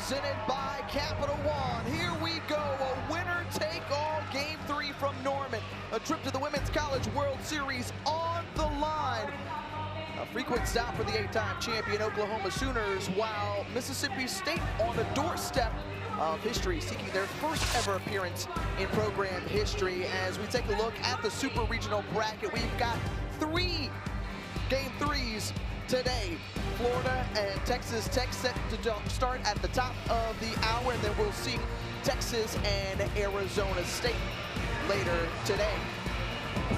presented by Capital One. Here we go, a winner-take-all Game 3 from Norman. A trip to the Women's College World Series on the line. A frequent stop for the 8-time champion Oklahoma Sooners, while Mississippi State on the doorstep of history, seeking their first ever appearance in program history. As we take a look at the Super Regional bracket, we've got 3 Game 3s today. Florida and Texas Tech set to start at the top of the hour, and then we'll see Texas and Arizona State later today.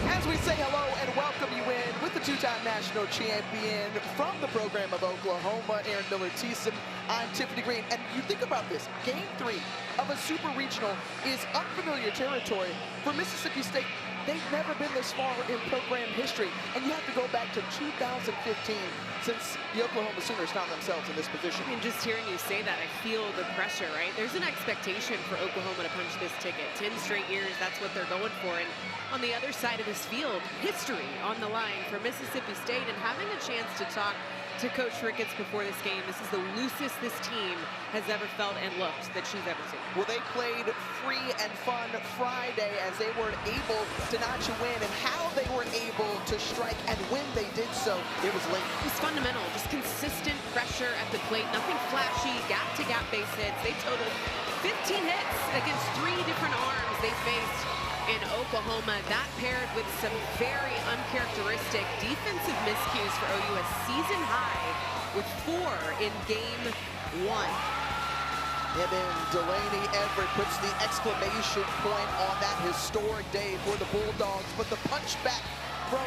As we say hello and welcome you in with the 2-time national champion from the program of Oklahoma, Aaron Miller-Thiessen. I'm Tiffany Green, and you think about this, Game 3 of a Super Regional is unfamiliar territory for Mississippi State. They've never been this far in program history, and you have to go back to 2015 since the Oklahoma Sooners found themselves in this position. And just hearing you say that, I feel the pressure, right? There's an expectation for Oklahoma to punch this ticket. 10 straight years, that's what they're going for. And on the other side of this field, history on the line for Mississippi State, and having a chance to talk to Coach Ricketts before this game. This is the loosest this team has ever felt and looked that she's ever seen. Well, they played free and fun Friday as they were able to notch a win, and how they were able to strike, and when they did so, it was late. It was fundamental, just consistent pressure at the plate, nothing flashy, gap-to-gap base hits. They totaled 15 hits against 3 different arms they faced in Oklahoma. That paired with some very uncharacteristic defensive miscues for OU, a season high with 4 in Game 1. And then Delaney Everett puts the exclamation point on that historic day for the Bulldogs, but the punch back from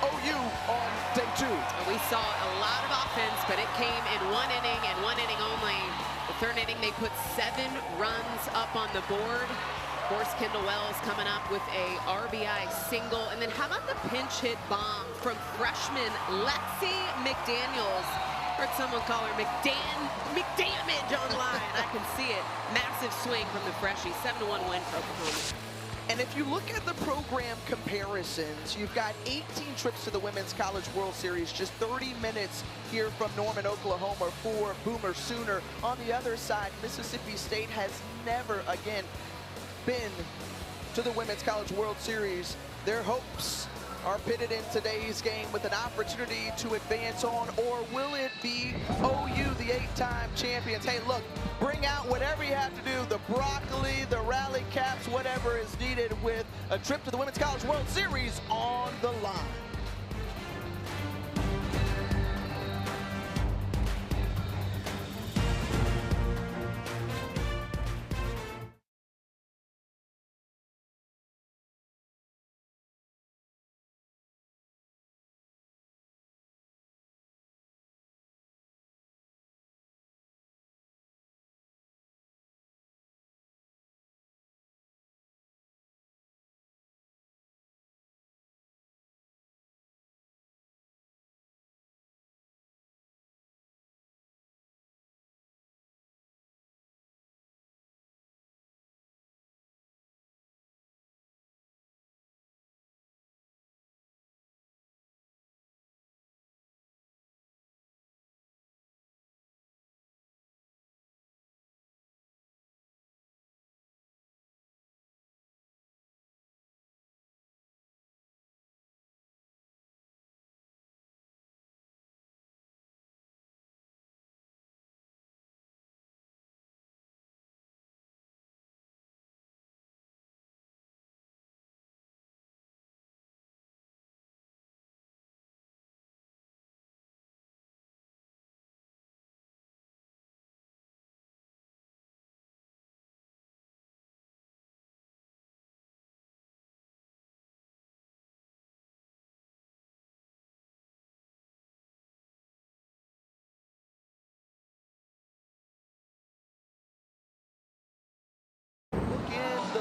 OU on day 2. And we saw a lot of offense, but it came in 1 inning and 1 inning only. The 3rd inning, they put 7 runs up on the board. Of course, Kendall Wells coming up with a RBI single. And then how about the pinch hit bomb from freshman Lexi McDaniels? Heard someone call her McDamage online. I can see it. Massive swing from the freshie. 7-1 win for Oklahoma. And if you look at the program comparisons, you've got 18 trips to the Women's College World Series, just 30 minutes here from Norman, Oklahoma for Boomer Sooner. On the other side, Mississippi State has never, again, been to the Women's College World Series. Their hopes are pitted in today's game with an opportunity to advance on, or will it be OU, the 8-time champions? Hey, look, bring out whatever you have to do, the broccoli, the rally caps, whatever is needed, with a trip to the Women's College World Series on the line.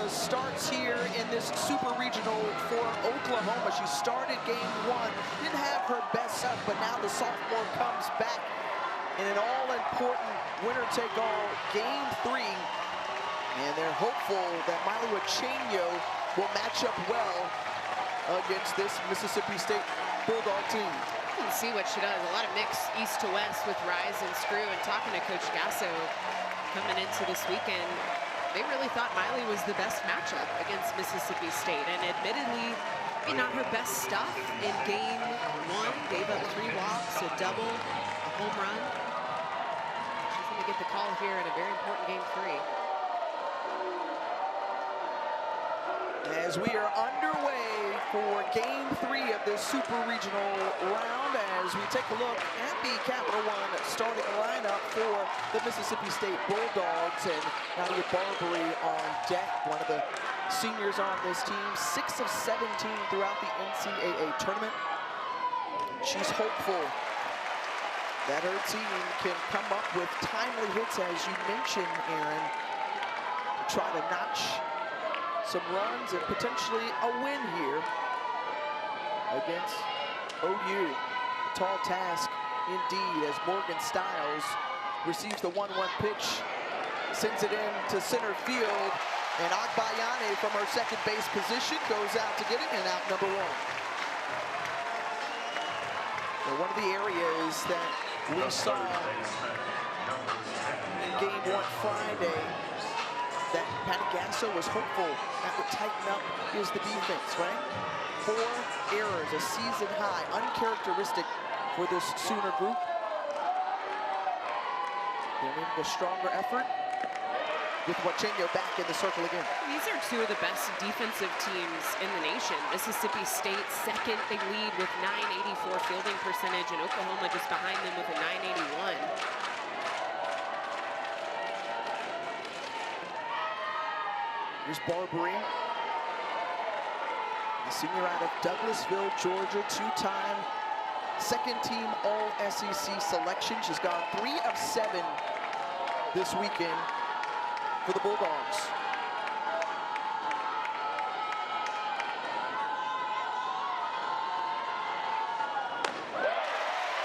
Starts here in this Super Regional for Oklahoma. She started Game 1, didn't have her best stuff, but now the sophomore comes back in an all-important winner-take-all Game 3. And they're hopeful that Miley Wachenio will match up well against this Mississippi State Bulldog team. can see what she does. A lot of mix east to west with Rise and Screw. And talking to Coach Gasso coming into this weekend, they really thought Miley was the best matchup against Mississippi State. And admittedly, maybe not her best stuff in game 1. Gave up 3 walks, a double, a home run. She's going to get the call here in a very important game 3. As we are underway for game 3 of this super regional round, as we take a look at the Capital One starting lineup for the Mississippi State Bulldogs, and Nadia Barbary on deck, one of the seniors on this team, 6 of 17 throughout the NCAA tournament. She's hopeful that her team can come up with timely hits, as you mentioned, Aaron, to try to notch some runs and potentially a win here against OU. A tall task indeed, as Morgan Stiles receives the 1-1 pitch, sends it in to center field, and Agbayane from her second base position goes out to get it, and out number 1. Now, one of the areas that we saw in game 1 Friday that Patty Gasso was hopeful that would tighten up is the defense, right? 4 errors, a season high, uncharacteristic for this Sooner group. They're needing a stronger effort with Huachenyo back in the circle again. These are 2 of the best defensive teams in the nation. Mississippi State second, they lead with 984 fielding percentage, and Oklahoma just behind them with a 981. Here's Barbary, the senior out of Douglasville, Georgia, 2-time second-team All-SEC selection. She's gone 3 of 7 this weekend for the Bulldogs.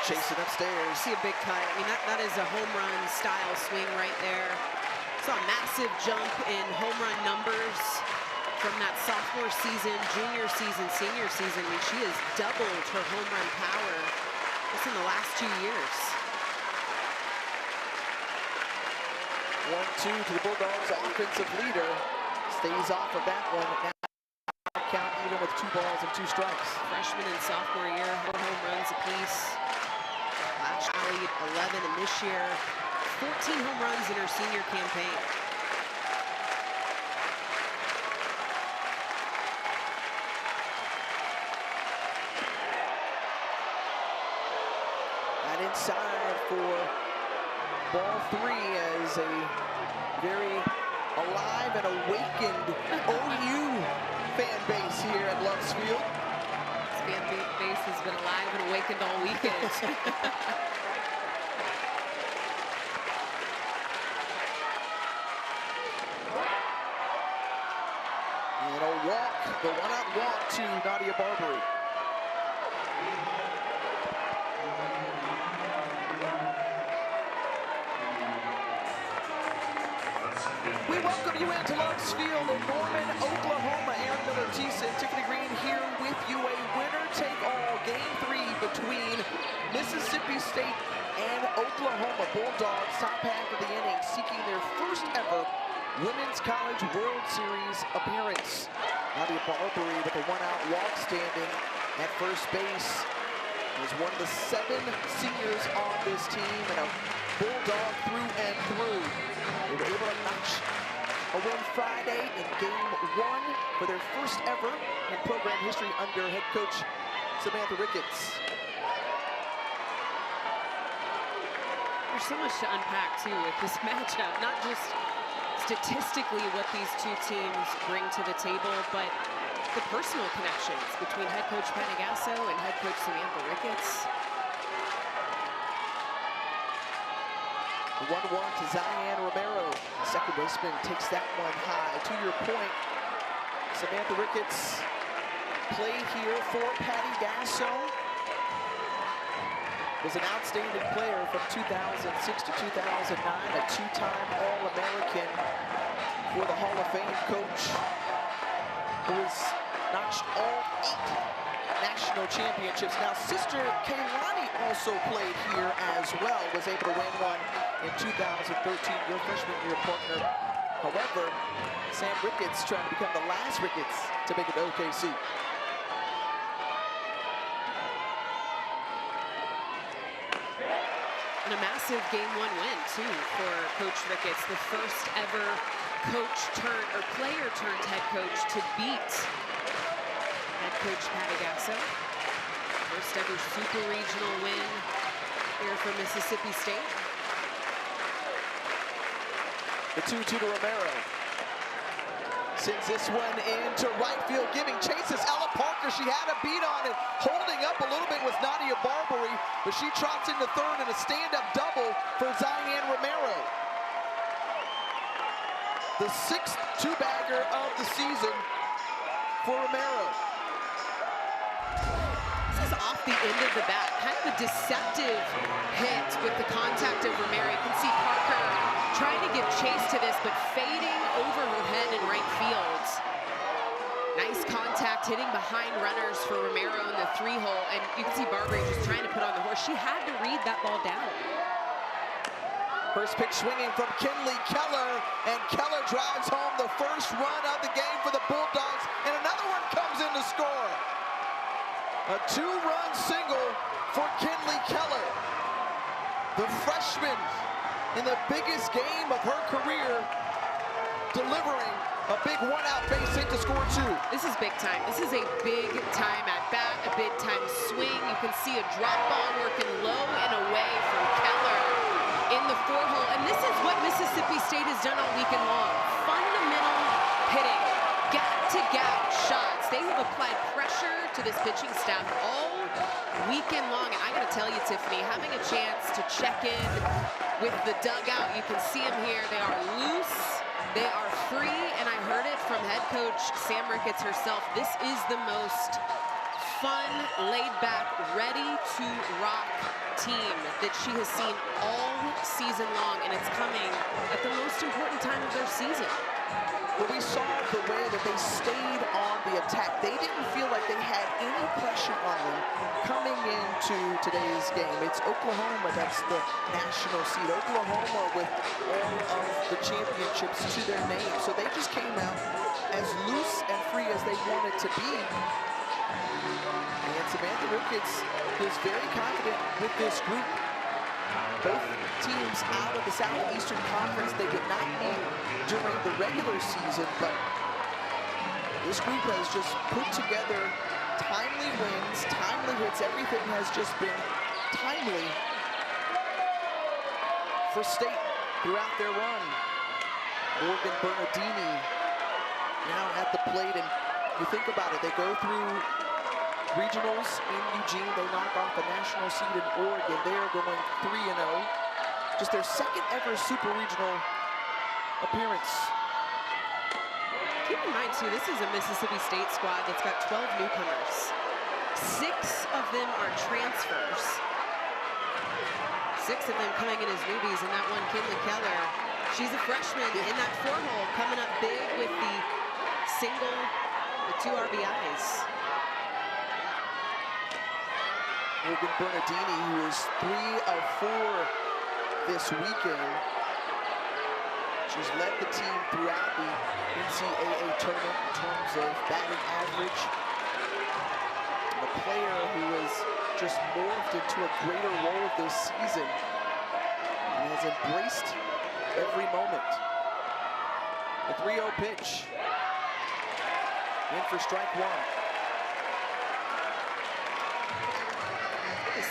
Chasing upstairs. See a big cut. I mean, that is a home run style swing right there. Saw a massive jump in home run numbers from that sophomore season, junior season, senior season. I mean, she has doubled her home run power just in the last 2 years. 1-2 to the Bulldogs' offensive leader. Stays off of that one. Now count even with 2 balls and 2 strikes. Freshman and sophomore year, 4 home runs apiece. Last year, 11, and this year, 14 home runs in her senior campaign. And inside for ball 3 as a very alive and awakened OU fan base here at Loves Field. This fan base has been alive and awakened all weekend. And a walk, the one-out walk to Nadia Barbary. We welcome you into Loves Field in Norman, Oklahoma. Aaron Miller-Tisa and Tiffany Green here with you. A winner-take-all game 3 between Mississippi State and Oklahoma. Bulldogs top half of the inning, seeking their first ever Women's College World Series appearance. Nadia Barbary with a one-out walk standing at first base. Is one of the 7 seniors on this team and a Bulldog through and through. They were able to notch a win Friday in game 1 for their first ever in program history under head coach Samantha Ricketts. There's so much to unpack too with this matchup, not just statistically what these 2 teams bring to the table, but the personal connections between head coach Patty Gasso and head coach Samantha Ricketts. The 1-1 to Zion Romero. The second baseman takes that one high. To your point, Samantha Ricketts played here for Patty Gasso. Was an outstanding player from 2006 to 2009, a 2-time All-American for the Hall of Fame coach, who has notched all 8 national championships. Now, sister Kaylani also played here as well, was able to win one in 2013, your freshman year partner. However, Sam Ricketts trying to become the last Ricketts to make it to OKC. And a massive game one win, too, for Coach Ricketts. The first ever coach turned, or player turned head coach to beat head coach Patty Gasso. First ever super regional win here for Mississippi State. The 2-2 to Romero. Sends this one into right field, giving chases Ella Parker. She had a beat on it. Holding up a little bit was Nadia Barbary, but she trots into third in a stand-up double for Zion Romero. The 6th two-bagger of the season for Romero. This is off the end of the bat. Kind of a deceptive hit with the contact of Romero. You can see Parker trying to give chase to this, but fading over her head in right field. Nice contact, hitting behind runners for Romero in the 3-hole, and you can see Barbary just trying to put on the horse. She had to read that ball down. First pitch swinging from Kinley Keller, and Keller drives home the first run of the game for the Bulldogs, and another one comes in to score. A 2-run single for Kinley Keller. The freshman in the biggest game of her career, delivering a big one-out base hit to score 2. This is big time. This is a big time at bat, a big time swing. You can see a drop ball working low and away from Keller in the 4-hole. And this is what Mississippi State has done all weekend long. Fundamental hitting, gap-to-gap shots. They have applied pressure to this pitching staff all weekend long. And I gotta tell you, Tiffany, having a chance to check in with the dugout, you can see them here. They are loose, they are free, and I heard it from head coach Sam Ricketts herself. This is the most fun, laid-back, ready-to-rock team that she has seen all season long, and it's coming at the most important time of their season. But we saw the way that they stayed on the attack. They didn't feel like they had any pressure on them coming into today's game. It's Oklahoma, that's the national seed. Oklahoma with all of the championships to their name. So they just came out as loose and free as they wanted to be. And Samantha Ricketts is very confident with this group. Both teams out of the Southeastern Conference, they did not meet during the regular season, but this group has just put together timely wins, timely hits. Everything has just been timely for State throughout their run. Morgan Bernardini now at the plate, and you think about it, they go through regionals in Eugene, they knock off a national seed in Oregon. They are going 3-0. Just their second ever super regional appearance. Keep in mind, too, this is a Mississippi State squad that's got 12 newcomers. 6 of them are transfers. 6 of them coming in as newbies, and that one, Kinley Keller, she's a freshman in that 4-hole, coming up big with the single, the 2 RBIs. Morgan Bernardini, who is 3 of 4 this weekend. She's led the team throughout the NCAA tournament in terms of batting average. A player who has just morphed into a greater role this season and has embraced every moment. The 3-0 pitch. In for strike 1.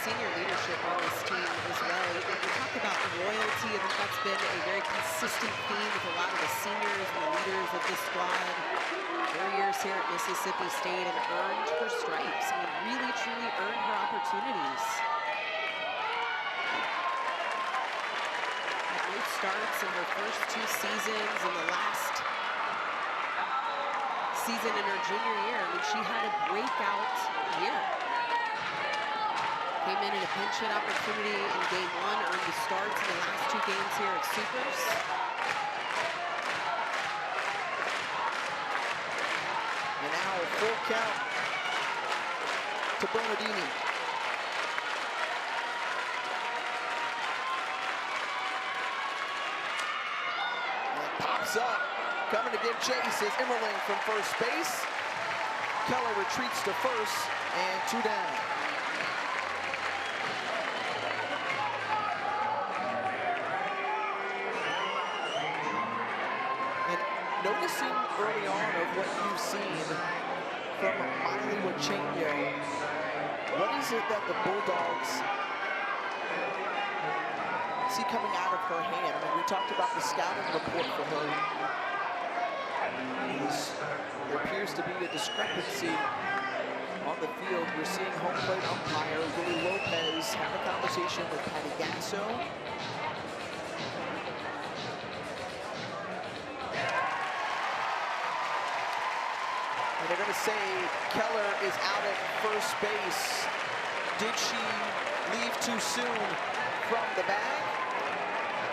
Senior leadership on this team as well. We talk about loyalty. I think that's been a very consistent theme with a lot of the seniors and the leaders of this squad. 4 years here at Mississippi State and earned her stripes. I mean, really, truly earned her opportunities. Had no starts in her first 2 seasons, and the last season in her junior year. I mean, she had a breakout year. Came in a pinch hit opportunity in game 1, earned the starts in the last 2 games here at Supers. And now a full count to Bernardini. And pops up. Coming to give chase is Emmerling from first base. Keller retreats to first, and 2 down. And noticing early on of what you've seen from Miley Wachenio, what is it that the Bulldogs see coming out of her hand? I mean, we talked about the scouting report for her. There appears to be a discrepancy on the field. We're seeing home plate umpire Willie Lopez have a conversation with Patty Gasso. And they're going to say Keller is out at first base. Did she leave too soon from the bag?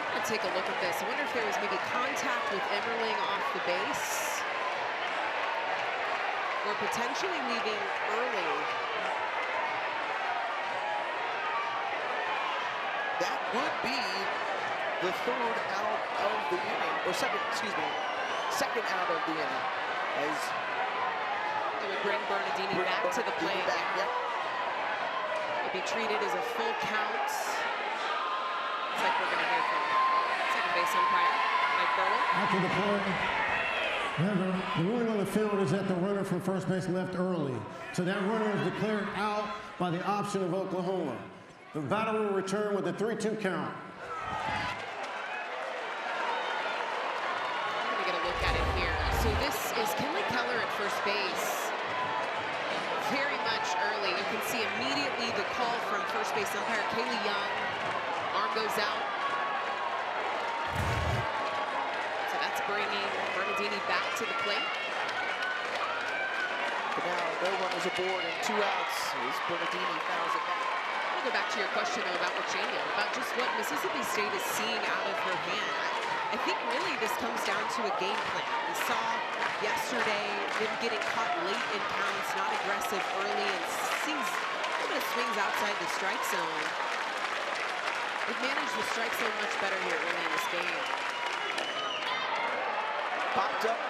I'm going to take a look at this. I wonder if there was maybe contact with Emmerling off the base. Or potentially leaving early. That would be the third out of the inning, or second out of the inning. As it would bring Bernardini back to the plate. Yep. It'd be treated as a full count. It's like we're going to hear from second base umpire, Mike Burwell. After the play. The ruling on the field is that the runner from first base left early. So that runner is declared out by the option of Oklahoma. The batter will return with a 3-2 count. I'm going to get a look at it here. So this is Kinley Keller at first base. Very much early. You can see immediately the call from first base umpire Kaylee Young. Arm goes out. So that's bringing Bernardini back to the plate. But now no runners aboard and 2 outs as Bernardini fouls it back. I want to go back to your question, though, about Wachenio, about just what Mississippi State is seeing out of her hand. I think really this comes down to a game plan. We saw yesterday them getting caught late in counts, not aggressive early, and seems a little bit of swings outside the strike zone. They've managed the strike zone much better here early in this game. Popped up,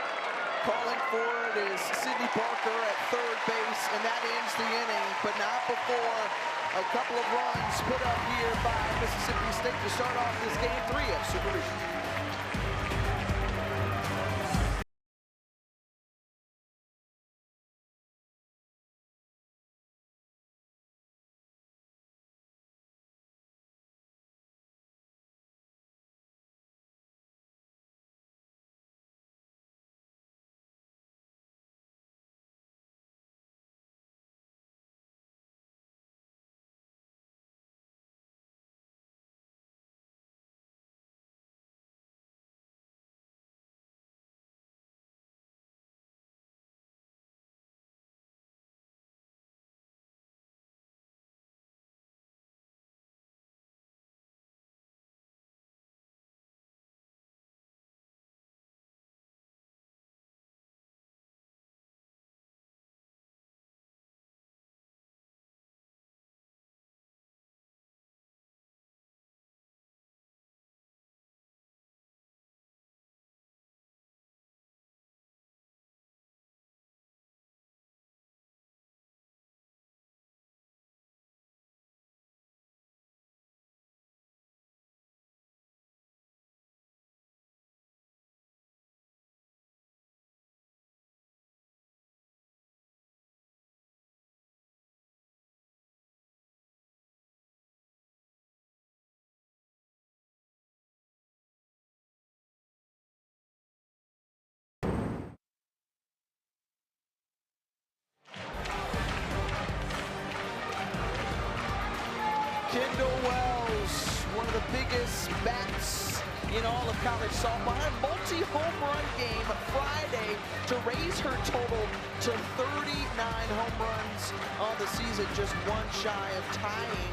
calling for it is Sydney Parker at third base, and that ends the inning, but not before a couple of runs put up here by Mississippi State to start off this game 3 of Super Regional. Kendall Wells, one of the biggest bats in all of college softball. A multi-home run game Friday to raise her total to 39 home runs on the season, just one shy of tying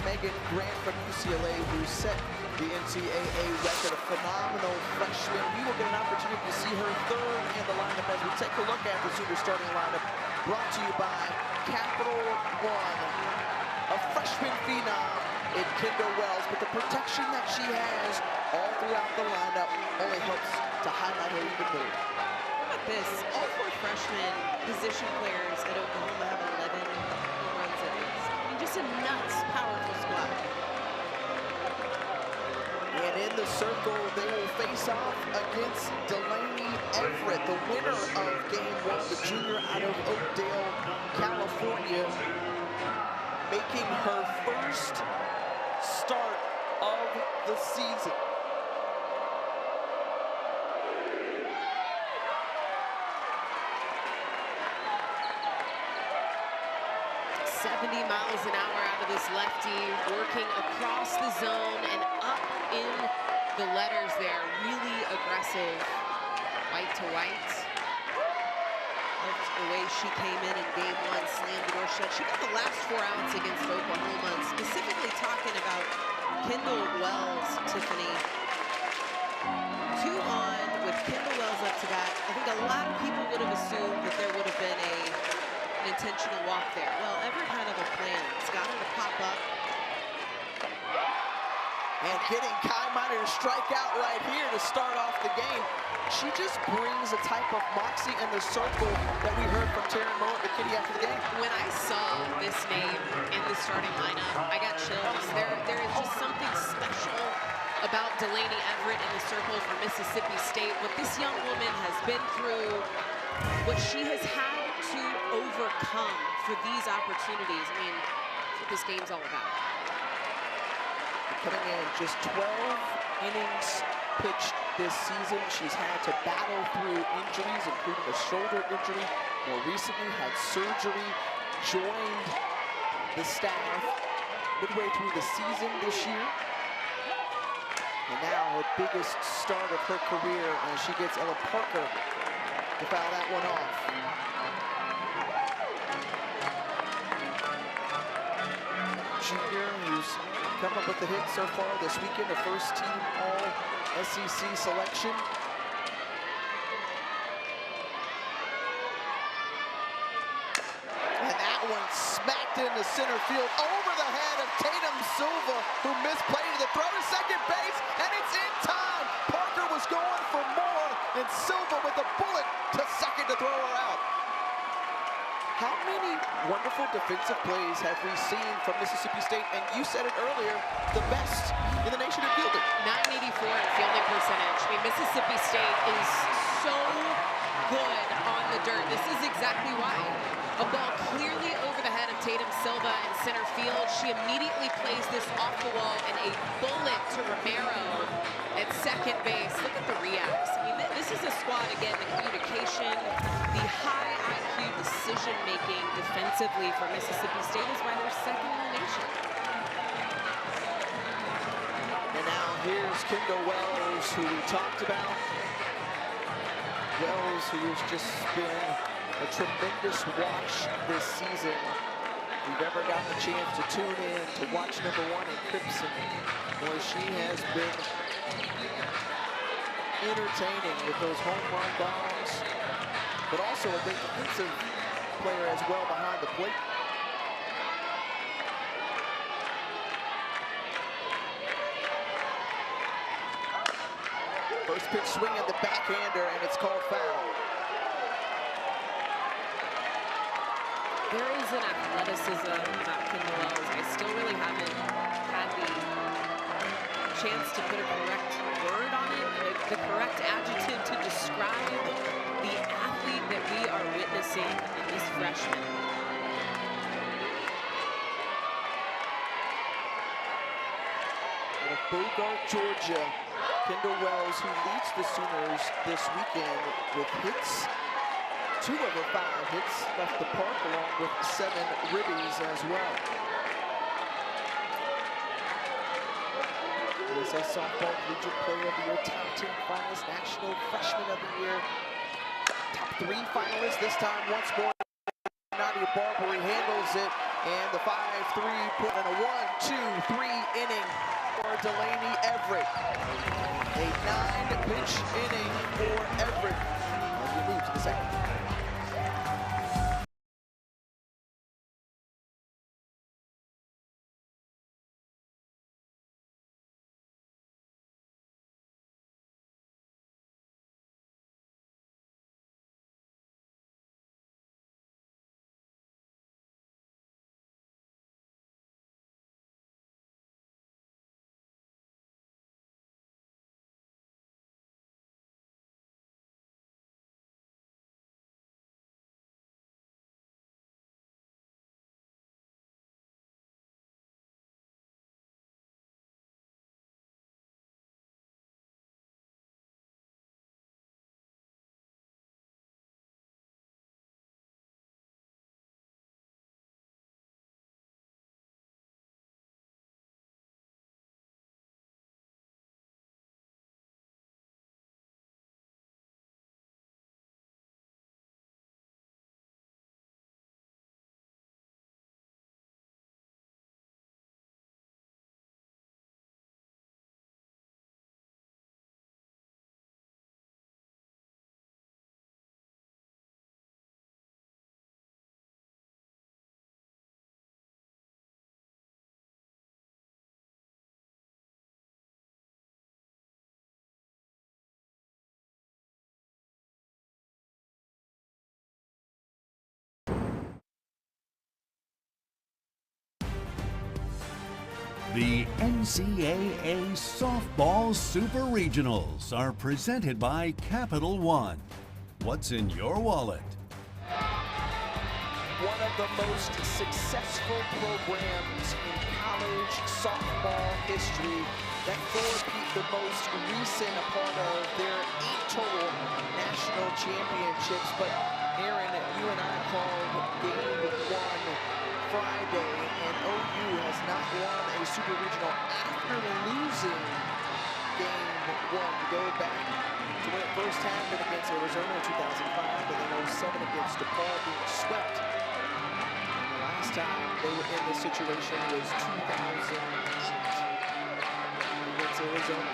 Megan Grant from UCLA, who set the NCAA record. A phenomenal freshman. We will get an opportunity to see her third in the lineup as we take a look at the Super starting lineup, brought to you by Capital One, a freshman phenom in Kendall Wells, but the protection that she has all throughout the lineup only helps to highlight her even more. How about this? All 4 freshman position players at Oklahoma have 11 home runs at least. I mean, just a nuts, powerful squad. And in the circle, they will face off against Delaney Everett, the winner of Game 1, the junior out of Oakdale, California, making her first start of the season. Miles an hour out of this lefty, working across the zone and up in the letters there. Really aggressive, white to white. Loved the way she came in Game 1, slammed the door shut. She got the last 4 outs against Oklahoma, and specifically talking about Kendall Wells, Tiffany. 2 on with Kendall Wells up to bat. I think a lot of people would have assumed that there would have been an intentional walk there. Well, Everett had other plans. Got her to pop up. And getting Kai Minor to strike out right here to start off the game. She just brings a type of moxie in the circle that we heard from Taryn McKinney after the game. When I saw this name in the starting lineup, I got chills. There is just something special about Delaney Everett in the circle for Mississippi State. What this young woman has been through, what she has had to overcome for these opportunities. I mean, that's what this game's all about. Coming in just 12 innings pitched this season. She's had to battle through injuries, including a shoulder injury. More recently had surgery, joined the staff midway through the season this year. And now her biggest start of her career as she gets Ella Parker to foul that one off. Junior, who's come up with the hit so far this weekend, a first-team All-SEC selection. And that one smacked into center field over the head of Tatum Silva, who misplayed the throw to second base, and it's in time. Parker was going for more, and Silva with a bullet to second to throw her out. How many wonderful defensive plays have we seen from Mississippi State? And you said it earlier, the best in the nation in fielding. 984 in fielding percentage. I mean, Mississippi State is so good on the dirt. This is exactly why. A ball clearly over the head of Tatum Silva in center field. She immediately plays this off the wall and a bullet to Romero at second base. Look at the reacts. I mean, this is a squad, again, the communication, the high IQ decision-making defensively for Mississippi State is why they're second in the nation. And now here's Kendall Wells, who we talked about. Wells, who has just been a tremendous watch this season. If you've ever gotten a chance to tune in to watch #1 in Crimson, boy, she has been entertaining with those home run bombs, but also a great defensive player as well behind the plate. First pitch swing at the backhander, and it's called foul. There is an athleticism about Kendall Wells. I still really haven't had the chance to put a correct word on it, the correct adjective to describe the athlete that we are witnessing in this freshman. Out of Bogart, Georgia, Kendall Wells, who leads the Sooners this weekend with hits. 2 of her 5 hits left the park, along with 7 ribbies as well. USA Softball Collegiate Player of the Year, top 10 finalist, National Freshman of the Year, top 3 finalists this time once more. Nadia Barbary handles it, and the 5-3 put in a 1-2-3 inning for Delaney Everett. A 9-pitch inning for Everett as we move to the second. The NCAA Softball Super Regionals are presented by Capital One. What's in your wallet? One of the most successful programs in college softball history that four-peat the most recent a part of their 8 total national championships. But Aaron, you and I called game 1 Friday, and OU has not won a Super Regional after losing game 1. To go back to when it first happened against Arizona in 2005, and then 07 against DePaul, being swept. And the last time they were in this situation was 2008 against Arizona.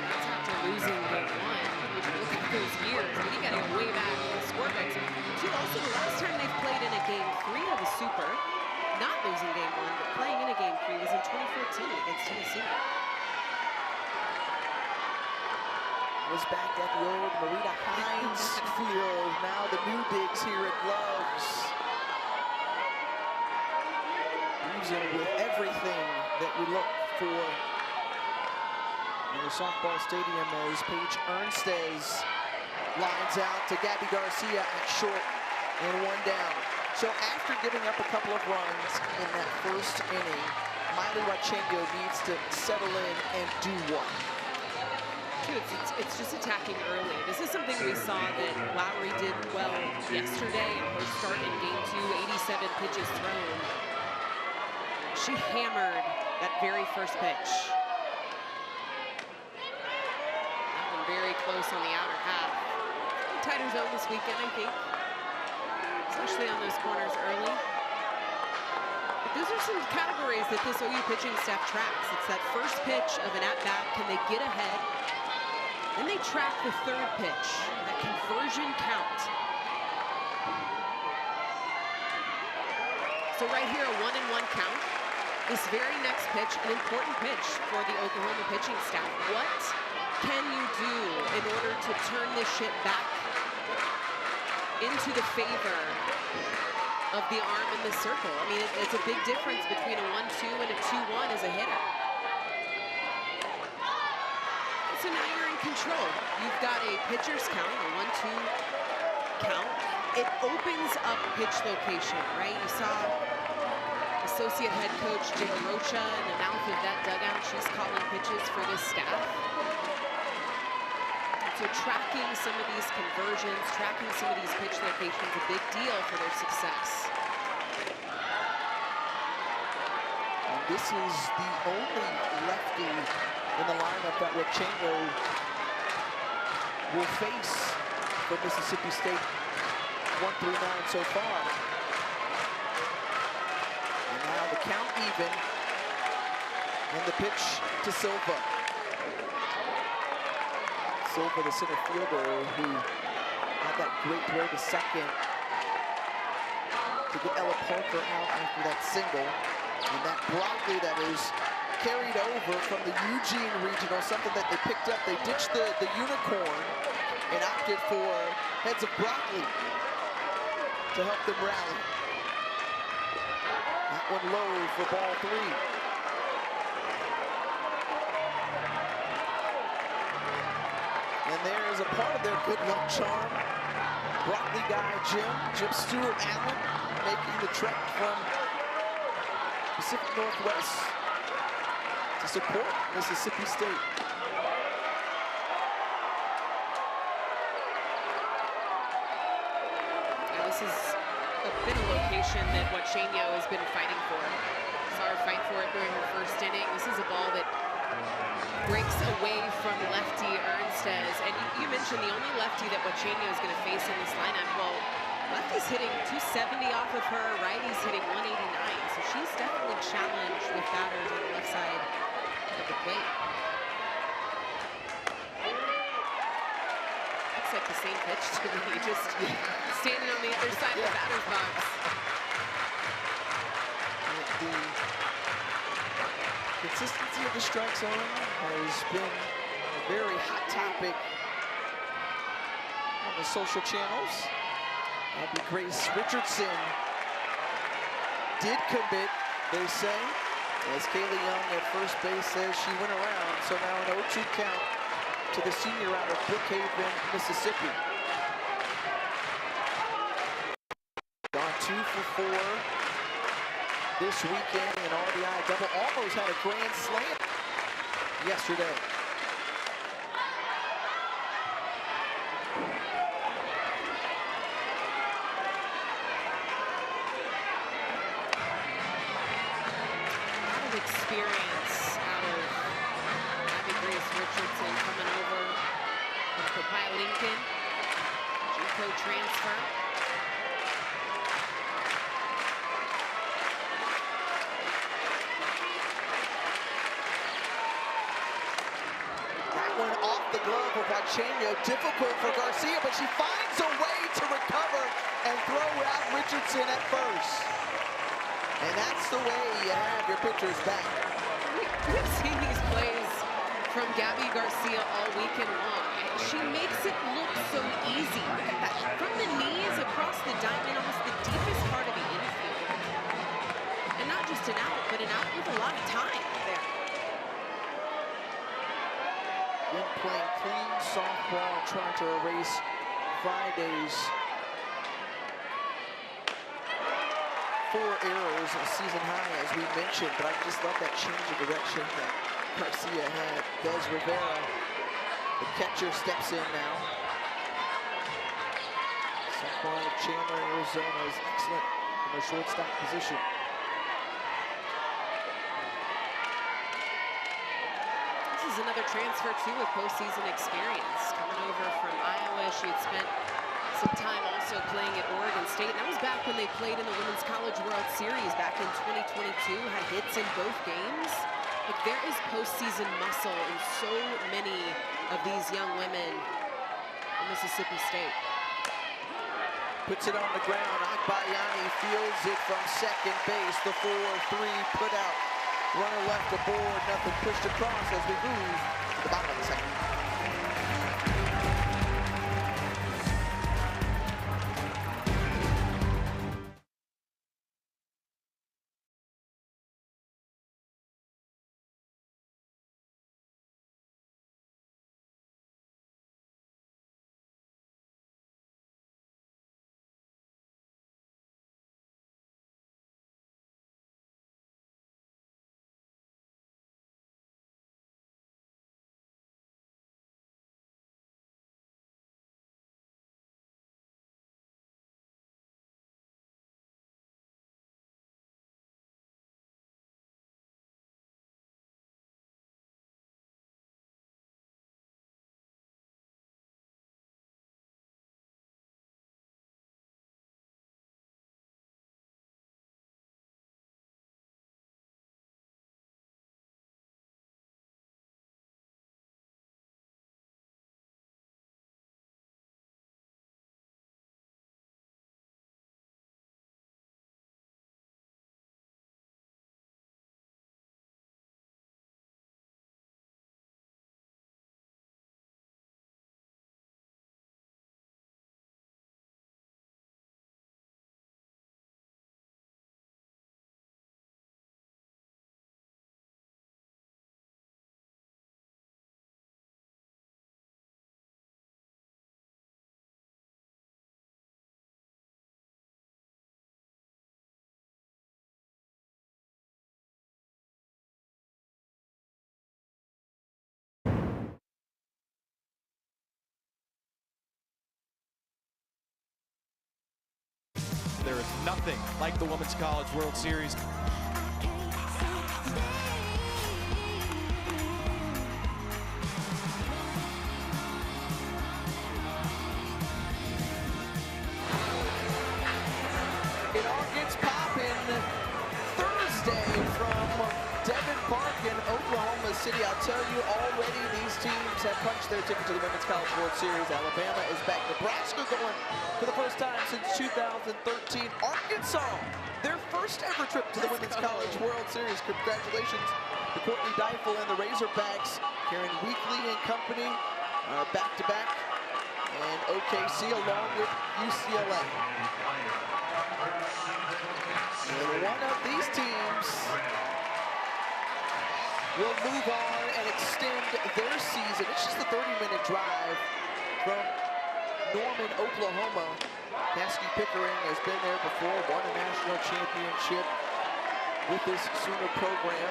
That's after losing game 1. If you look at those years, I mean, you got to go way back in the score books. Also, the last time they played in a game 3 of a Super, not losing game 1, but playing in a game 3 was in 2014 against Tennessee. Was back at the old Marita Hines field. Now the new digs here at Loves. Using with everything that we look for in the softball stadium as Paige Ernstes lines out to Gabby Garcia at short and 1 down. So after giving up a couple of runs in that first inning, Miley Wachengo needs to settle in and do what? It's just attacking early. This is something we saw that Lowry did well yesterday in her start in game 2, 87 pitches thrown. She hammered that very first pitch. That one very close on the outer half. Tighter zone this weekend, I think, especially on those corners early. But those are some categories that this OU pitching staff tracks. It's that first pitch of an at-bat, can they get ahead? Then they track the third pitch, that conversion count. So right here, a 1-1 count. This very next pitch, an important pitch for the Oklahoma pitching staff. What can you do in order to turn this ship back into the favor of the arm in the circle? I mean, it's a big difference between a 1-2 and a 2-1 as a hitter. So now you're in control. You've got a pitcher's count, a 1-2 count. It opens up pitch location, right? You saw associate head coach Jake Rocha in the mouth of that dugout. She's calling pitches for this staff. So tracking some of these conversions, tracking some of these pitch locations, a big deal for their success. And this is the only lefty in the lineup that Wachengo will face for Mississippi State 1 through 9 so far. And now the count even, and the pitch to Silva. Silva, the center fielder, who had that great throw to second to get Ella Parker out after that single. And that Broccoli that is carried over from the Eugene Regional, something that they picked up. They ditched the unicorn and opted for heads of broccoli to help them rally. That one low for ball 3. And there is a part of their good luck charm. Broccoli guy Jim Stewart Allen, making the trek from Pacific Northwest to support Mississippi State. And this has been a location that Wachengo has been fighting for. Saw her fight for it during her first inning. This is a ball that breaks away from lefty Ernstes. And you mentioned the only lefty that Wachengo is going to face in this lineup. Well, lefty's hitting 270 off of her, righty's hitting 189. So she's definitely challenged with batters on the left side of the plate. Looks like the same pitch to me, just standing on the other side of the batter's box. The consistency of the strike zone has been a very hot topic on the social channels. Abby Grace Richardson did commit, they say, As Kaylee Young at first base says she went around, so now an 0-2 count to the senior out of Brookhaven, Mississippi. Gone 2 for 4 this weekend, an RBI double. Almost had a grand slam yesterday. Experience out of Abby Grace Richardson coming over from Copiah Lincoln, JUCO transfer. That one off the glove of Wachenio, difficult for Garcia, but she finds a way to recover and throw out Richardson at first. And that's the way you have your pitchers back. We've seen these plays from Gabby Garcia all weekend long. She makes it look so easy. Look at that. From the knees across the diamond, almost the deepest part of the infield. And not just an out, but an out with a lot of time there. Been playing clean softball and trying to erase Friday's 4 errors, a season high, as we mentioned, but I just love that change of direction that Garcia had. Des Rivera, the catcher, steps in now. Softball of Chandler, Arizona is excellent from a shortstop position. This is another transfer, too, with postseason experience. Coming over from Iowa, she had spent some time also playing at Oregon State. And that was back when they played in the Women's College World Series back in 2022, had hits in both games. Like, there is postseason muscle in so many of these young women in Mississippi State. Puts it on the ground. Agbayani fields it from second base. The 4-3 put out. Runner left aboard, nothing pushed across as we move to the bottom of the second. There is nothing like the Women's College World Series. It all gets popping Thursday from Devin Park in Oklahoma City. I'll tell you already, these teams have punched their ticket to the Women's College World Series. Alabama is back. Nebraska going for the first time since 2013. Arkansas, their first ever trip to the Women's College World Series. Congratulations to Courtney Deifel and the Razorbacks. Karen Weekly and company are back-to-back. And OKC along with UCLA. And one of these teams will move on and extend their season. It's just a 30-minute drive from Norman, Oklahoma. Cassidy Pickering has been there before, won a national championship with this Sooner program.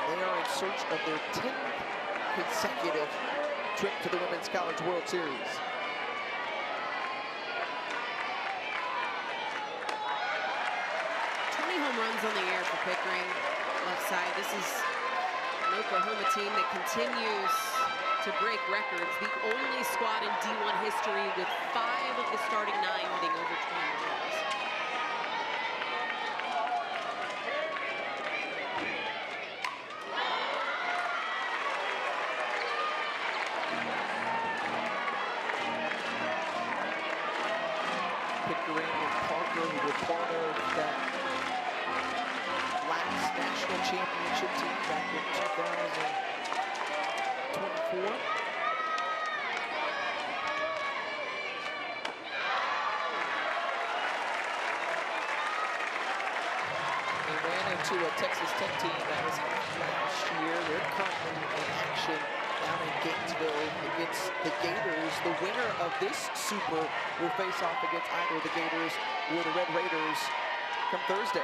And they are in search of their 10th consecutive trip to the Women's College World Series. Home runs on the air for Pickering, left side. This is an Oklahoma team that continues to break records. The only squad in D1 history with 5 of the starting 9 hitting over 20 runs. Pickering and Parker, who were part of that last national championship team back in 2024. They ran into a Texas Tech team that was hot last year. They're currently in action down in Gainesville against the Gators. The winner of this Super will face off against either the Gators or the Red Raiders come Thursday.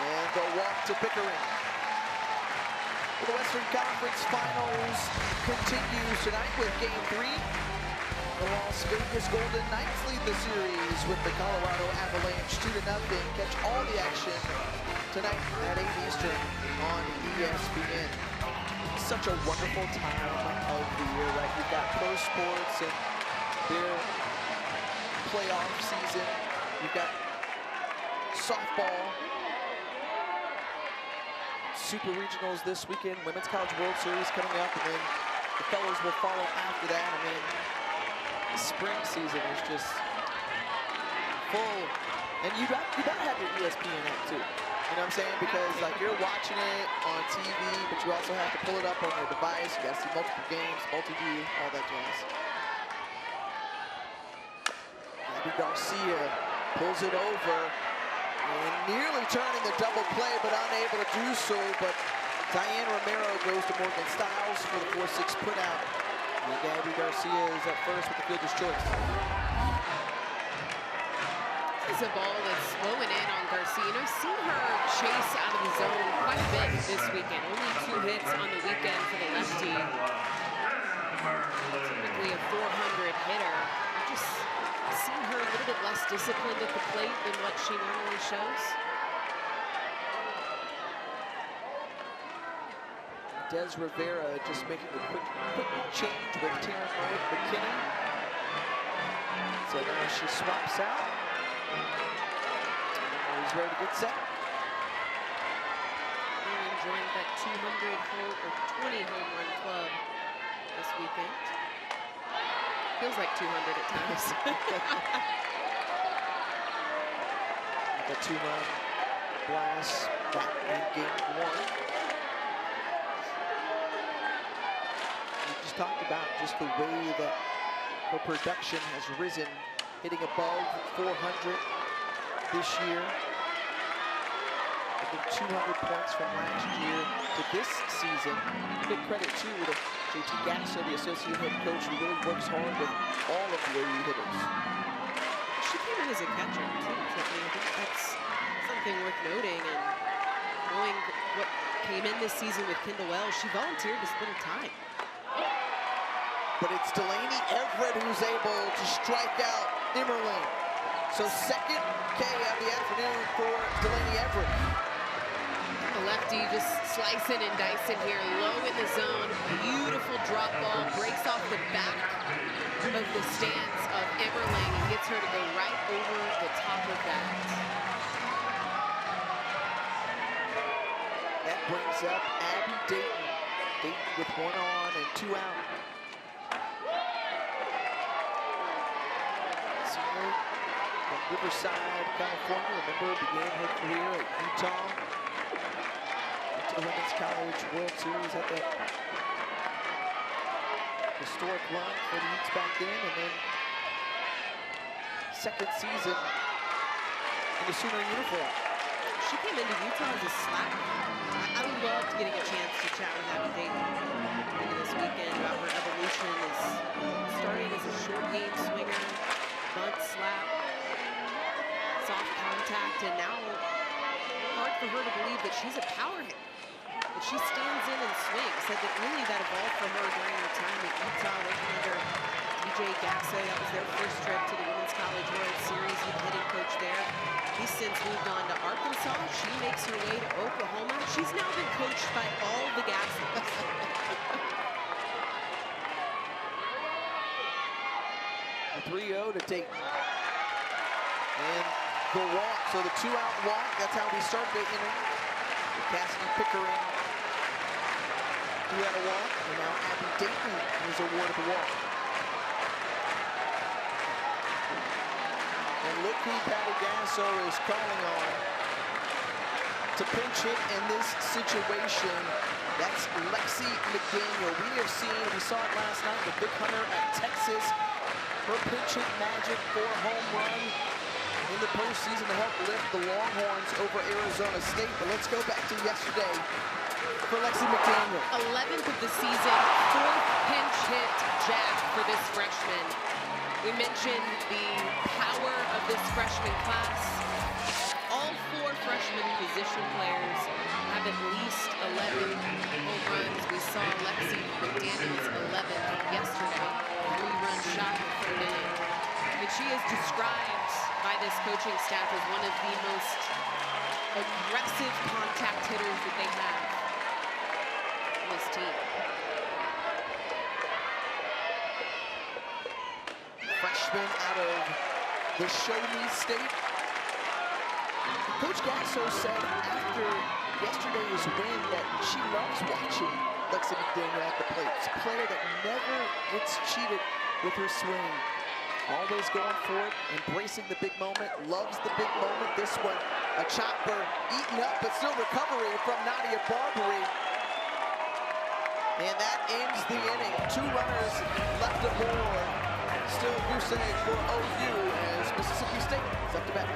And the walk to Pickering. The Western Conference Finals continues tonight with Game 3. The Las Vegas Golden Knights lead the series with the Colorado Avalanche 2-0. Catch all the action tonight at 8 Eastern on ESPN. Such a wonderful time of the year, right? You've got pro sports and their playoff season. You've got softball, Super Regionals this weekend, Women's College World Series coming up, and then the fellows will follow after that. I mean, the spring season is just full. And you gotta have your ESPN app too. You know what I'm saying? Because like you're watching it on TV, but you also have to pull it up on your device. You gotta see multiple games, multi-view, all that jazz. Abby Garcia pulls it over and nearly turning the double play, but unable to do so. But Diane Romero goes to Morgan Stiles for the 4-6 put out. And Abby Garcia is up first with the fielder's choice. This is a ball that's flowing in on Garcia. You know, I've seen her chase out of the zone quite a bit this weekend. Only 2 hits on the weekend for the lefty. Typically a 400 hitter. I've just seen her a little bit less disciplined at the plate than what she normally shows. Des Rivera just making a quick change with Taryn McKinney. So now she swaps out. He's ready to get set. And joined that 20 home run club this weekend. Feels like 200 at times. The 2-run blast back in Game 1. We just talked about just the way that her production has risen, hitting above 400 this year. I think 200 points from last year to this season. Big credit too to JT Gasso, the associate head coach, who really works hard with all of the AU hitters. She came in as a catcher too, Tiffany. I think that's something worth noting. And knowing what came in this season with Kendall Wells, she volunteered to split her time. But it's Delaney Everett who's able to strike out Immerling. So second K of the afternoon for Delaney Everett. The lefty just slicing and dicing here, low in the zone. Beautiful drop ball, breaks off the back of the stance of Immerling and gets her to go right over the top of that. That brings up Abby Dayton. Dayton with 1 on and 2 out. Senior from Riverside, California. Remember, began her career at Utah. Went to the Women's College World Series at that historic run for the Utes back then. And then second season in the Sooner uniform. came into Utah as a slapper. I loved getting a chance to chat with Abby Dayton this weekend about her evolution as starting as a short game swinger, bunt, slap, soft contact, and now hard for her to believe that she's a power hitter. That she stands in and swings. Said that really that evolved for her during her time at Utah, working under DJ Gasso. That was their first trip to the Women's College World Series. He's the hitting coach there. He's since moved on to Arkansas. She makes her way to Oklahoma. She's now been coached by all the Gassos. The 3-0 to Dayton. And the walk, so the 2-out walk, that's how we start the inning. Cassidy Pickering, 2-out walk, and now Abby Dayton is awarded the walk. And look who Patty Gasso is calling on to pinch hit in this situation. That's Lexi McDaniel. We saw it last night with Big Hunter at Texas. Her pinch hit magic for a home run in the postseason to help lift the Longhorns over Arizona State. But let's go back to yesterday for Lexi McDaniel. 11th of the season, 4th pinch hit jack for this freshman. We mentioned the power of this freshman class. All 4 freshman position players have at least 11 home runs. We saw Lexi McDaniel's 11th yesterday, 3-run shot in the 3rd inning. But she is described by this coaching staff as one of the most aggressive contact hitters that they have on this team. Freshman out of the Show Me State. Coach Gasso said after yesterday's win that she loves watching Lexi McDaniel at the plate. It's a player that never gets cheated with her swing. Always going for it, embracing the big moment, loves the big moment. This one, a chopper eaten up, but still recovering from Nadia Barbary. And that ends the inning. 2 runners left aboard. Still goose egg for OU as Mississippi State is up to bat.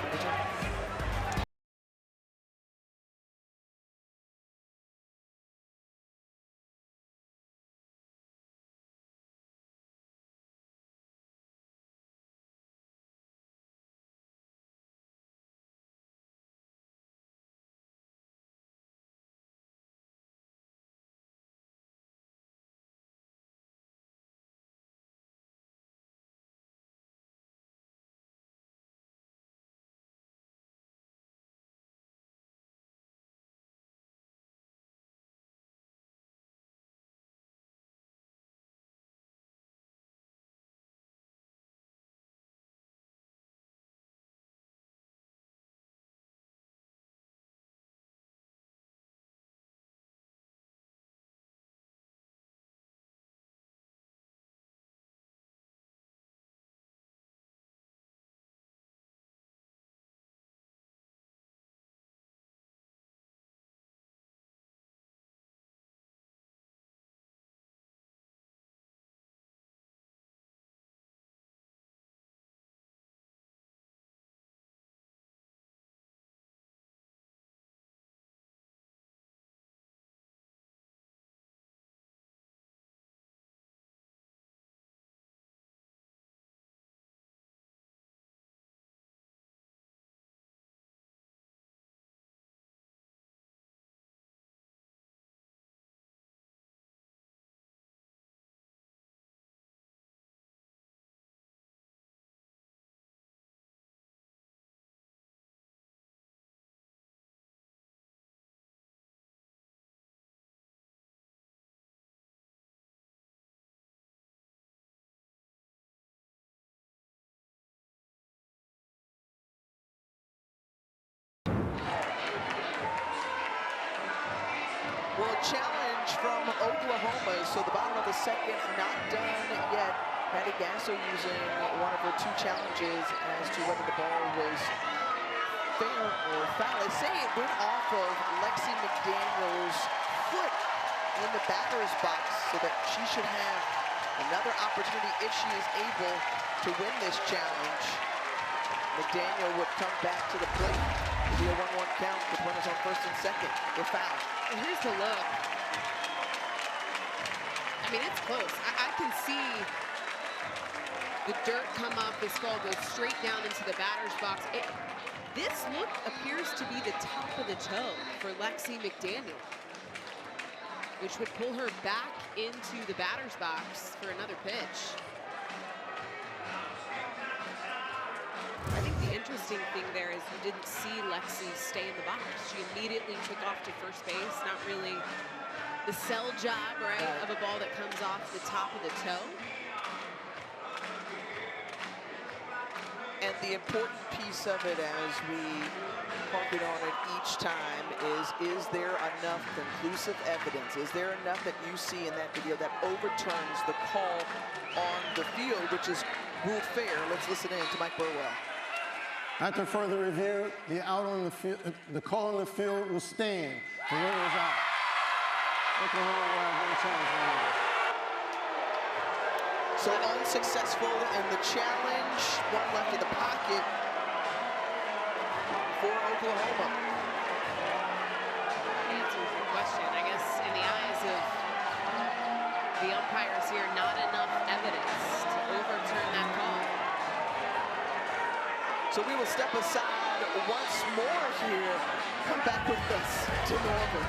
Well, a challenge from Oklahoma. So the bottom of the 2nd, not done yet. Patty Gasso using one of her 2 challenges as to whether the ball was fair or foul. They say it went off of Lexi McDaniel's foot in the batter's box, so that she should have another opportunity if she is able to win this challenge. McDaniel would come back to the plate. It'll be a 1-1 count with runners on second, the foul. And here's the look. I mean, it's close. I can see the dirt come up. This ball goes straight down into the batter's box. This look appears to be the top of the toe for Lexi McDaniel, which would pull her back into the batter's box for another pitch. I think the interesting thing there is you didn't see Lexi stay in the box. She immediately took off to first base. Not really the sell job, right, of a ball that comes off the top of the toe. And the important piece of it, as we harped on it each time, is there enough conclusive evidence? Is there enough that you see in that video that overturns the call on the field, which is ruled fair? Let's listen in to Mike Burwell. After further review, the call on the field will stand. The winner is out. Oklahoma will have one challenge remaining. So unsuccessful in the challenge, one left in the pocket for Oklahoma. Answers the question. I guess in the eyes of the umpires here, not enough evidence to overturn that call. So we will step aside once more here. Come back with us to Norman.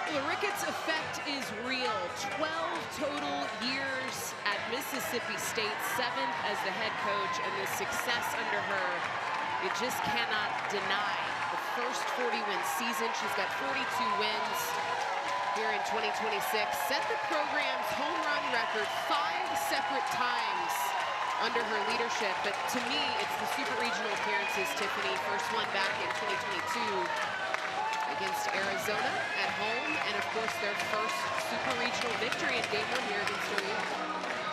The Ricketts effect is real. 12 total years at Mississippi State, 7th as the head coach, and the success under her, you just cannot deny. The first 40-win season, she's got 42 wins here in 2026. Set the program's home run record 5 separate times under her leadership. But to me, it's the Super Regional appearances, Tiffany. First one back in 2022. Against Arizona at home, and of course their first Super Regional victory in Game 1 here against OU.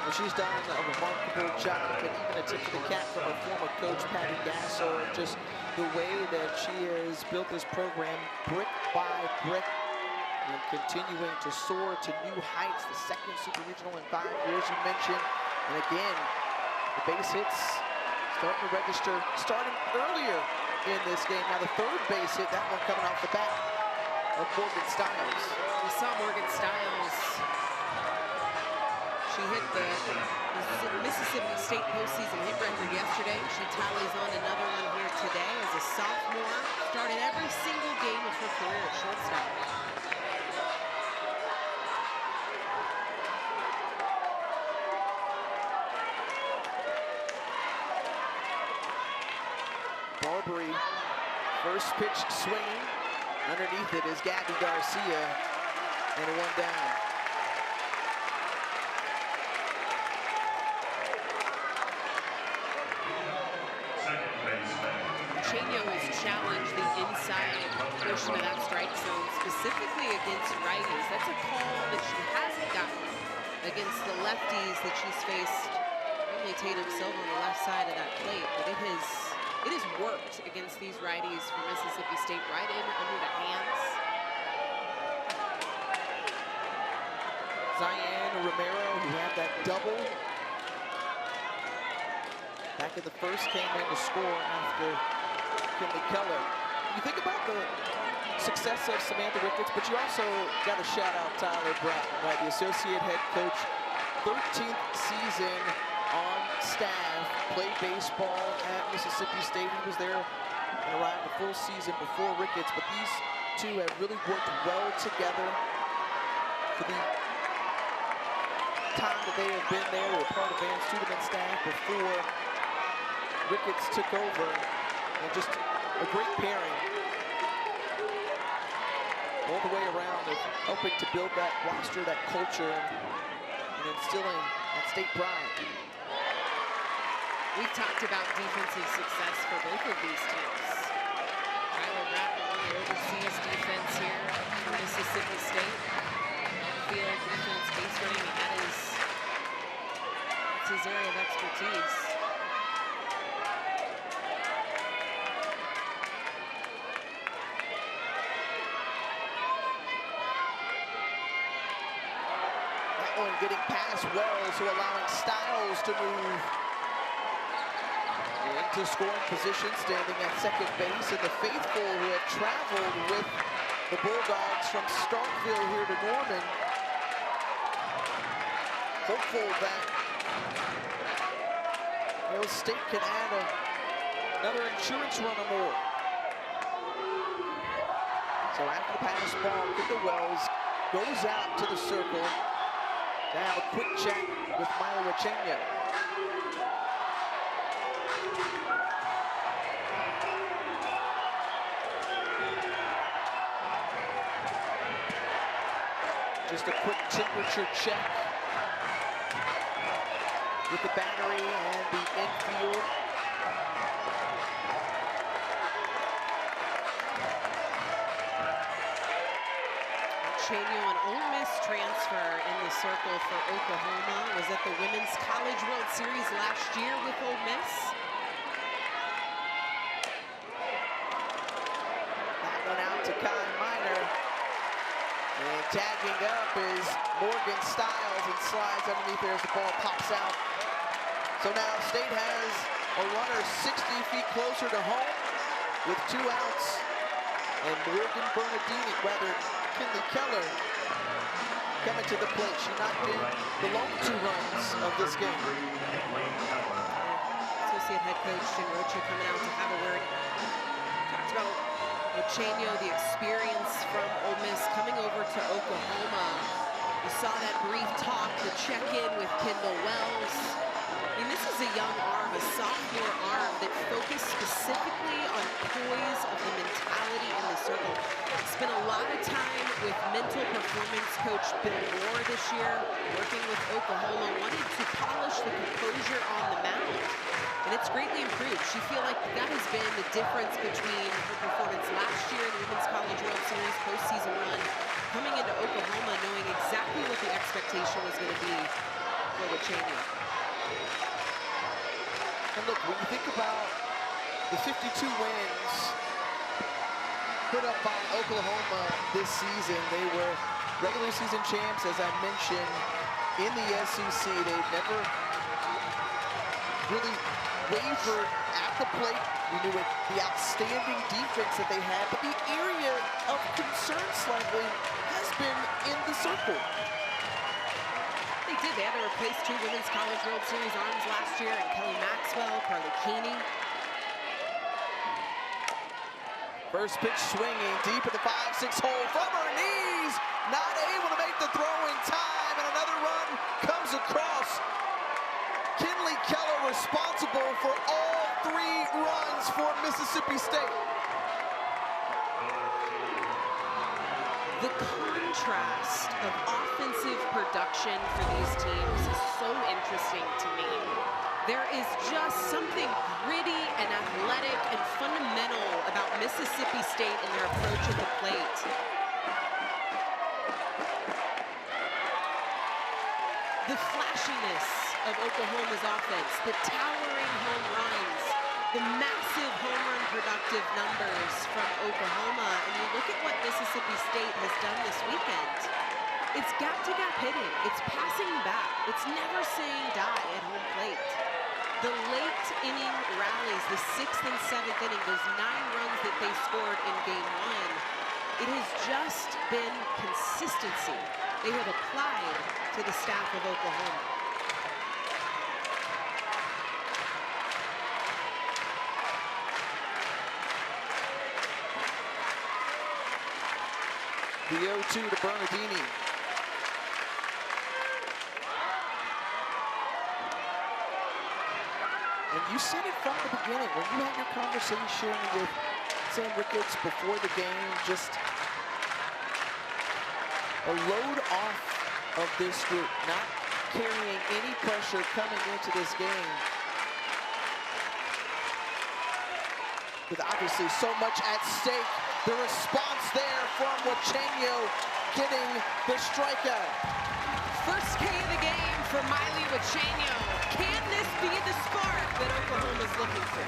Well, she's done a remarkable job, and even a tip to the cap from her former coach, Patty Gasso, just the way that she has built this program brick by brick and continuing to soar to new heights. The second Super Regional in 5 years, you mentioned. And again, the base hits starting to register, starting earlier in this game. Now the third base hit, that one coming off the bat of Morgan Stiles. We saw Morgan Stiles. She hit the Mississippi State postseason hit record yesterday. She tallies on another one here today as a sophomore. Started every single game of her career at shortstop. Barbary, first pitch swinging. Underneath it is Gabby Garcia, and a 1 down. Chenio has challenged the inside portion of that strike zone, specifically against righties. That's a call that she hasn't gotten against the lefties that she's faced. Only Tatum Silva on the left side of that plate, but it has righties for Mississippi State right in under the hands. Zion Romero, who had that double back in the first, came in to score after Kinley Keller. You think about the success of Samantha Ricketts, but you also got to shout out Tyler Bratton, right? The associate head coach, 13th season on staff, played baseball at Mississippi State. He was there and arrived the full season before Ricketts, but these two have really worked well together for the time that they have been there. They were part of Van Studeman's staff before Ricketts took over, and just a great pairing all the way around of helping to build that roster, that culture, and instilling that state pride. We've talked about defensive success for both of these teams. Tyler Bratton really oversees defense here for Mississippi State. On-field defense, base running, that's his area of expertise. That one getting past Wells, so allowing Styles to move into scoring position, standing at second base, and the faithful who have traveled with the Bulldogs from Starkville here to Norman, hopeful that Wales State can add another insurance run or more. So after the pass ball, Kendall Wells goes out to the circle to have a quick chat with Myla Rechenya. Just a quick temperature check with the battery and the infield. Chenio, an Ole Miss transfer in the circle for Oklahoma, was at the Women's College World Series last year with Ole Miss. That one out to Kai Minor. And tagging up is Morgan Styles, and slides underneath there as the ball pops out. So now State has a runner 60 feet closer to home with 2 outs. And Morgan Bernardini, rather Kinley Keller, coming to the plate. She knocked in the lone 2 runs of this game. Associate head coach Jim Rocha coming out to have a word. Talked about Chenio, the experience from Ole Miss coming over to Oklahoma. We saw that brief talk, the check-in with Kendall Wells. I mean, this is a young arm, a sophomore arm that focused specifically on poise of the mentality in the circle. Spent a lot of time with mental performance coach Bill Moore this year, working with Oklahoma, wanted to polish the composure on the mound. And it's greatly improved. She feel like that has been the difference between her performance last year in the Women's College World Series postseason run, coming into Oklahoma knowing exactly what the expectation was going to be for Chenio. And look, when you think about the 52 wins put up by Oklahoma this season, they were regular season champs, as I mentioned, in the SEC. They've never really wavered at the plate. We knew it, the outstanding defense that they had, but the area of concern slightly has been in the circle. They did. They had to replace 2 Women's College World Series arms last year, and Kelly Maxwell, Carly Keeney. First pitch swinging deep in the 5-6 hole from her knees. Not able to make the throw in time, and another run comes across. Kinley Keller responsible for all 3 runs for Mississippi State. The contrast of offensive production for these teams is so interesting to me. There is just something gritty and athletic and fundamental about Mississippi State and their approach at the plate. The flashiness of Oklahoma's offense, the towering home runs, the massive home run production. collective numbers from Oklahoma, and you look at what Mississippi State has done this weekend. It's gap-to-gap hitting. It's passing back. It's never saying die at home plate. The late inning rallies, the 6th and 7th inning, those 9 runs that they scored in game 1, it has just been consistency they have applied to the staff of Oklahoma. The 0-2 to Bernardini. And you said it from the beginning, when you had your conversation with Sam Ricketts before the game, just a load off of this group, not carrying any pressure coming into this game. With obviously so much at stake, the response there from Wachenio getting the strikeout. First K of the game for Miley Wachenio. Can this be the spark that Oklahoma's looking for?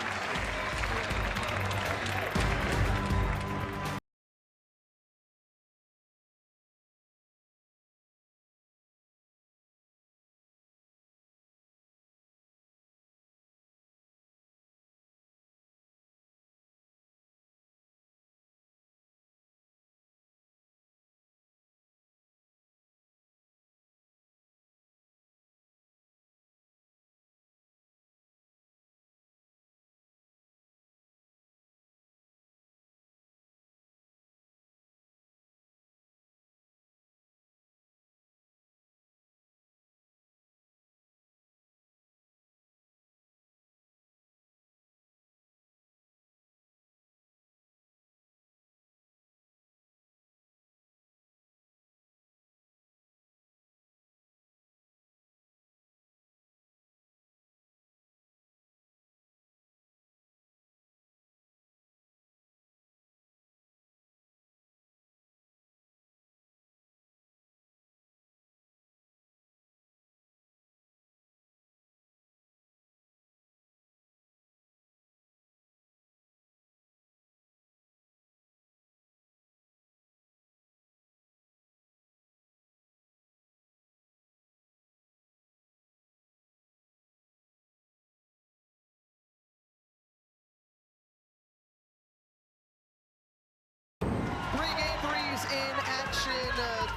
In action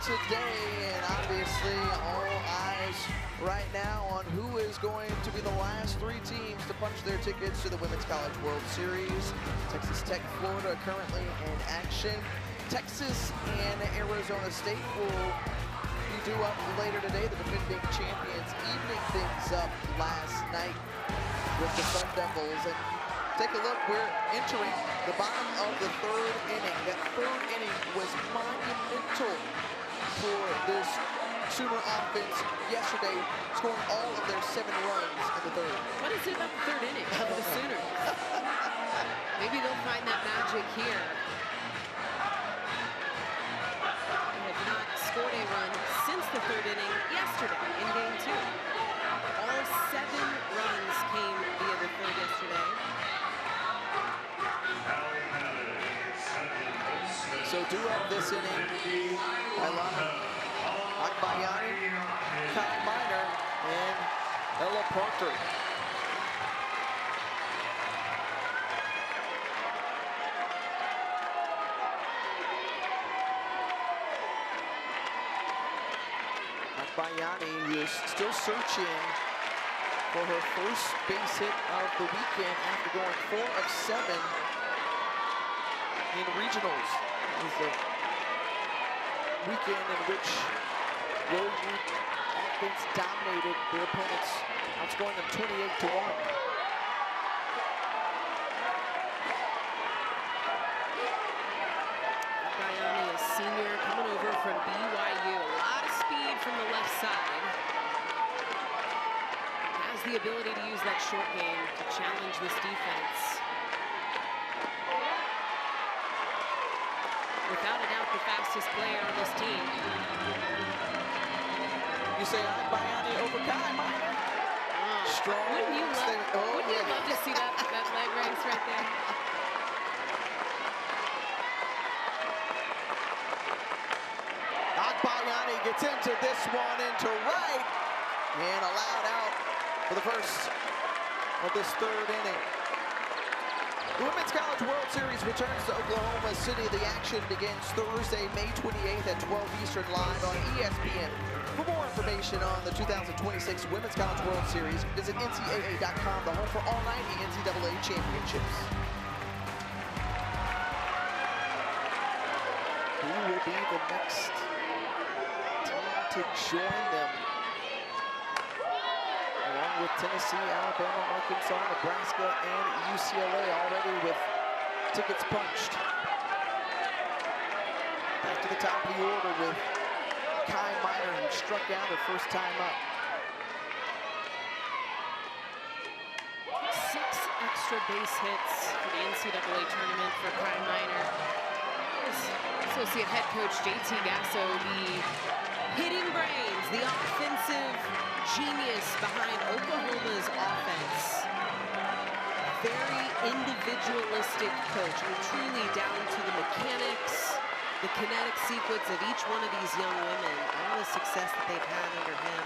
today, and obviously all eyes right now on who is going to be the last 3 teams to punch their tickets to the Women's College World Series. Texas Tech, Florida currently in action. Texas and Arizona State will be due up later today. The defending champions evening things up last night with the Sun Devils. And take a look, we're entering the bottom of the 3rd inning. That 3rd inning was monumental for this Sooner offense yesterday, scoring all of their 7 runs in the 3rd. What is it about the 3rd inning for the Sooners? Maybe they'll find that magic here. They have not scored a run since the 3rd inning yesterday in game 2. All 7 runs came via the 3rd yesterday. So due up this inning, Ailana Agbayani, Kai Miner, and Ella Parker. Agbayani is still searching for her first base hit of the weekend after going 4 of 7 in regionals. It was the weekend in which Road offense dominated their opponents, outscoring them 28-1. Agbayani, a senior coming over from BYU. A lot of speed from the left side. Has the ability to use that short game to challenge this defense. Without a doubt, the fastest player on this team. You say Agbayani over Kai Miner. Oh, Strong. Wouldn't you love, wouldn't you love to see that leg race right there? gets into this one into right and allowed out for the first of this third inning. The Women's College World Series returns to Oklahoma City. The action begins Thursday, May 28th at 12 Eastern live on ESPN. For more information on the 2026 Women's College World Series, visit NCAA.com, the home for all 90 NCAA championships. Who will be the next team to join them? Along with Tennessee, Alabama, Arkansas, Nebraska, and UCLA already with tickets punched. Back to the top of the order with Kai Miner, who struck out her first time up. 6 extra base hits for the NCAA tournament for Kai Miner. Associate head coach JT Gasso, the hitting brains, the offensive genius behind Oklahoma's offense. Very individualistic coach, and truly down to the mechanics, the kinetic sequence of each one of these young women, all the success that they've had under him.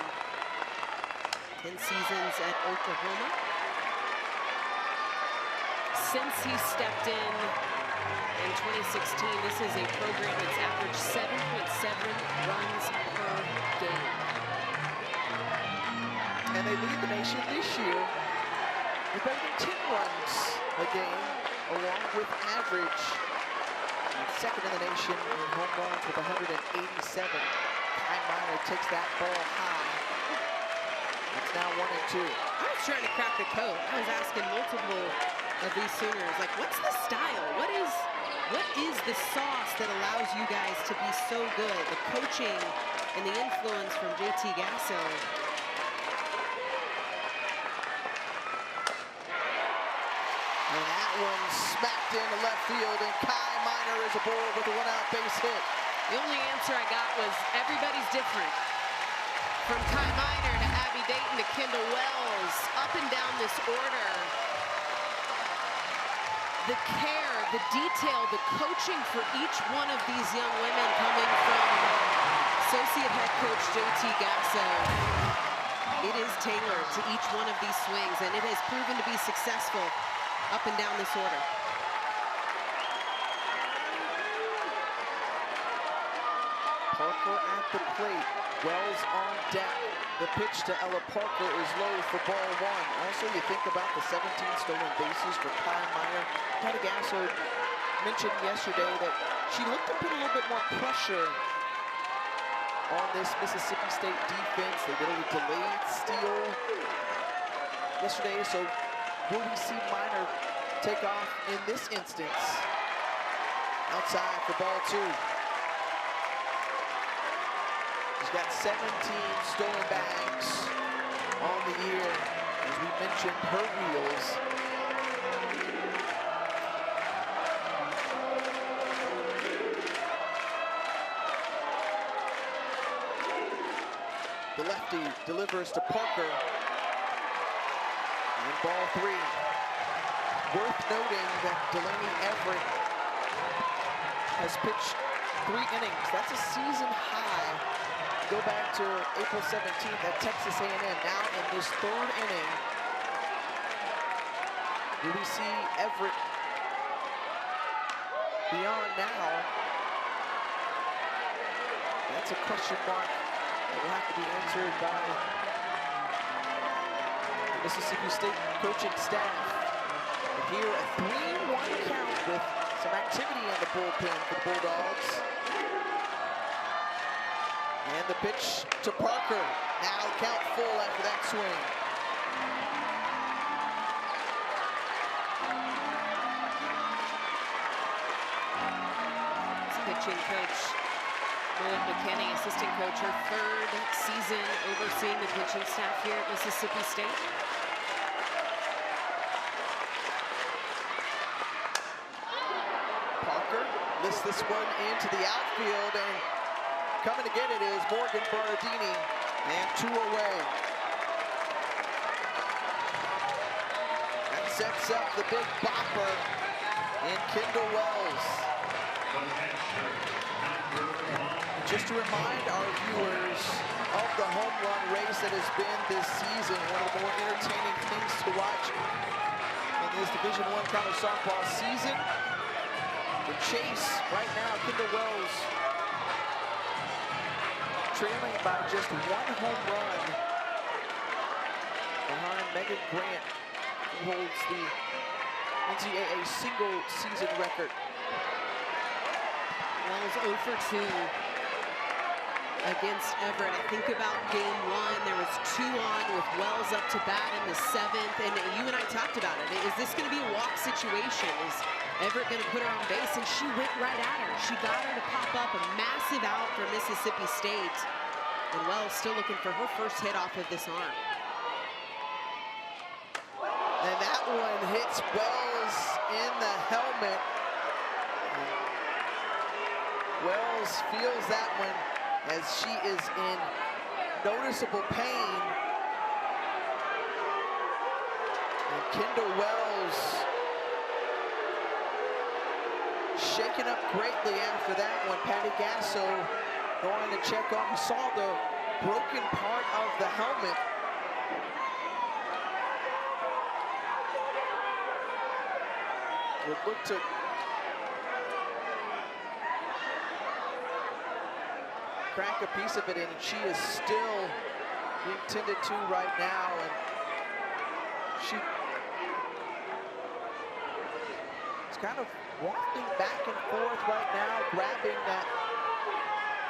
10 seasons at Oklahoma. Since he stepped in 2016, this is a program that's averaged 7.7 runs per game. And they lead the nation this year with better than 10 runs a game, along with average. And second in the nation in home runs with 187. Kai Miner takes that ball high. It's now 1-2. I was trying to crack the code. I was asking multiple of these Sooners, like, what's the style? What is the sauce that allows you guys to be so good? The coaching and the influence from JT Gasso. And that one smacked into left field, and Kai Miner is aboard with a one-out base hit. The only answer I got was everybody's different. From Kai Miner to Abby Dayton to Kendall Wells, up and down this order. The care, the detail, the coaching for each one of these young women coming from associate head coach JT Gasso. It is tailored to each one of these swings, and it has proven to be successful up and down this order. Parker at the plate, Wells on deck. The pitch to Ella Parker is low for ball one. Also, you think about the 17 stolen bases for Kai Miner. Patty Gasso mentioned yesterday that she looked to put a little bit more pressure on this Mississippi State defense. They did a delayed steal yesterday, so will we see Miner take off in this instance? Outside for ball two. She's got 17 stolen bags on the year. As we mentioned, her wheels. The lefty delivers to Parker. And ball three. Worth noting that Delaney Everett has pitched 3 innings. That's a season high. Go back to April 17th at Texas A&M. Now in this third inning, do we see Everett beyond now? That's a question mark that will have to be answered by the Mississippi State coaching staff. But here, a 3-1 count with some activity in the bullpen for the Bulldogs. And the pitch to Parker. Now count full after that swing. Pitching coach Melinda McKinney, assistant coach, her 3rd season overseeing the pitching staff here at Mississippi State. Parker lifts this one into the outfield, and coming to get it is Morgan Bernardini, and 2 away. That sets up the big bopper in Kendall Wells. Just to remind our viewers of the home run race that has been this season, one of the more entertaining things to watch in this Division I college softball season. The chase right now, Kendall Wells trailing by just one home run behind Megan Grant, who holds the NCAA single season record. Wells 0 for 2 against Everett. I think about game 1, there was 2 on with Wells up to bat in the 7th, and you and I talked about it. Is this going to be a walk situation? Is Everett going to put her on base? And she went right at her. She got her to pop up, a massive out for Mississippi State. And Wells still looking for her first hit off of this arm. And that one hits Wells in the helmet. Wells feels that one as she is in noticeable pain. And Kendall Wells shaken up greatly after that one. Patty Gasso going to check on. We saw the broken part of the helmet. Would look to crack a piece of it in, and she is still being tended to right now. And she is kind of wafting back and forth right now, grabbing that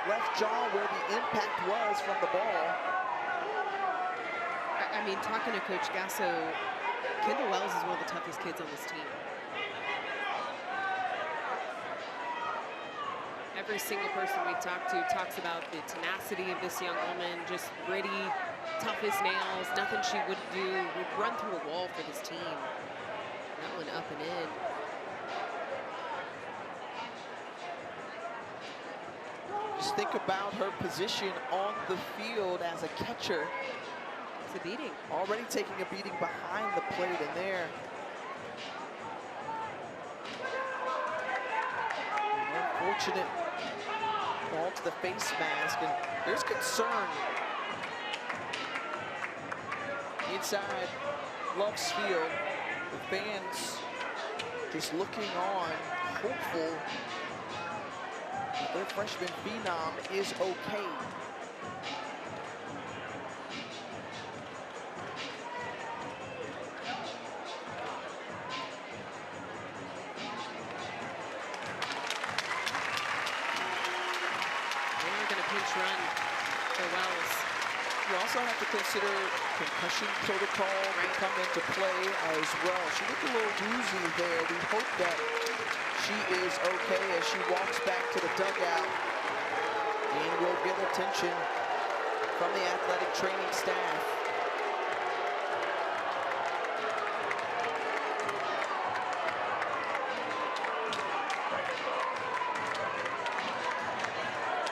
left jaw where the impact was from the ball. I mean, talking to Coach Gasso, Kendall Wells is one of the toughest kids on this team. Every single person we talk to talks about the tenacity of this young woman, just gritty, tough as nails, nothing she wouldn't do, would run through a wall for this team. That one up and in. Just think about her position on the field as a catcher. It's a beating. Already taking a beating behind the plate, and there. Unfortunate ball to the face mask, and there's concern inside Love's Field. The fans just looking on, hopeful that their freshman phenom is okay. Run for Wells. You also have to consider concussion protocol come into play as well. She looked a little woozy there. We hope that she is okay as she walks back to the dugout and will get attention from the athletic training staff.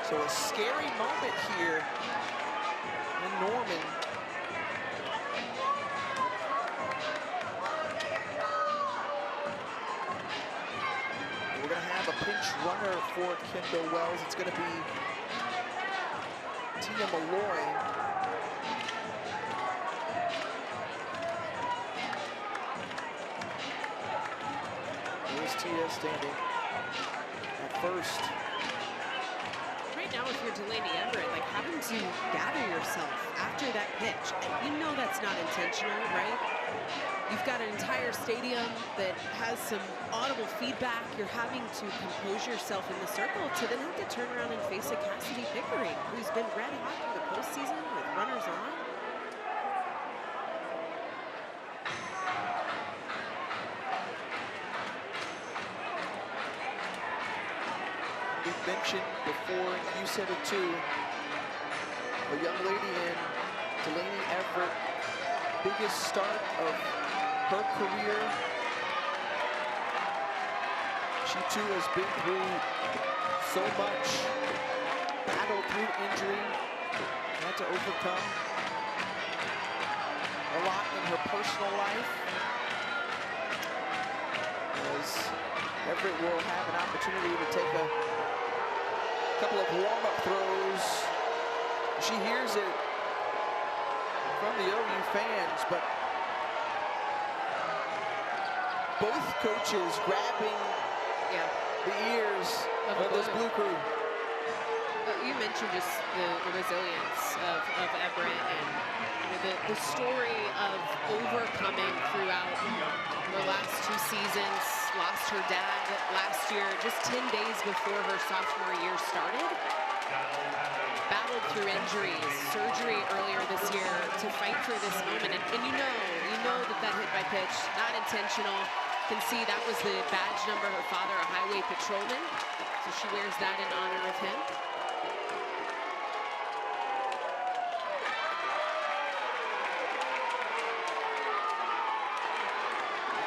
So a scary moment here in Norman. We're going to have a pinch runner for Kendall Wells. It's going to be Tia Malloy. There's Tia standing at first. Now, if you're Delaney Everett, like having to gather yourself after that pitch, you know that's not intentional, right? You've got an entire stadium that has some audible feedback. You're having to compose yourself in the circle to then have to turn around and face a Cassidy Pickering, who's been red hot in the postseason with runners on. We've mentioned before, you said it too, a young lady in Delaney Everett, biggest start of her career. She too has been through so much, battled through injury, had to overcome a lot in her personal life. As Everett will have an opportunity to take a couple of warm-up throws. She hears it from the OU fans, but both coaches grabbing the ears of this Blue Crew. You mentioned just the resilience of Everett and the story of overcoming throughout her last 2 seasons. Lost her dad last year, just 10 days before her sophomore year started. Battled through injuries, surgery earlier this year to fight for this moment. And you know that hit by pitch, not intentional. You can see that was the badge number her father, a highway patrolman. So she wears that in honor of him.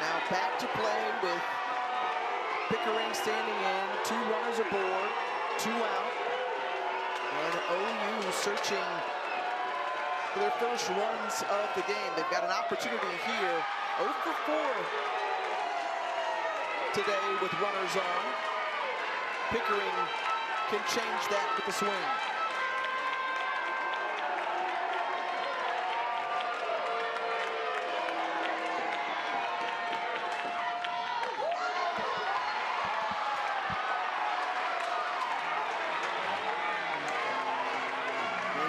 Now back to play with Pickering standing in, 2 runners aboard, 2 out. And OU searching for their first runs of the game. They've got an opportunity here. 0 for 4 today with runners on. Pickering can change that with the swing.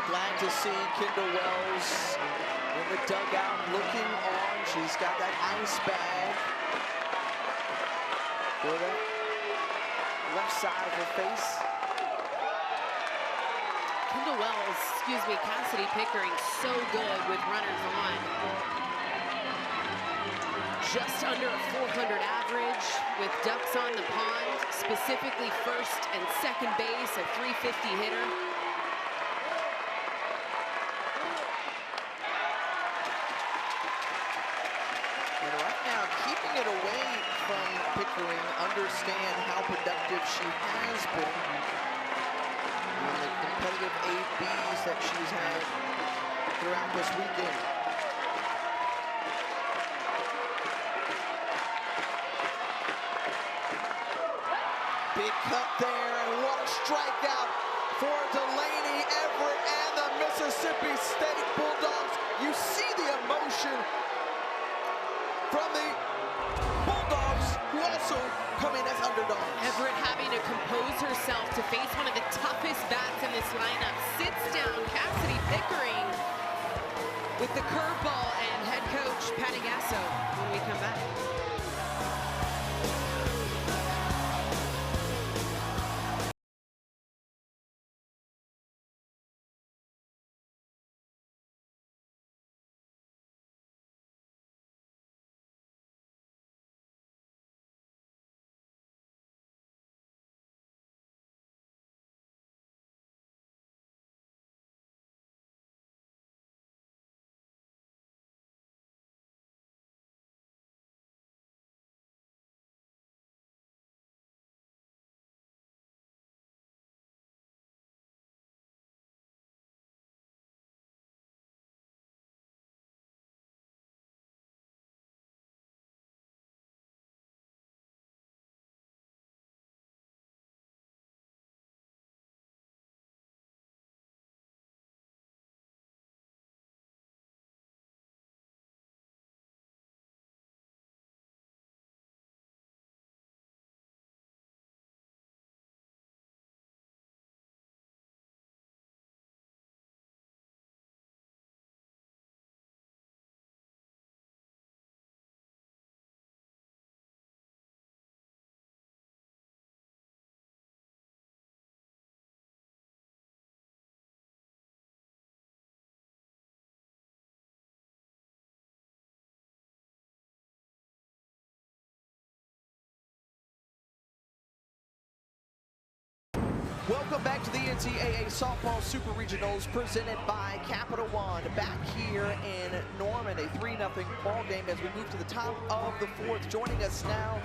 Glad to see Kendall Wells in the dugout looking on. She's got that ice bag for the left side of her face. Kendall Wells, Cassidy Pickering, so good with runners on. Just under a 400 average with ducks on the pond, specifically first and second base, a 350 hitter. Keeping it away from Pickering, understand how productive she has been in the competitive ABs that she's had throughout this weekend. Big cut there, and what a strikeout for Delaney Everett and the Mississippi State Bulldogs. You see the emotion from the Bulldogs, who also come in as underdogs. Everett having to compose herself to face one of the toughest bats in this lineup. Sits down Cassidy Pickering with the curveball and head coach Patty Gasso when we come back. Welcome back to the NCAA Softball Super Regionals presented by Capital One. Back here in Norman, a 3-0 ball game as we move to the top of the 4th. Joining us now,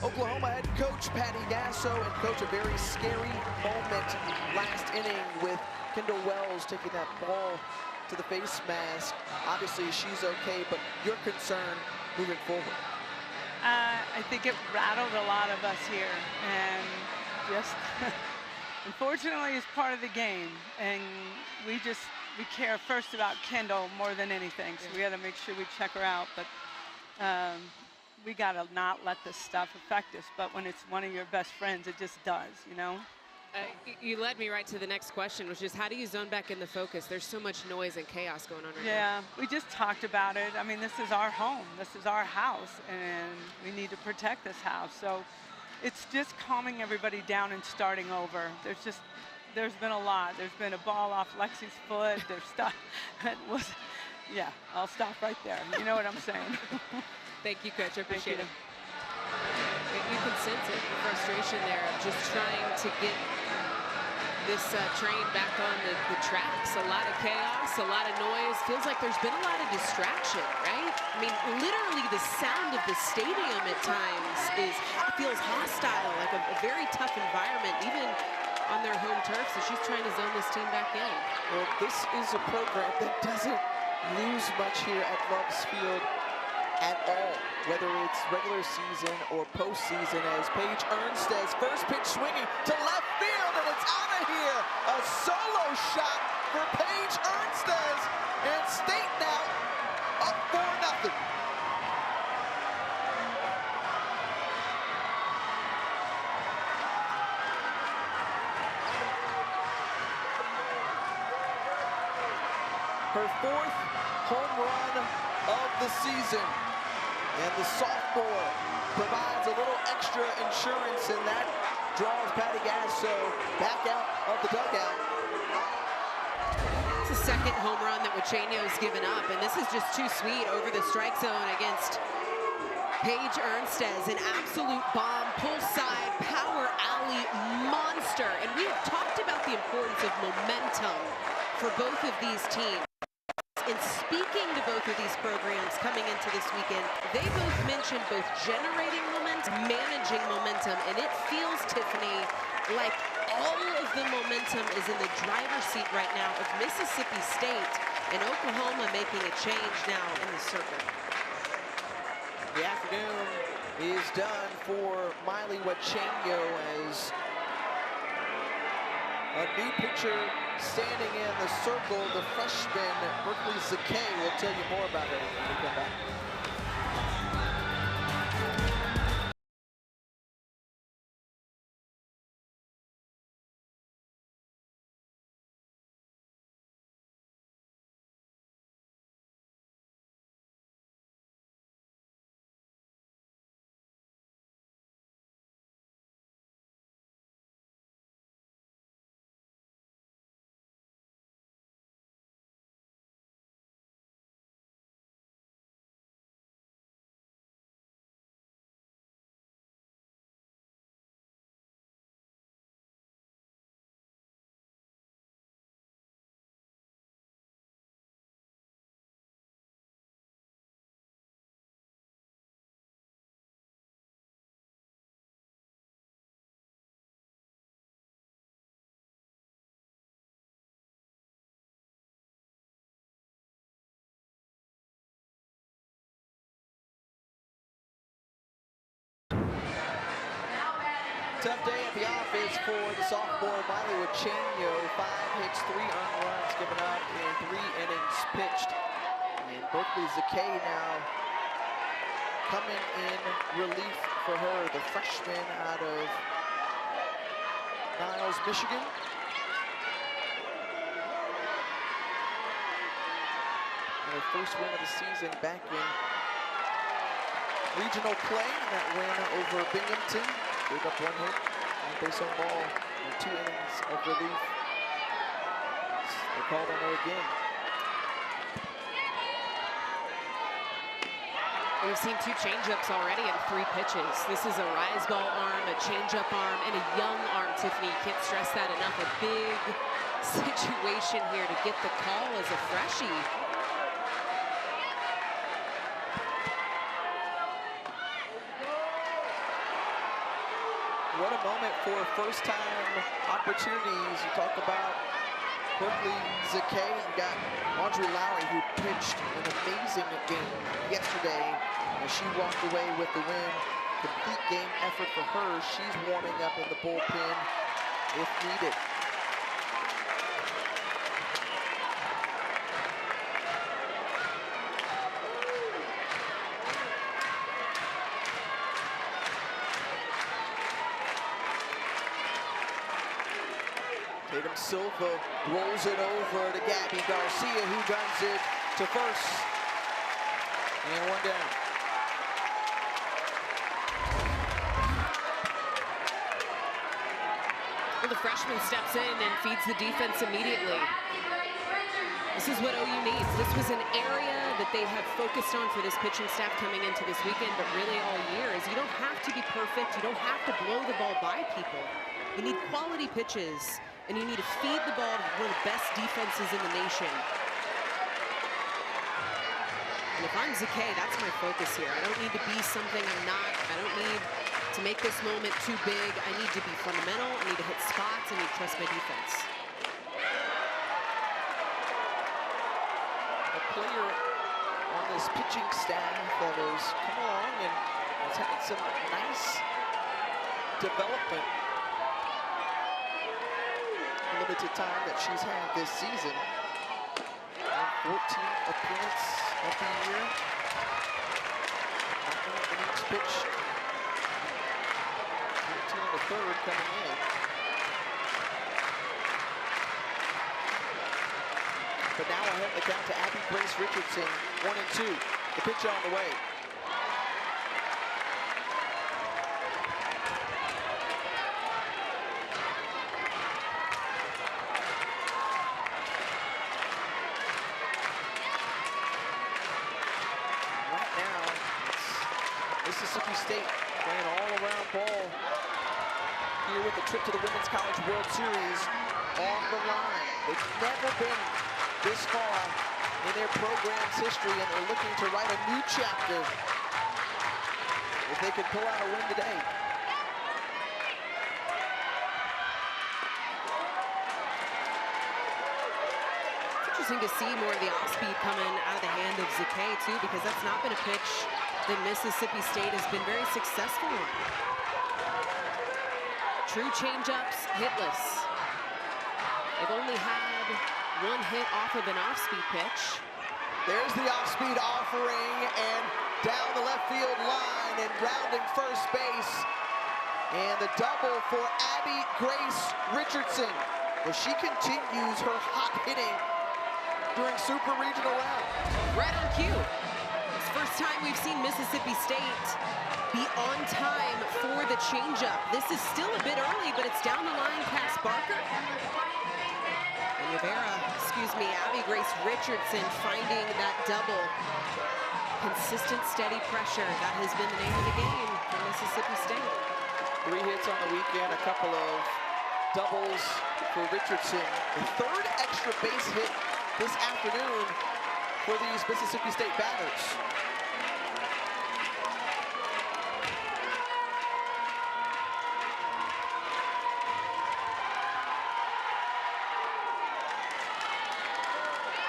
Oklahoma head coach Patty Gasso, and coach, a very scary moment last inning with Kendall Wells taking that ball to the face mask. Obviously she's okay, but your concern moving forward? I think it rattled a lot of us here, and just Unfortunately, it's part of the game, and we care first about Kendall more than anything, so we got to make sure we check her out. But we got to not let this stuff affect us. But when it's one of your best friends, it just does, you know? You led me right to the next question, which is how do you zone back in the focus? There's so much noise and chaos going on right now. Yeah, we just talked about it. I mean, this is our home. This is our house, and we need to protect this house. So it's just calming everybody down and starting over. There's been a lot. There's been a ball off Lexi's foot. There's stuff that was, yeah, I'll stop right there. You know what I'm saying? Thank you, Coach. I appreciate it. You can sense it, the frustration there of just trying to get this train back on the tracks. A lot of chaos, a lot of noise. Feels like there's been a lot of distraction, right? I mean, literally the sound of the stadium at times feels hostile, like a very tough environment, even on their home turf. So she's trying to zone this team back in. Well, this is a program that doesn't lose much here at Loves Field at all, whether it's regular season or postseason, as Paige Ernsted's first pitch swinging to left field, and it's out of here. A solo shot for Paige Ernsted, and State now up 4-0. Her 4th home run of the season. And the sophomore provides a little extra insurance, and that draws Patty Gasso back out of the dugout. It's the second home run that Wachenio's given up, and this is just too sweet over the strike zone against Paige Ernstez. An absolute bomb, pull side, power alley monster. And we have talked about the importance of momentum for both of these teams. And speaking to both of these programs coming into this weekend, they both mentioned both generating momentum, managing momentum, and it feels, Tiffany, like all of the momentum is in the driver's seat right now of Mississippi State and Oklahoma making a change now in the circle. The afternoon is done for Miley Wachenio as a new pitcher standing in the circle. The freshman, Berkeley Zakay, will tell you more about it when we come back. Tough day at the office for the sophomore Miley Wachenio. 5 hits, 3 earned runs given up in 3 innings pitched. And Berkeley Zakay now coming in relief for her, the freshman out of Niles, Michigan. And her first win of the season back in regional play. That win over Binghamton. Gave up 1 hit on base on ball in 2 innings of relief. They called on her again. We've seen 2 changeups already in 3 pitches. This is a rise ball arm, a changeup arm, and a young arm, Tiffany. You can't stress that enough. A big situation here to get the call as a freshie. What a moment for first-time opportunities. You talk about Berkeley Zakay. You got Audrey Lowry, who pitched an amazing game yesterday, and she walked away with the win. Complete game effort for her. She's warming up in the bullpen. if needed. Tatum Silva rolls it over to Gabby Garcia, who guns it to first. And one down. Well, the freshman steps in and feeds the defense immediately. This is what OU needs. This was an area that they have focused on for this pitching staff coming into this weekend, but really all year, is you don't have to be perfect. You don't have to blow the ball by people. You need quality pitches, and you need to feed the ball to one of the best defenses in the nation. And if I'm Zakay, that's my focus here. I don't need to be something I'm not. I don't need to make this moment too big. I need to be fundamental. I need to hit spots. I need to trust my defense. A player on this pitching staff that has come along and has had some nice development. Limited time that she's had this season. 14 appearance of the year. In each pitch. 14 and a third coming in. But now I have the count to Abby Grace Richardson, 1 and 2. The pitch on the way. Mississippi State playing all-around ball here with the trip to the Women's College World Series on the line. They've never been this far in their program's history, and they're looking to write a new chapter if they could pull out a win today. It's interesting to see more of the off-speed coming out of the hand of Zakay, too, because that's not been a pitch that Mississippi State has been very successful on. True change-ups, hitless. They've only had one hit off of an off-speed pitch. There's the off-speed offering, and down the left field line and rounding first base. And the double for Abby Grace Richardson, as she continues her hot hitting during Super Regional round. Right on cue. First time we've seen Mississippi State be on time for the changeup. This is still a bit early, but it's down the line past Barker. And Abby Grace Richardson finding that double. Consistent, steady pressure. That has been the name of the game for Mississippi State. 3 hits on the weekend, a couple of doubles for Richardson. The third extra base hit this afternoon for these Mississippi State batters.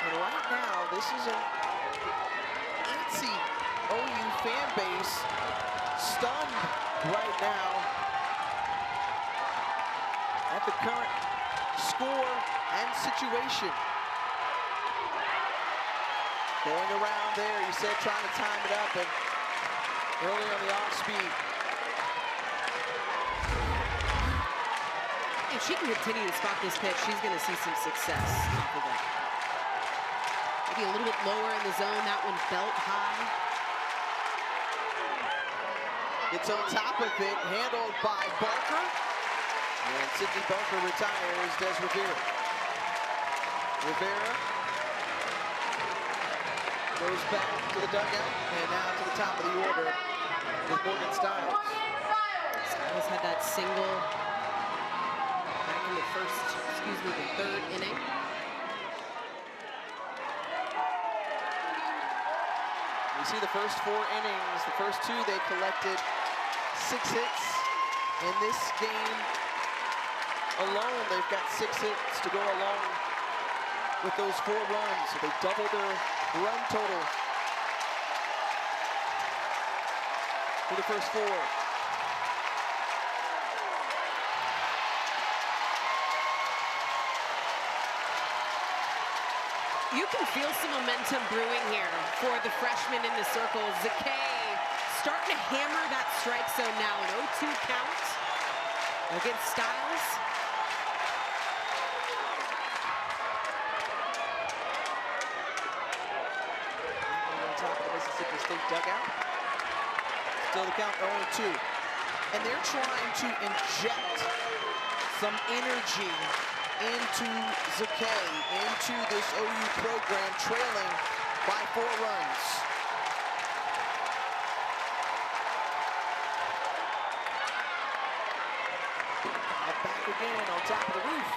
And right now, this is an antsy OU fan base, stunned right now at the current score and situation. Going around there, he said, trying to time it up, and early on the off speed. If she can continue to spot this pitch, she's going to see some success off of that. Maybe a little bit lower in the zone, that one belt high. It's on top of it, handled by Barker. And Sydney Barker retires, Des Rivera. Rivera goes back to the dugout, and now to the top of the order with Morgan Stiles. Stiles had that single back in the the third inning. You see the first 4 innings, the first 2 they collected 6 hits. In this game alone, they've got 6 hits to go along with those 4 runs. So they doubled their run total for the first 4. You can feel some momentum brewing here for the freshman in the circle. Zakay starting to hammer that strike zone now. An 0-2 count against Styles. On top of the Mississippi State dugout. Still the count 0-2. And they're trying to inject some energy into Zakay, into this OU program, trailing by 4 runs. And back again on top of the roof.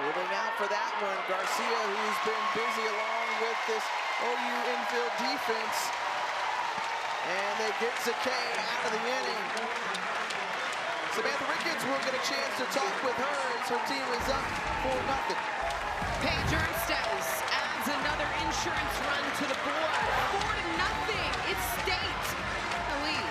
Moving out for that one, Garcia, who's been busy along with this OU infield defense. And they get Zakay out of the inning. Samantha Ricketts will get a chance to talk with her as her team is up 4-0. Paige Ernstes adds another insurance run to the board. 4-0. It's State the lead.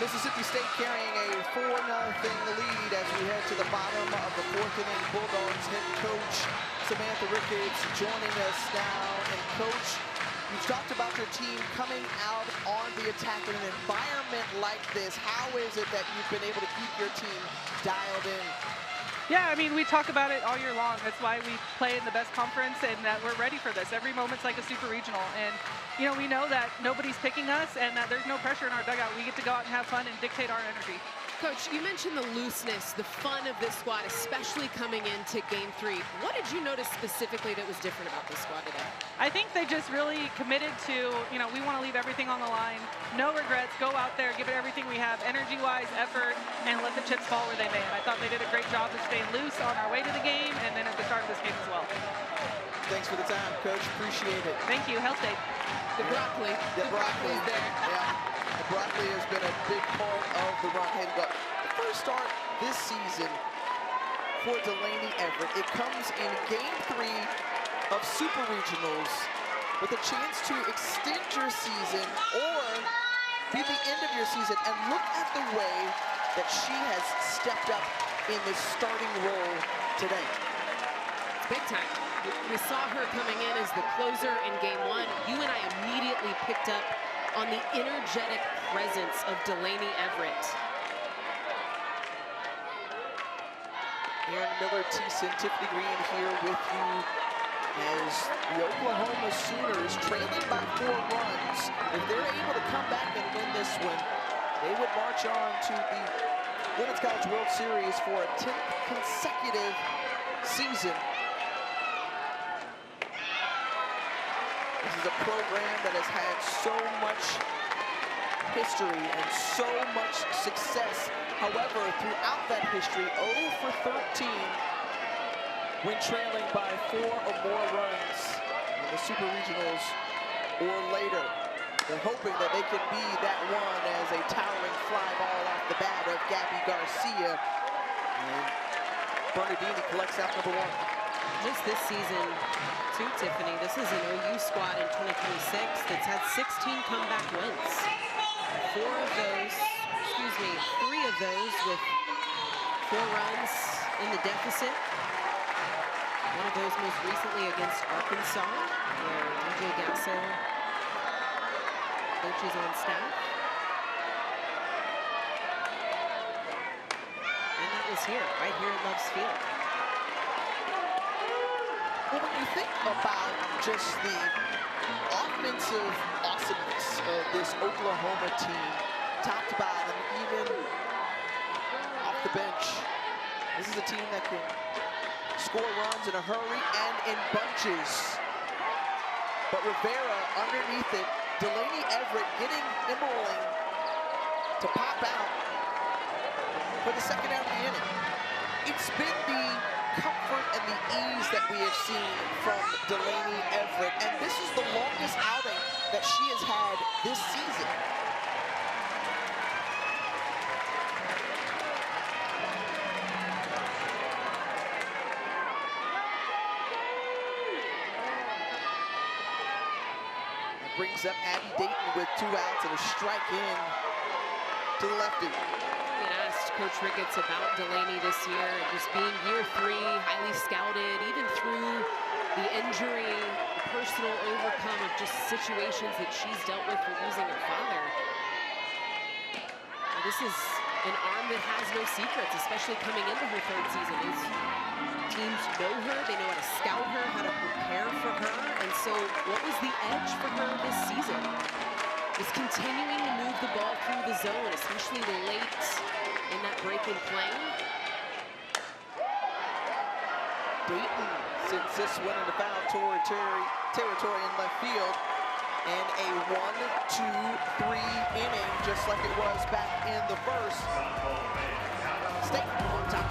Mississippi State carrying a 4-0 lead as we head to the bottom of the 4th inning. Bulldogs head coach Samantha Ricketts joining us now. And coach, you've talked about your team coming out on the attack in an environment like this. How is it that you've been able to keep your team dialed in? Yeah, I mean, we talk about it all year long. That's why we play in the best conference and that we're ready for this. Every moment's like a super regional. And, you know, we know that nobody's picking us and that there's no pressure in our dugout. We get to go out and have fun and dictate our energy. Coach, you mentioned the looseness, the fun of this squad, especially coming into Game 3. What did you notice specifically that was different about this squad today? I think they just really committed to, you know, we want to leave everything on the line. No regrets. Go out there, give it everything we have, energy-wise, effort, and let the chips fall where they may. And I thought they did a great job of staying loose on our way to the game and then at the start of this game as well. Thanks for the time, Coach. Appreciate it. Thank you. Hail State. The broccoli. The broccoli's there. Yeah. The broccoli has been a big part of the run. Hey, the first start this season for Delaney Everett. It comes in Game 3 of Super Regionals with a chance to extend your season or be the end of your season. And look at the way that she has stepped up in this starting role today. Big time. We saw her coming in as the closer in Game 1. You and I immediately picked up on the energetic presence of Delaney Everett. Aaron Miller, Thiessen, Tiffany Green here with you as the Oklahoma Sooners trailing by 4 runs. If they're able to come back and win this one, they would march on to the Women's College World Series for a 10th consecutive season. This is a program that has had so much history and so much success. However, throughout that history, 0 for 13 when trailing by 4 or more runs in the Super Regionals or later. They're hoping that they can be that one as a towering fly ball off the bat of Gabby Garcia. And Bernardini collects out number 1. Just this season, too, Tiffany, this is an OU squad in 2026 that's had 16 comeback wins. 3 of those with 4 runs in the deficit. One of those most recently against Arkansas, where DJ Gasso coaches on staff. And that was here, right here at Loves Field. Well, when you think about just the offensive awesomeness of this Oklahoma team, top to bottom, even off the bench, this is a team that can score runs in a hurry and in bunches. But Rivera underneath it, Delaney Everett getting Emerling to pop out for the second out of the inning. It's been the comfort and the ease that we have seen from Delaney Everett, and this is the longest outing that she has had this season. Brings up Abby Dayton with 2 outs and a strike in to the lefty. We asked Coach Ricketts about Delaney this year, just being year 3, highly scouted, even through the injury, the personal overcome of just situations that she's dealt with losing her father. This is an arm that has no secrets, especially coming into her 3rd season. Teams know her, they know how to scout her, how to prepare for her, and so what was the edge for her this season? Is continuing to move the ball through the zone, especially late in that break-in plane. Dayton sends this one into foul territory in left field, and a 1-2-3 inning, just like it was back in the first. State on top.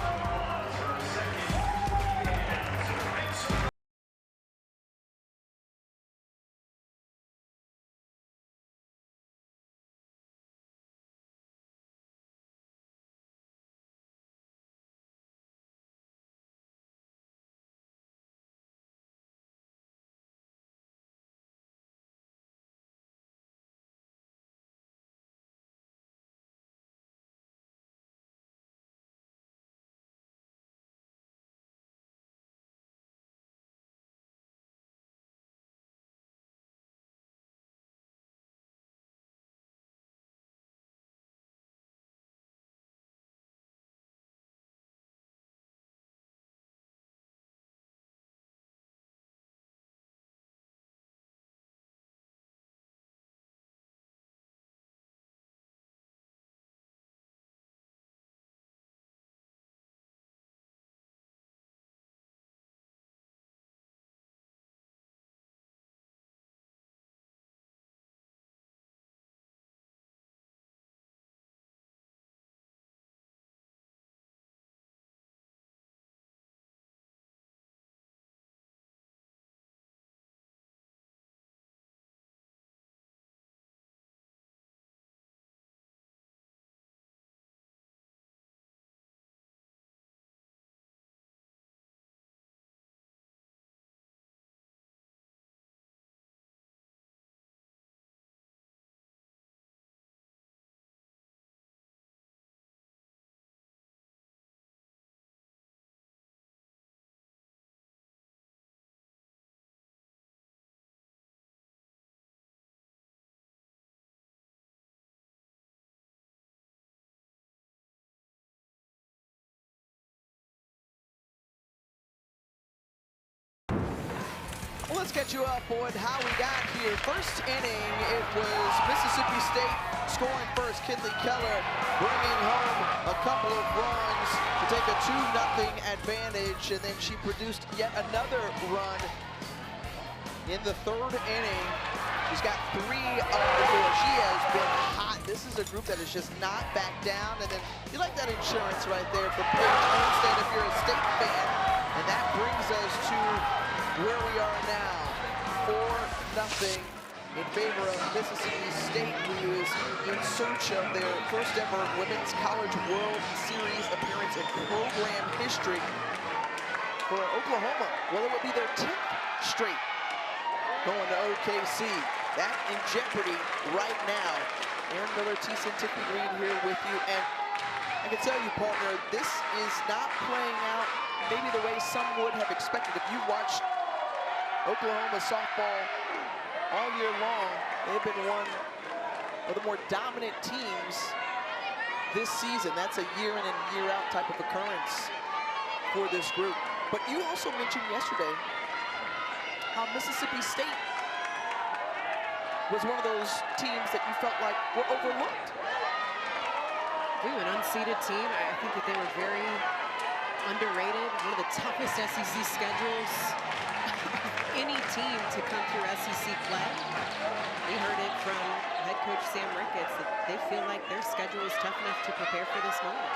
Well, let's get you up on how we got here. First inning, it was Mississippi State scoring first. Kinley Keller bringing home a couple of runs to take a 2-0 advantage, and then she produced yet another run in the 3rd inning She's got 3 of the 4. She has been hot. This is a group that has just not backed down. And then you like that insurance right there for Paige Olmstead if you're a State fan. And that brings us to where we are now. 4-0 in favor of Mississippi State, who is in search of their first ever Women's College World Series appearance in program history. For Oklahoma, well, it would be their 10th straight going to OKC. That in jeopardy right now. Aaron Miller, Thiessen, Tiffany Green here with you. And I can tell you, partner, this is not playing out maybe the way some would have expected. If you watched Oklahoma softball all year long, they've been one of the more dominant teams this season. That's a year in and year out type of occurrence for this group. But you also mentioned yesterday how Mississippi State was one of those teams that you felt like were overlooked. Ooh, an unseeded team. I think that they were very underrated. One of the toughest SEC schedules any team to come through SEC play. We heard it from head coach Sam Ricketts that they feel like their schedule is tough enough to prepare for this moment.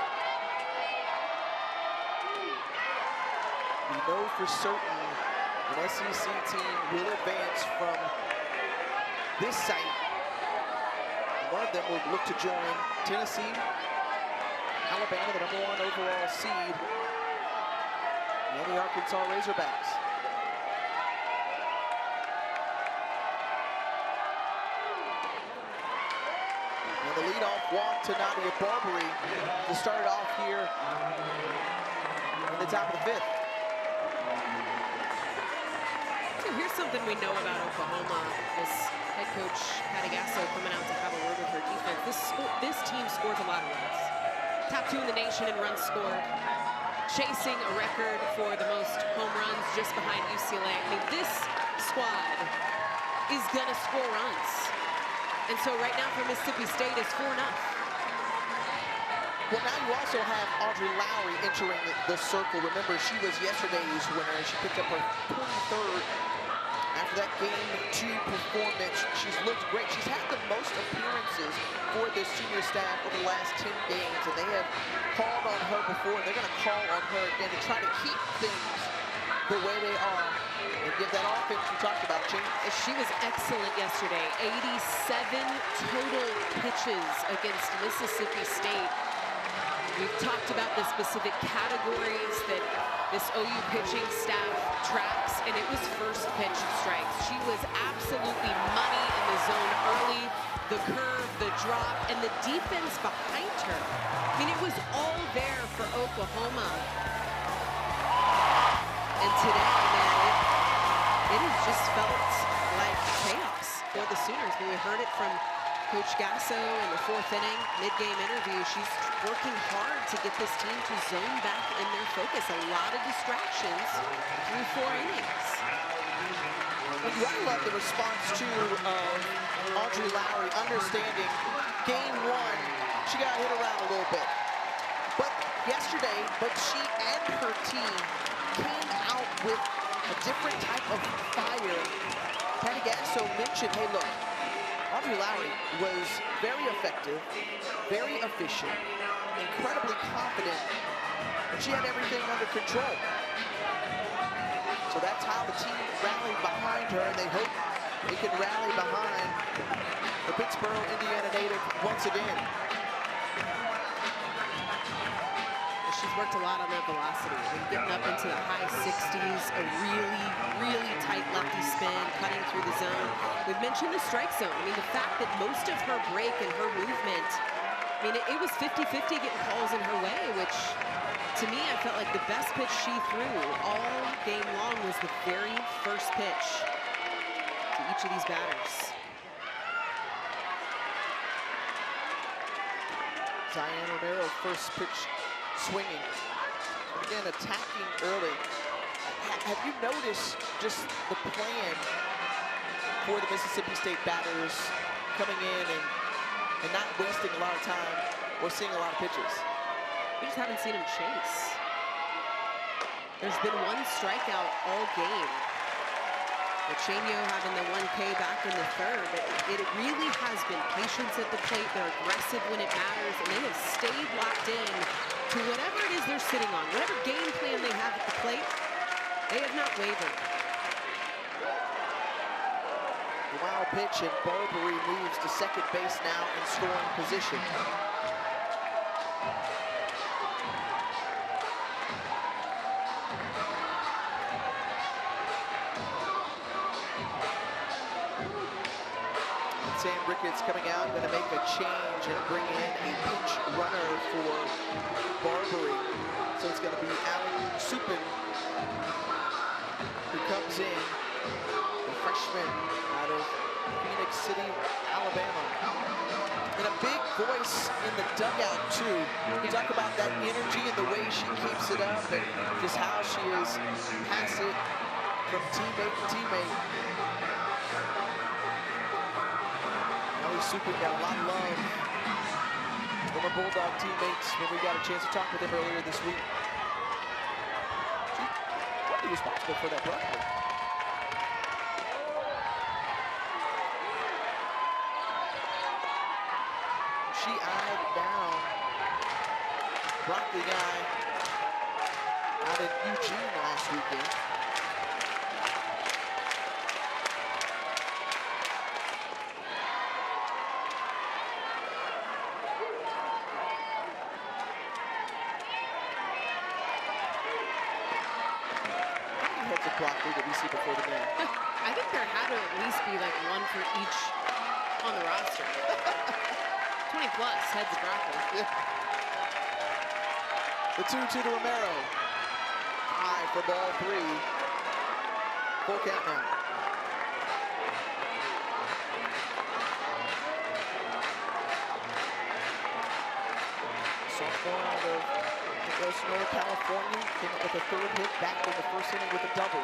We know for certain an SEC team will advance from this site. One of them will look to join Tennessee, Alabama, the #1 overall seed, and the Arkansas Razorbacks. And the leadoff walk to Nadia Barbary to start off here in the top of the 5th. So here's something we know about Oklahoma. This head coach Patty Gasso coming out to have a word with her defense. This team scores a lot of runs. Top 2 in the nation in runs scored. Chasing a record for the most home runs just behind UCLA. I mean, this squad is gonna score runs. And so right now for Mississippi State is 4-0. Well, now you also have Audrey Lowry entering the circle. Remember, she was yesterday's winner. She picked up her 23rd after that Game 2 performance. She's looked great. She's had the most appearances for this senior staff over the last 10 games, and they have called on her before, and they're going to call on her again to try to keep things the way they are and give that offense you talked about, Ching. She was excellent yesterday. 87 total pitches against Mississippi State. We've talked about the specific categories that this OU pitching staff tracks, and it was first pitch strikes. She was absolutely money in the zone early, the curve, the drop, and the defense behind her. I mean, it was all there for Oklahoma. And today, man, it has just felt like chaos for the Sooners. I mean, we heard it from Coach Gasso in the 4th inning, mid-game interview. She's working hard to get this team to zone back in their focus. A lot of distractions through 4 innings. Well, you gotta love the response to Audrey Lowry, understanding Game 1, she got hit around a little bit. But yesterday, she and her team came out with a different type of fire. Patty Gasso mentioned, hey, look, Audrey Lowry was very effective, very efficient, incredibly confident, and she had everything under control. So that's how the team rallied behind her, and they hope they can rally behind the Pittsburgh, Indiana native once again. She's worked a lot on that velocity. I mean, getting up into the high 60s, a really, really tight lefty spin, cutting through the zone. We've mentioned the strike zone. I mean, the fact that most of her break and her movement, I mean, it was 50-50 getting calls in her way, which to me, I felt like the best pitch she threw all game long was the very first pitch to each of these batters. Zion Romero, first pitch swinging. Again, attacking early. Have you noticed just the plan for the Mississippi State batters coming in and not wasting a lot of time or seeing a lot of pitches? We just haven't seen him chase. There's been one strikeout all game Chenio having the 1K back in the third. It really has been patience at the plate. They're aggressive when it matters, and they have stayed locked in to whatever it is they're sitting on. Whatever game plan they have at the plate, they have not wavered. Wow pitch, and Barbary moves to second base now in scoring position. Sam Ricketts coming out, going to make a change and bring in a pinch runner for Barbary. So it's going to be Alan Supin who comes in, the freshman out of Phoenix City, Alabama. And a big voice in the dugout too. You talk about that energy and the way she keeps it up, and just how she is pass it from teammate to teammate. Supin got a lot of love from her Bulldog teammates when we got a chance to talk with him earlier this week. She might be responsible for that broccoli. She eyed down broccoli guy out in Eugene last weekend. Broccoli that we see before the game. I think there had to at least be like one for each on the roster. 20 plus heads of broccoli. The 2-2 to Romero. High for ball 3. Full count now. Sophomore out of Sonora, California, came up with a third hit back in the first inning with a double.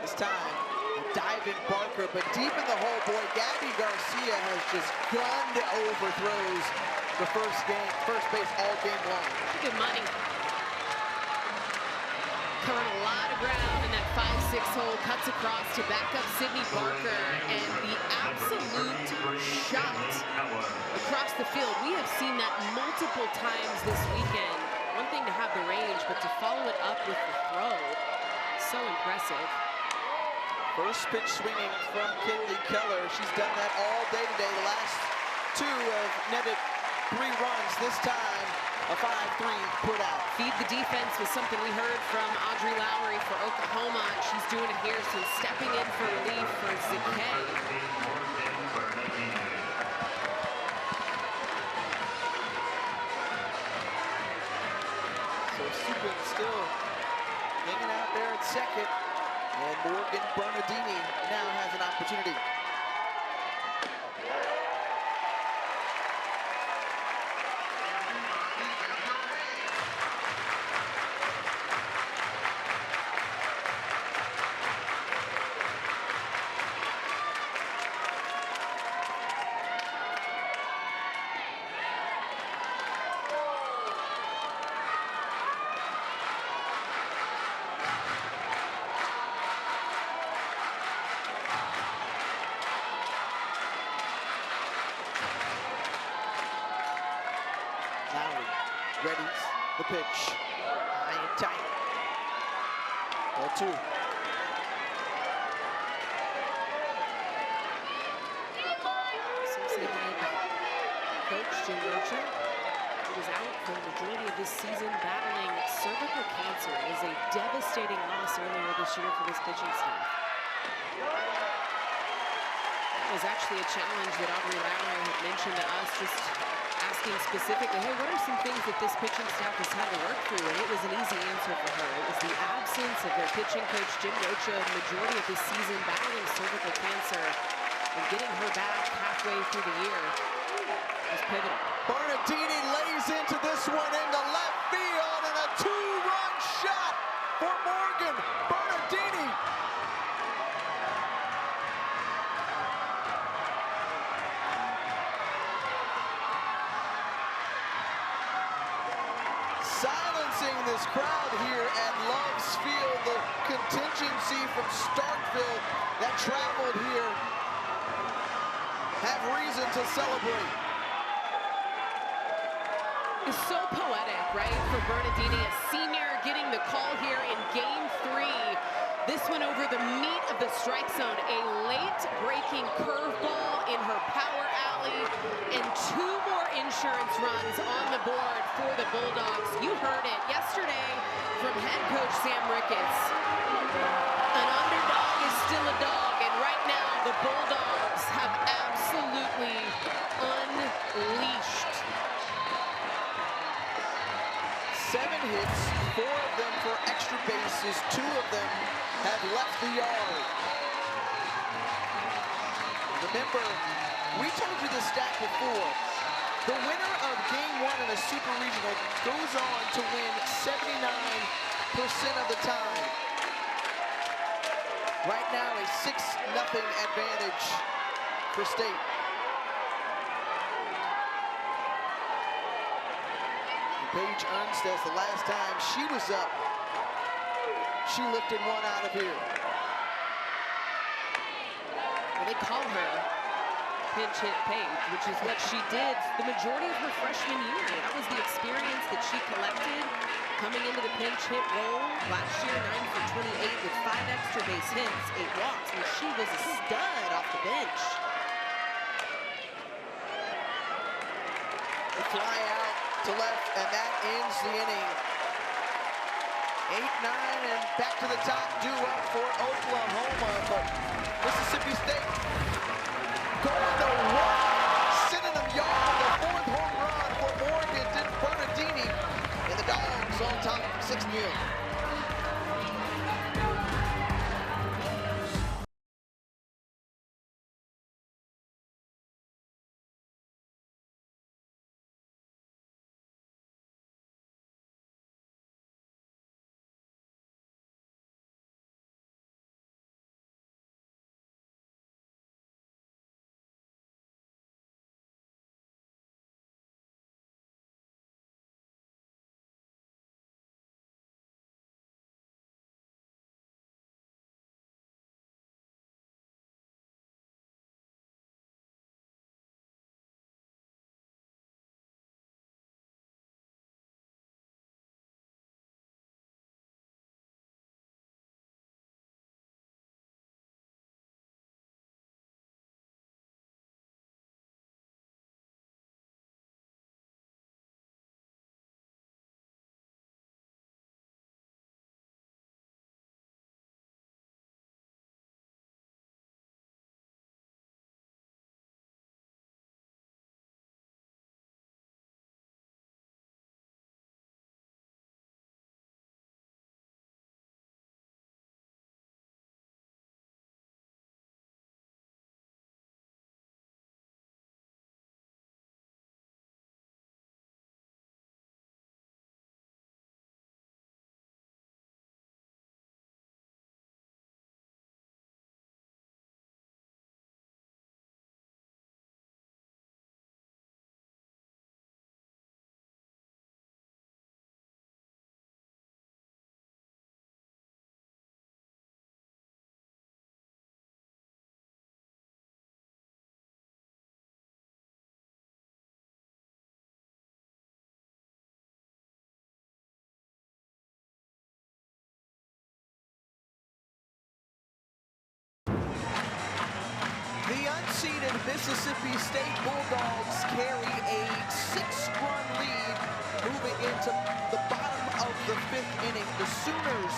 This time, a diving Barker, but deep in the hole, boy, Gabby Garcia has just gunned overthrows the first base all game long. Good money. Covering a lot of ground in that 5-6 hole, cuts across to back up Sydney Barker, and the absolute shot across the field. We have seen that multiple times this weekend. One thing to have the range, but to follow it up with the throw, so impressive. First pitch swinging from Kinley Keller. She's done that all day today. The last two have netted 3 runs. This time, a 5-3 put out. Feed the defense was something we heard from Audrey Lowry for Oklahoma. She's doing it here, so stepping in for relief for Zakay. So Supin still hanging out there at second, and Morgan Bernardini now has an opportunity. Lowry readies the pitch. High and tight. 0-2. Cincinnati coach Jim Rocha, who was out for the majority of this season battling cervical cancer. It was a devastating loss earlier this year for this pitching staff. That was actually a challenge that Audrey Lowry had mentioned to us, just asking specifically, hey, what are some things that this pitching staff has had to work through? And it was an easy answer for her. It was the absence of their pitching coach, Jim Rocha, the majority of this season battling cervical cancer, and getting her back halfway through the year was pivotal. Bernardini lays into this one into left field, and a 2-run shot for Morgan Bernardini. Silencing this crowd here at Loves Field. The contingency traveled here have reason to celebrate. It's so poetic, right, for Bernardini, a senior, getting the call here in Game 3. This one over the meat of the strike zone, a late-breaking curveball in her power alley, and 2 more insurance runs on the board for the Bulldogs. You heard it yesterday from head coach Sam Ricketts. An underdog is still a dog, and right now the Bulldogs have absolutely unleashed. 7 hits, 4 of them for extra bases, 2 of them have left the yard. Remember, we told you the stat before. The winner of Game 1 in a Super Regional goes on to win 79% of the time. Right now, a 6-0 advantage for State. Paige Ernstez, the last time she was up, she lifted 1 out of here. Well, they call her pinch hit Paige, which is what she did the majority of her freshman year. That was the experience that she collected coming into the pinch hit role. Last year, 9 for 28 with 5 extra base hits, 8 walks, and she was a stud off the bench. The fly out to left, and that ends the inning. 8-9, and back to the top, due up for Oklahoma, but Mississippi State going to work, sending them yard, the 4th home run for Morgan Bernardini, and the Dogs on top, 6-0. Unseeded Mississippi State Bulldogs carry a 6-run lead moving into the bottom of the 5th inning. The Sooners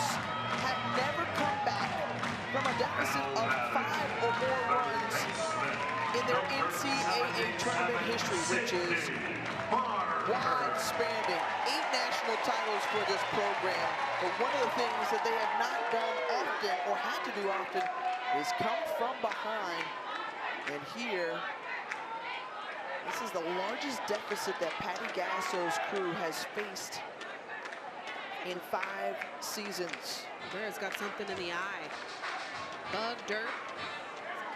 have never come back from a deficit of 5 or more runs in their NCAA tournament history, which is wide-spanning. 8 national titles for this program, but one of the things that they have not done often or had to do often is come from behind. And here, this is the largest deficit that Patty Gasso's crew has faced in 5 seasons. Bear's got something in the eye. Bug, dirt.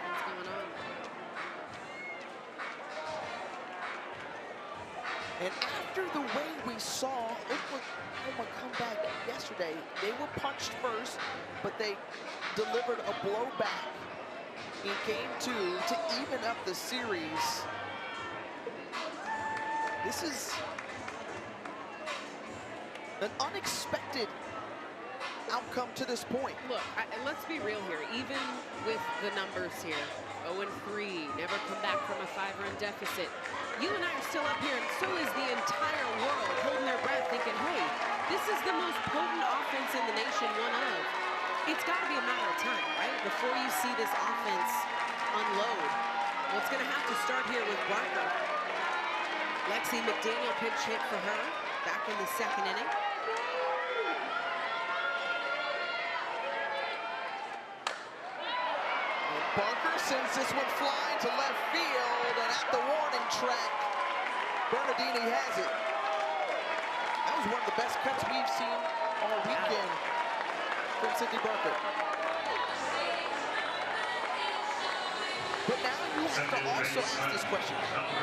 What's going on? And after the way we saw Oklahoma come back yesterday, they were punched first, but they delivered a blowback in game 2 to even up the series. This is an unexpected outcome to this point. Look, let's be real here. Even with the numbers here, 0-3, never come back from a 5-run deficit. You and I are still up here, and so is the entire world holding their breath thinking, hey, this is the most potent offense in the nation, one of. It's got to be a matter of time, right? Before you see this offense unload. Well, it's going to have to start here with Barker. Lexi McDaniel pinch hit for her back in the 2nd inning. Barker sends this one flying to left field, and at the warning track, Bernardini has it. That was one of the best cuts we've seen all weekend from Cindy Barker. But now you have to also ask this question.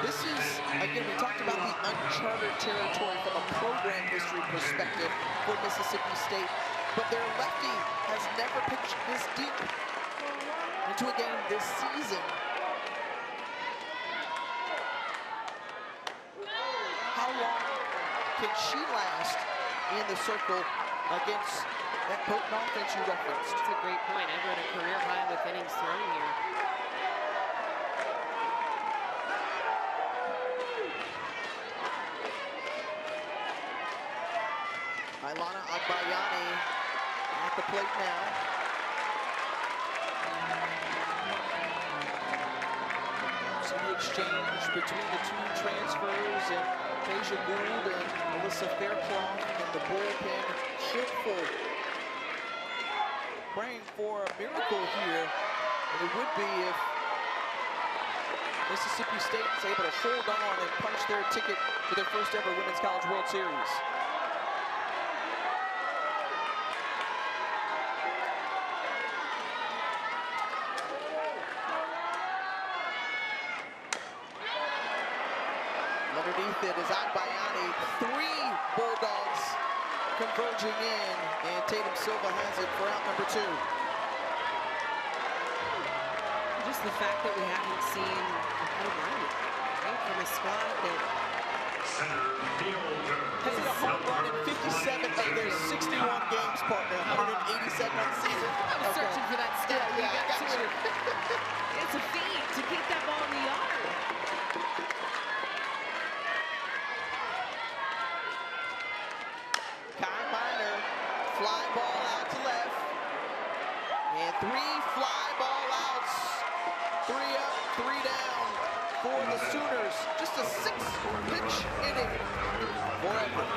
This is, again, we talked about the uncharted territory from a program history perspective for Mississippi State, but their lefty has never pitched this deep into a game this season. How long can she last in the circle against that potent offense you referenced? That's a great point. Ever at a career high with innings thrown here. Ilana Agbayani at the plate now. See the exchange between the two transfers, and Tasia Gould and Melissa Fairclough in the bullpen. Shipful praying for a miracle here, and it would be if Mississippi State is able to hold on and punch their ticket to their first ever Women's College World Series. Underneath it is Agbayani. 3 Bulldogs converging in, and Tatum Silva has it for out number 2. Just the fact that we haven't seen a home run, right, from a squad that Has hit a home run in 57 of their 61 games, partner. 187 on the season. I was searching for that stat. Yeah, I got you. It's a feat to kick that ball in the yard. Kai Miner, fly ball out to left. And 3 fly ball outs. 3 up, 3 down for the Sooners. Just a 6-pitch inning for Everett.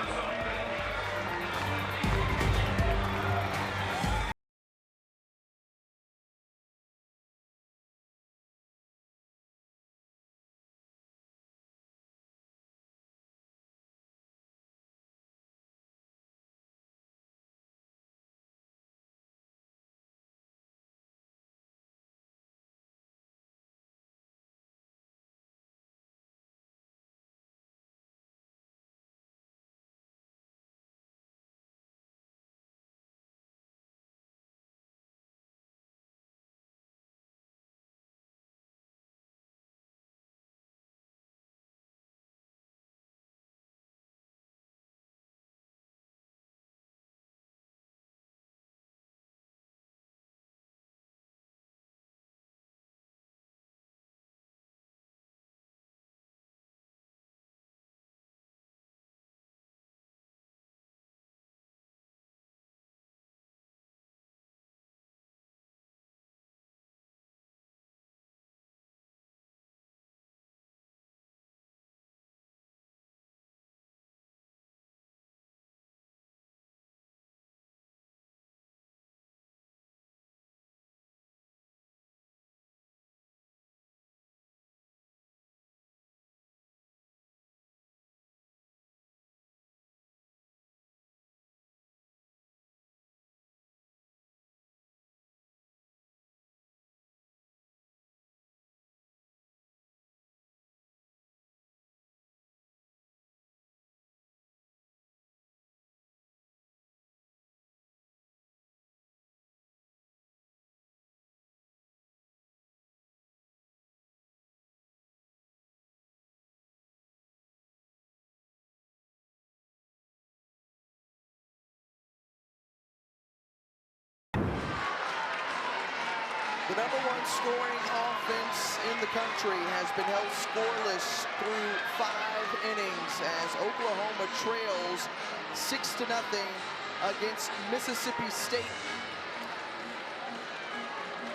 The #1 scoring offense in the country has been held scoreless through 5 innings as Oklahoma trails 6-0 against Mississippi State.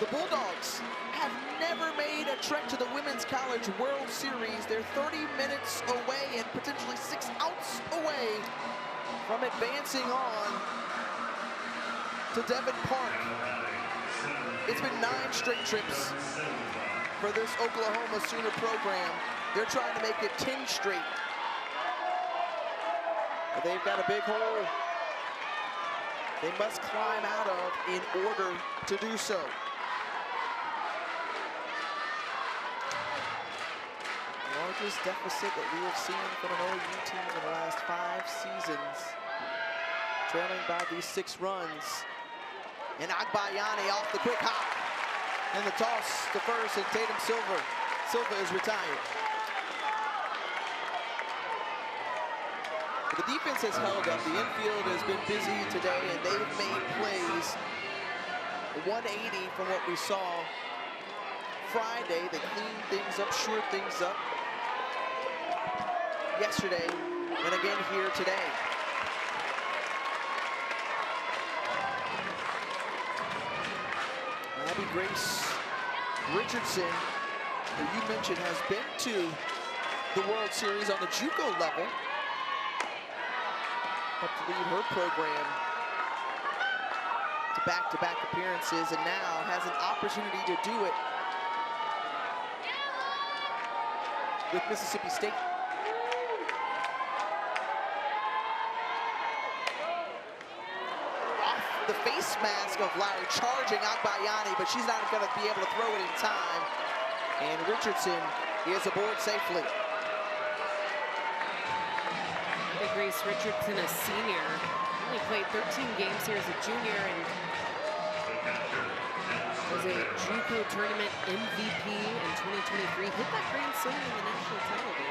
The Bulldogs have never made a trek to the Women's College World Series. They're 30 minutes away and potentially 6 outs away from advancing on to Devon Park. It's been 9 straight trips for this Oklahoma Sooner program. They're trying to make it 10 straight. But they've got a big hole they must climb out of in order to do so. Largest deficit that we have seen from an OU team in the last 5 seasons. Trailing by these 6 runs. And Agbayani off the quick hop. And the toss to first, and Tatum Silva is retired. The defense has held up. The infield has been busy today, and they've made plays. 180 from what we saw Friday. They cleaned things up, shored things up yesterday, and again here today. Abby Grace Richardson, who you mentioned has been to the World Series on the JUCO level, helped to lead her program to back-to-back appearances, and now has an opportunity to do it with Mississippi State. Off the face mask of Lowry, charging Agbayani, but she's not going to be able to throw it in time. And Richardson is aboard safely. Grace Richardson, a senior, only played 13 games here as a junior and was a JUCO tournament MVP in 2023. Hit that grand slam in the national title game.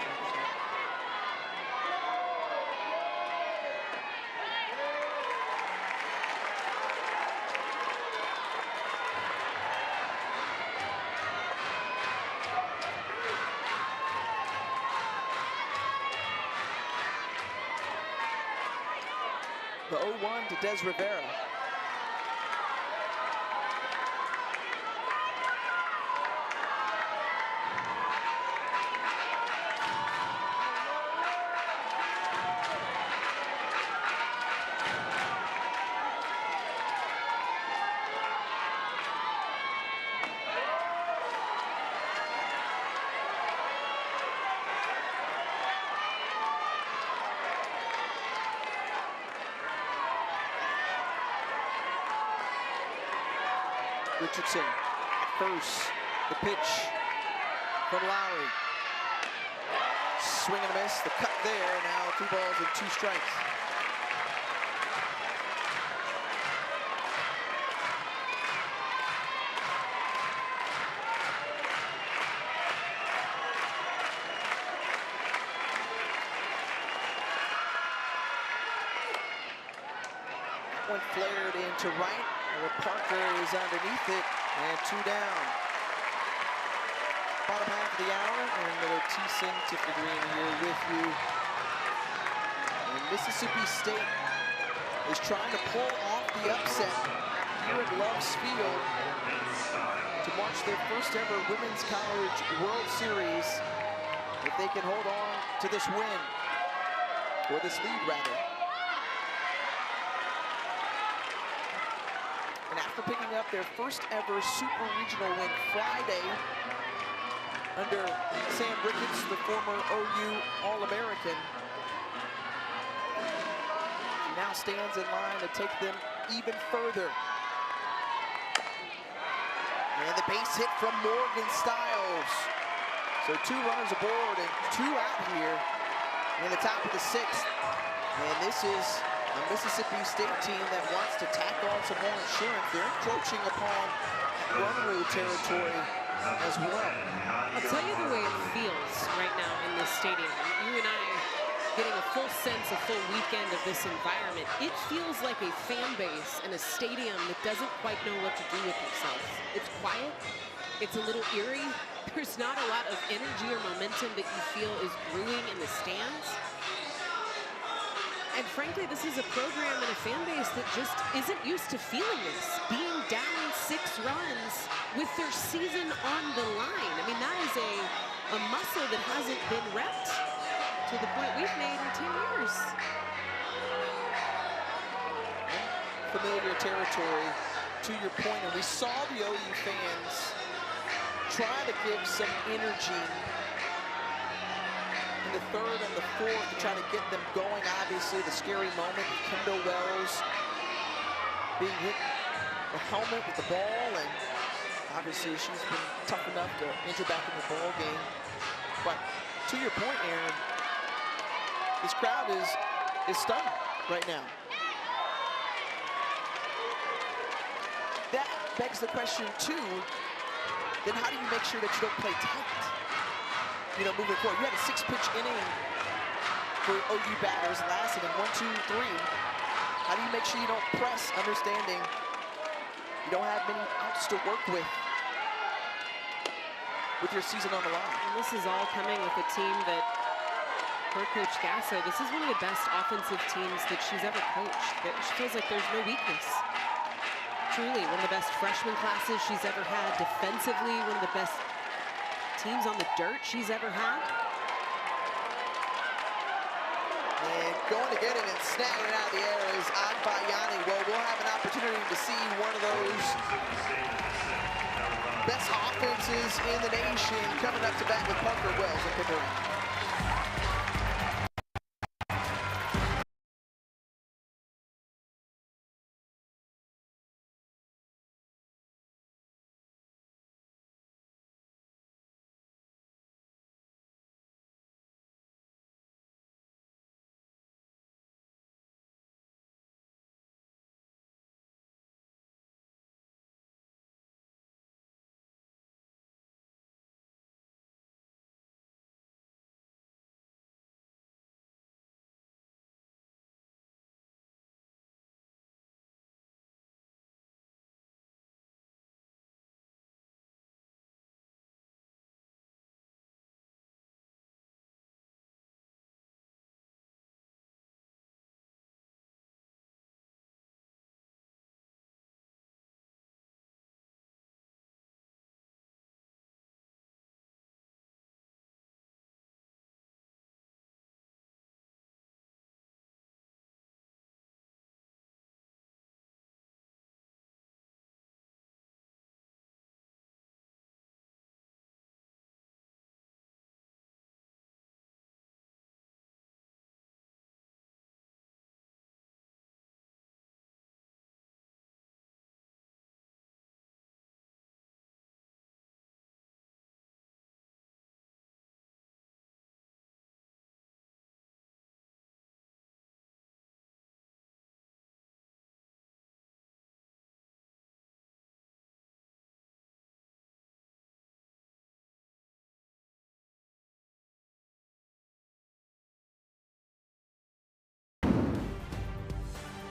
The 0-1 to Des Rivera. Richardson at first, the pitch from Lowry. Swing and a miss, the cut there, now 2 balls and 2 strikes. One flared into right. Parker is underneath it, and 2 down. Bottom half of the hour, and Miller Thiessen, Tiffany Green here with you. And Mississippi State is trying to pull off the upset here at Loves Field to march their first ever Women's College World Series. If they can hold on to this win, or this lead rather. And after picking up their first ever Super Regional win Friday under Sam Ricketts, the former OU All-American, she now stands in line to take them even further. And the base hit from Morgan Stiles. So 2 runners aboard and 2 out here in the top of the 6th. And this is a Mississippi State team that wants to tack on some more insurance. They're encroaching upon run rule territory as well. I'll tell you the way it feels right now in this stadium. You and I getting a full sense, a full weekend of this environment. It feels like a fan base in a stadium that doesn't quite know what to do with themselves. It's quiet. It's a little eerie. There's not a lot of energy or momentum that you feel is brewing in the stands. And frankly, this is a program and a fan base that just isn't used to feeling this, being down 6 runs with their season on the line. I mean, that is a muscle that hasn't been repped to the point we've made in 10 years. Familiar territory, to your point, and we saw the OU fans try to give some energy in the 3rd and the 4th to try to get them going. Obviously, the scary moment with Kendall Wells being hit the helmet with the ball, and obviously she's been tough enough to enter back in the ball game. But to your point, Aaron, this crowd is stunned right now. That begs the question too, then how do you make sure that you don't play tight? You know, moving forward. You had a 6-pitch inning for OU batters last inning, 1, 2, 3. How do you make sure you don't press, understanding you don't have many outs to work with your season on the line? And this is all coming with a team that, per Coach Gasso, this is one of the best offensive teams that she's ever coached. That she feels like there's no weakness. Truly, one of the best freshman classes she's ever had. Defensively, one of the best teams on the dirt she's ever had. And going to get it and snagging it out of the air is Agbayani. Well, we'll have an opportunity to see one of those best offenses in the nation coming up to bat with Parker Wells and Pickering.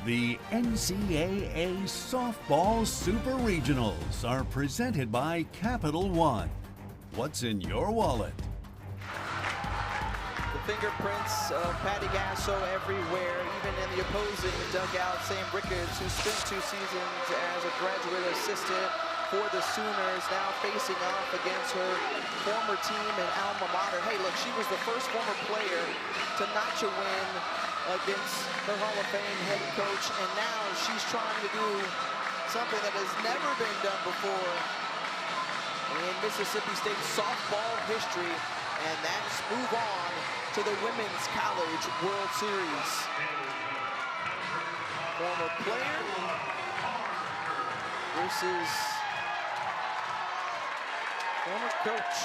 The NCAA Softball Super Regionals are presented by Capital One. What's in your wallet? The fingerprints of Patty Gasso everywhere, even in the opposing dugout. Sam Ricketts, who spent 2 seasons as a graduate assistant for the Sooners, now facing off against her former team and alma mater. Hey, look, she was the first former player to notch a win against her Hall of Fame head coach, and now she's trying to do something that has never been done before in Mississippi State softball history, and that's move on to the Women's College World Series. Former player versus former coach.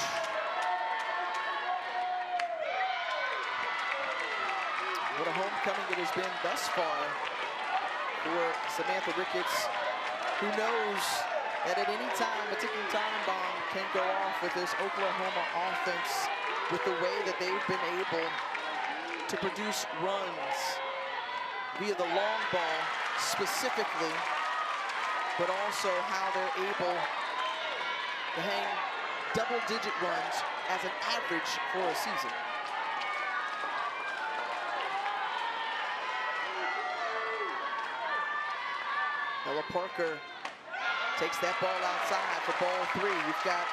What a homecoming it has been thus far for Samantha Ricketts, who knows that at any time a ticking time bomb can go off with this Oklahoma offense, with the way that they've been able to produce runs via the long ball specifically, but also how they're able to hang double-digit runs as an average for a season. Ella Parker takes that ball outside for ball 3. You've got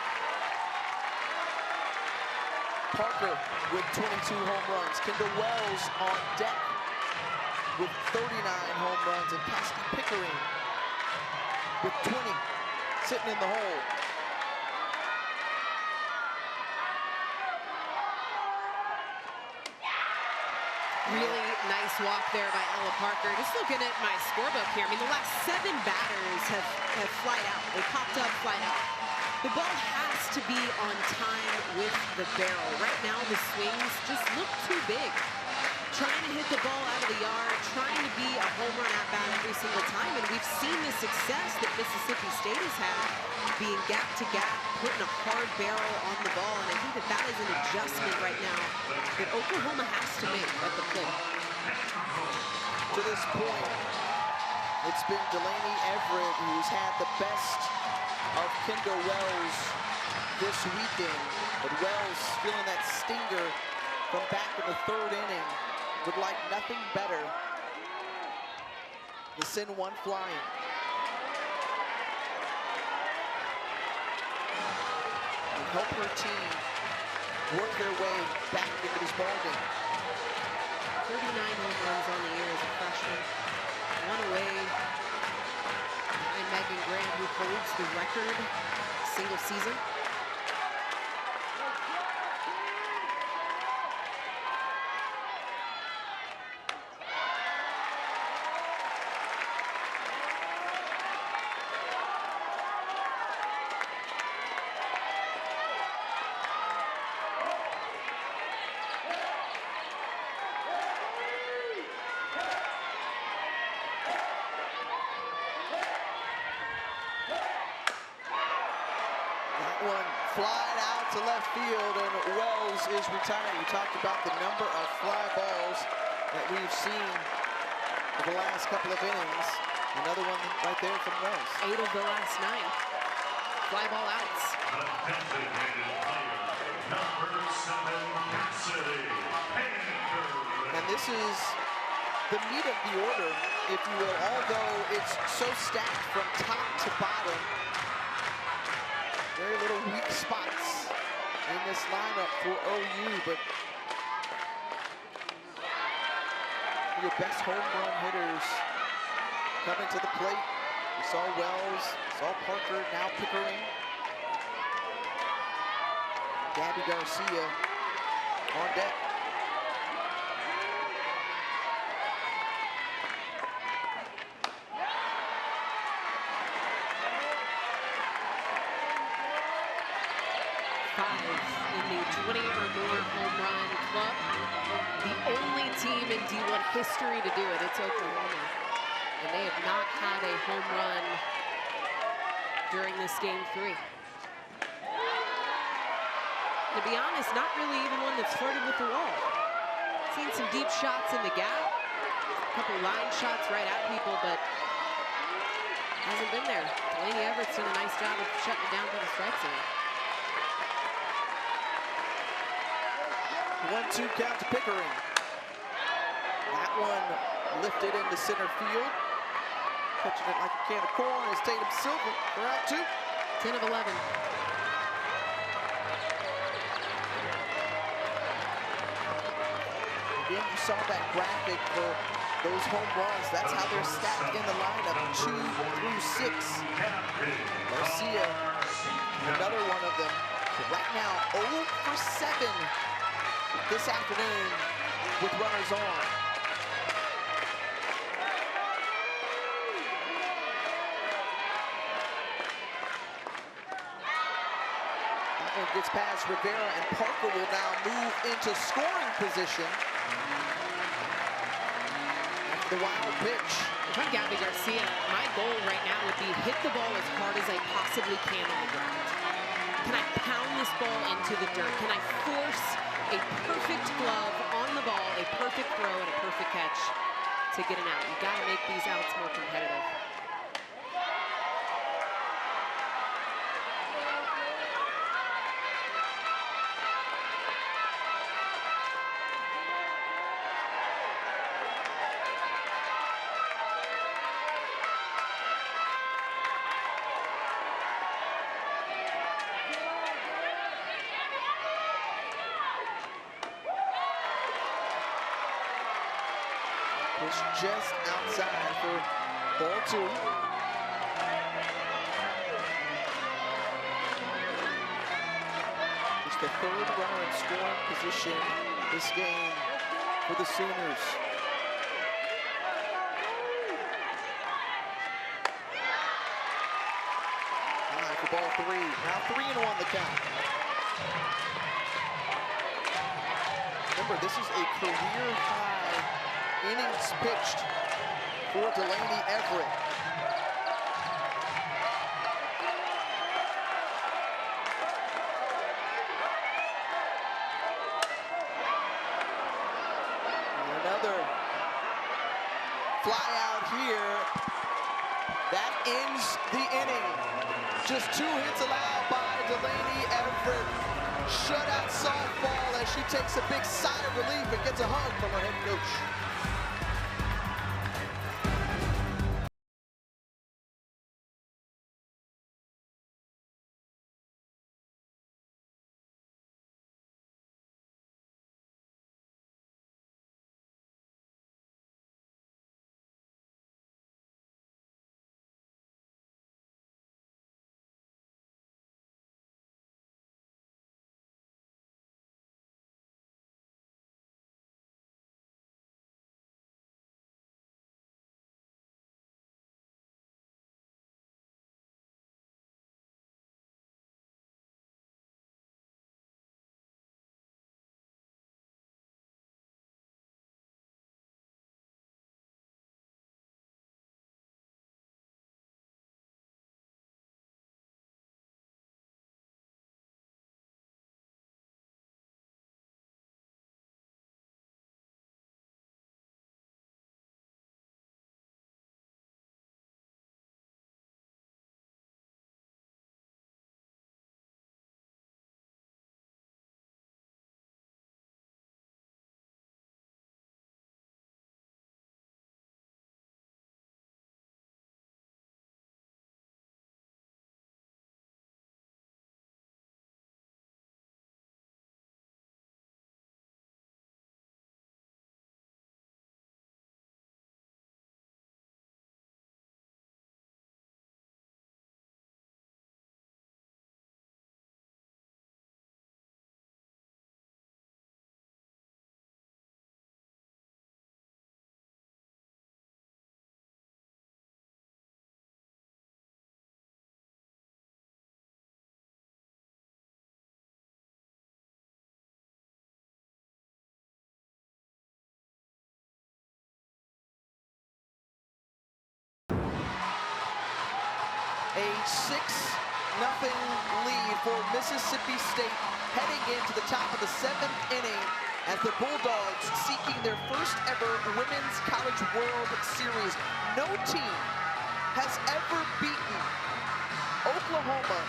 Parker with 22 home runs. Kendall Wells on deck with 39 home runs. And Cassidy Pickering with 20 sitting in the hole. Really nice walk there by Ella Parker. Just looking at my scorebook here, I mean, the last 7 batters have flied out. They popped up, flied out. The ball has to be on time with the barrel. Right now, the swings just look too big. Trying to hit the ball out of the yard, trying to be a home run at bat every single time. And we've seen the success that Mississippi State has had, being gap to gap, putting a hard barrel on the ball. And I think that that is an adjustment right now that Oklahoma has to make at the plate. To this point, it's been Delaney Everett who's had the best of Kendall Wells this weekend. But Wells feeling that stinger from back in the 3rd inning. Would like nothing better to send one flying. And help her team work their way back into this ballgame. 39 home runs on the year as a freshman. One away behind Megan Grant, who holds the record single season. One flying out to left field, and Wells is retired. You talked about the number of fly balls that we've seen for the last couple of innings. Another one right there from Wells. 8 of the last 9 fly ball outs. And this is the meat of the order, if you will, although it's so stacked from top to bottom. Very little weak spots in this lineup for OU, but your best home run hitters coming to the plate. We saw Wells, saw Parker, now Pickering. Gabby Garcia on deck. In the 20 or more home run club. The only team in D1 history to do it, it's Oklahoma. And they have not had a home run during this game 3. To be honest, not really even one that's flirted with the wall. Seen some deep shots in the gap, a couple line shots right at people, but hasn't been there. Delaney Everett's done a nice job of shutting it down for the strike zone. 1-2 count to Pickering. That one lifted into center field. Catching it like a can of corn is Tatum Silva for out 2. 10 of 11. Again, you saw that graphic for those home runs. That's how they're stacked in the lineup, 2 through 6. Garcia, another one of them. But right now, 0 for 7 this afternoon with runners on. That one gets past Rivera, and Parker will now move into scoring position. After the wild pitch. If I'm Gabby Garcia, my goal right now would be hit the ball as hard as I possibly can on the ground. Can I pound this ball into the dirt? Can I force a perfect glove on the ball, a perfect throw, and a perfect catch to get an out. You got to make these outs more competitive. It's just outside for ball 2. Just the 3rd runner in scoring position this game for the Sooners. High for ball 3. Now 3-1 the count. Remember, this is a career high innings pitched for Delaney Everett. And another fly out here. That ends the inning. Just 2 hits allowed by Delaney Everett. Shutout softball as she takes a big sigh of relief and gets a hug from her head coach. A 6-0 lead for Mississippi State heading into the top of the 7th inning as the Bulldogs seeking their first ever Women's College World Series. No team has ever beaten Oklahoma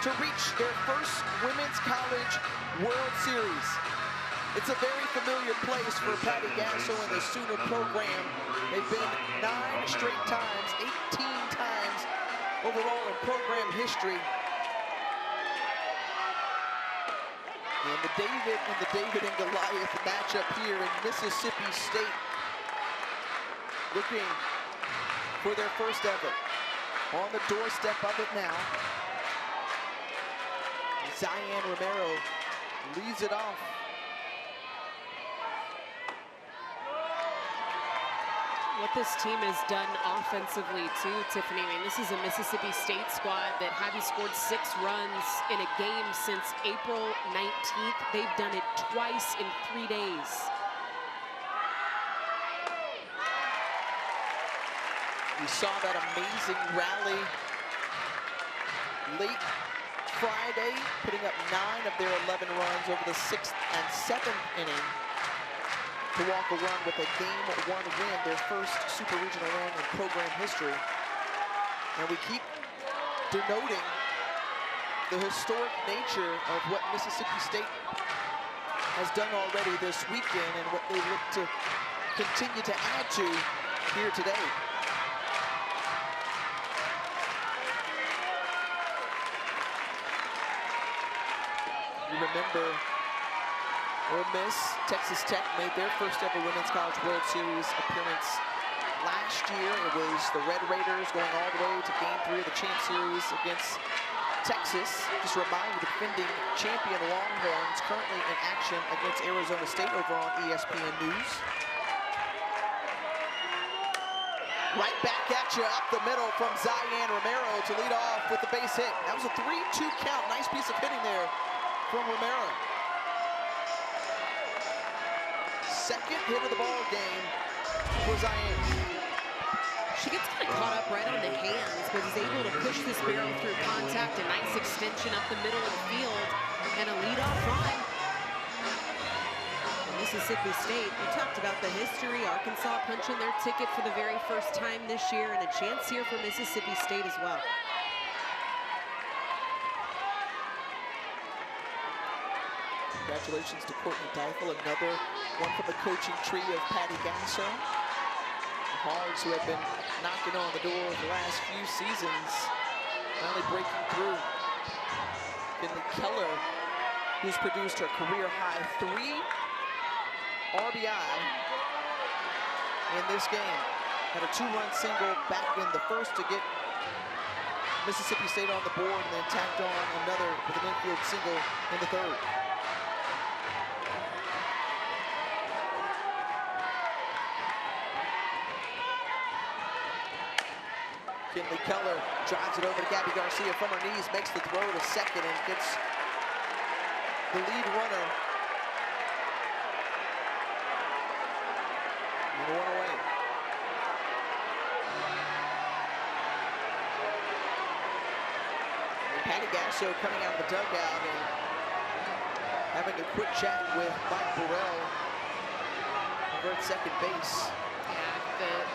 to reach their first Women's College World Series. It's a very familiar place for Patty Gasso and the Sooner program. They've been 9 straight times, 18 times overall in program history. And the David and Goliath matchup here in Mississippi State, looking for their first ever. On the doorstep of it now. Zion Romero leads it off. What this team has done offensively too, Tiffany. I mean, this is a Mississippi State squad that hadn't scored 6 runs in a game since April 19th. They've done it twice in 3 days. We saw that amazing rally late Friday, putting up 9 of their 11 runs over the 6th and 7th inning to walk a run with a Game 1 win, their first Super Regional win in program history. And we keep denoting the historic nature of what Mississippi State has done already this weekend and what they look to continue to add to here today. You remember Ole Miss, Texas Tech made their first ever Women's College World Series appearance last year. It was the Red Raiders going all the way to Game 3 of the Champ Series against Texas. Just a reminder, the defending champion Longhorns currently in action against Arizona State over on ESPN News. Right back at you up the middle from Zion Romero to lead off with the base hit. That was a 3-2 count. Nice piece of hitting there from Romero. Second hit of the ball game for Zion. She gets kind of caught up right on the hands, but is able to push this barrel through contact. A nice extension up the middle of the field and a leadoff run. Mississippi State, we talked about the history. Arkansas punching their ticket for the very first time this year, and a chance here for Mississippi State as well. Congratulations to Courtney Deifel, another one from the coaching tree of Patty Gasso. The Hogs, who have been knocking on the door the last few seasons, finally breaking through. Finley Keller, who's produced her career-high 3 RBI in this game. Had a 2-run single back in the first to get Mississippi State on the board, and then tacked on another with an infield single in the third. Finley Keller drives it over to Gabby Garcia from her knees, makes the throw to second, and gets the lead runner and 1 away. And Patty Gasso coming out of the dugout and having a quick chat with Mike Burrell over at second base.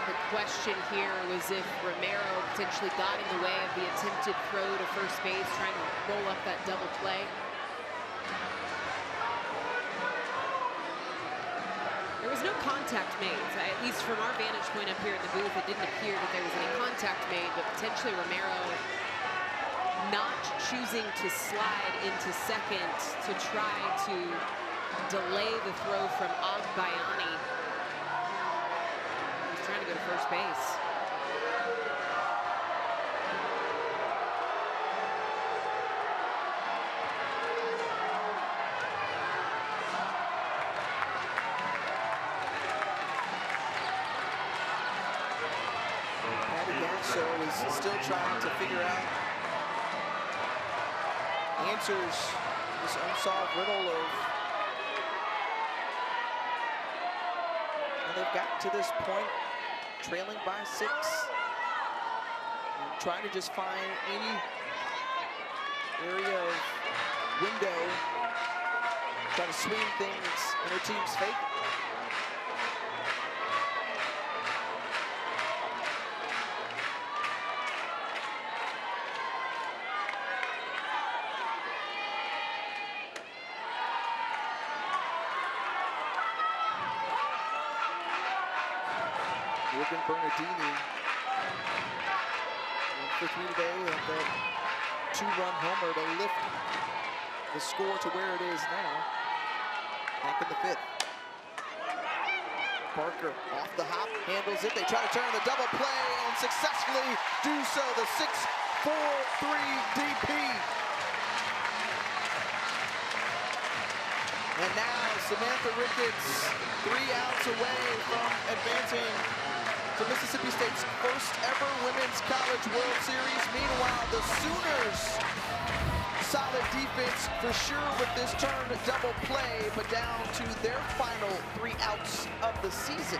The question here was if Romero potentially got in the way of the attempted throw to first base, trying to roll up that double play. There was no contact made. At least from our vantage point up here in the booth, it didn't appear that there was any contact made, but potentially Romero not choosing to slide into second to try to delay the throw from Agbayani. Trying to go to first base. Patty Gasso is still trying to figure out answers this unsolved riddle of, and they've gotten to this point trailing by 6, and trying to just find any area of window, try to swing things in their team's favor. Morgan Bernardini for 3 today, and that 2-run homer to lift the score to where it is now. Back in the 5th. Parker off the hop, handles it. They try to turn the double play and successfully do so. The 6-4-3 DP. And now Samantha Ricketts 3 outs away from advancing to Mississippi State's first ever Women's College World Series. Meanwhile, the Sooners, solid defense for sure with this turn double play, but down to their final 3 outs of the season.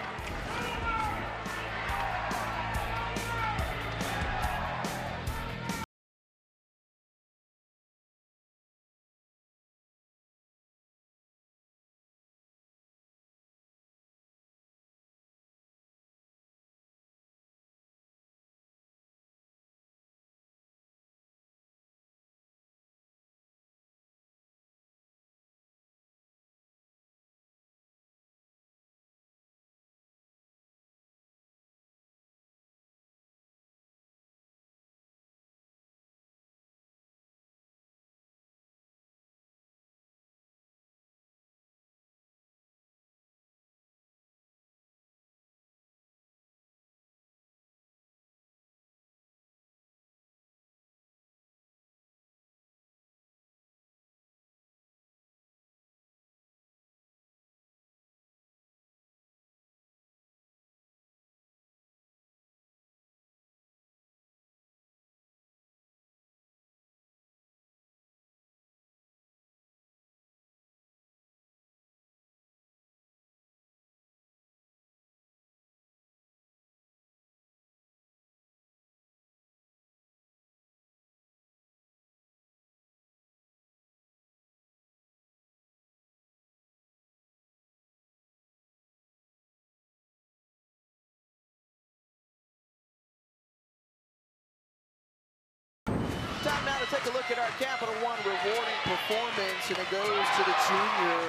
to take a look at our Capital One rewarding performance, and it goes to the junior,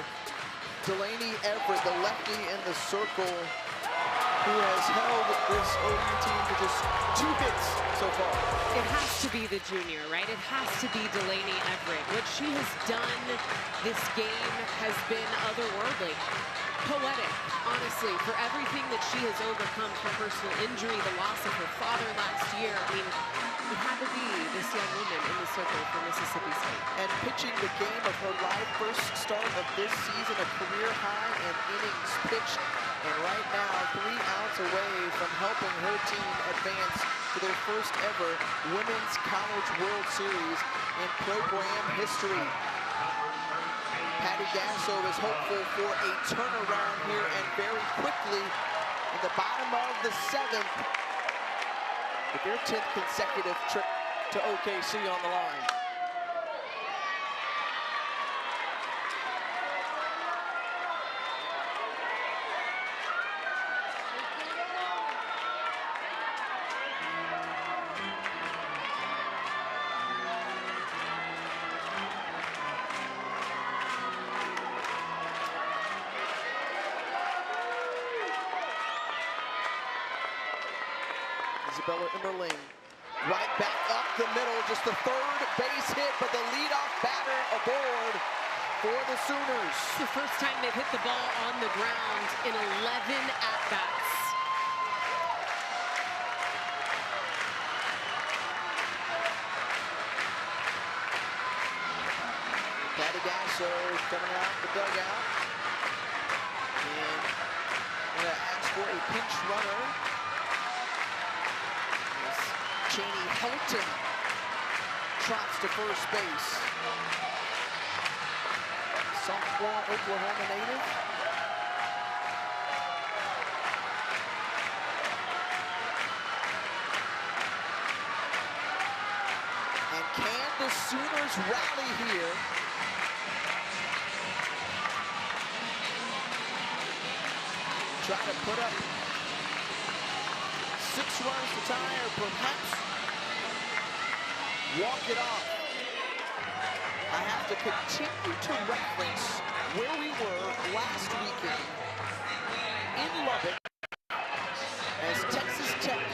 Delaney Everett, the lefty in the circle, who has held this OU team to just 2 hits so far. It has to be the junior, right? It has to be Delaney Everett. What she has done this game has been otherworldly. Poetic, honestly, for everything that she has overcome, her personal injury, the loss of her father last year. I mean, it had to be this young woman in the circle for Mississippi State. And pitching the game of her live first start of this season, a career high in innings pitched. And right now, 3 outs away from helping her team advance to their first ever Women's College World Series in program history. Patty Gasso is hopeful for a turnaround here, and very quickly in the bottom of the 7th, with their 10th consecutive trip to OKC on the line. Isabella Emmerling, right back up the middle, just the 3rd base hit, but the leadoff batter aboard for the Sooners. It's the first time they've hit the ball on the ground in 11 at-bats. Patty Gasso coming out the dugout, and gonna ask for a pinch runner. Cheney Helton trots to first base. Sophomore Oklahoma native. And can the Sooners rally here? Try to put up 6 runs to tie, or perhaps walk it off. I have to continue to reference where we were last weekend in Lubbock as Texas Tech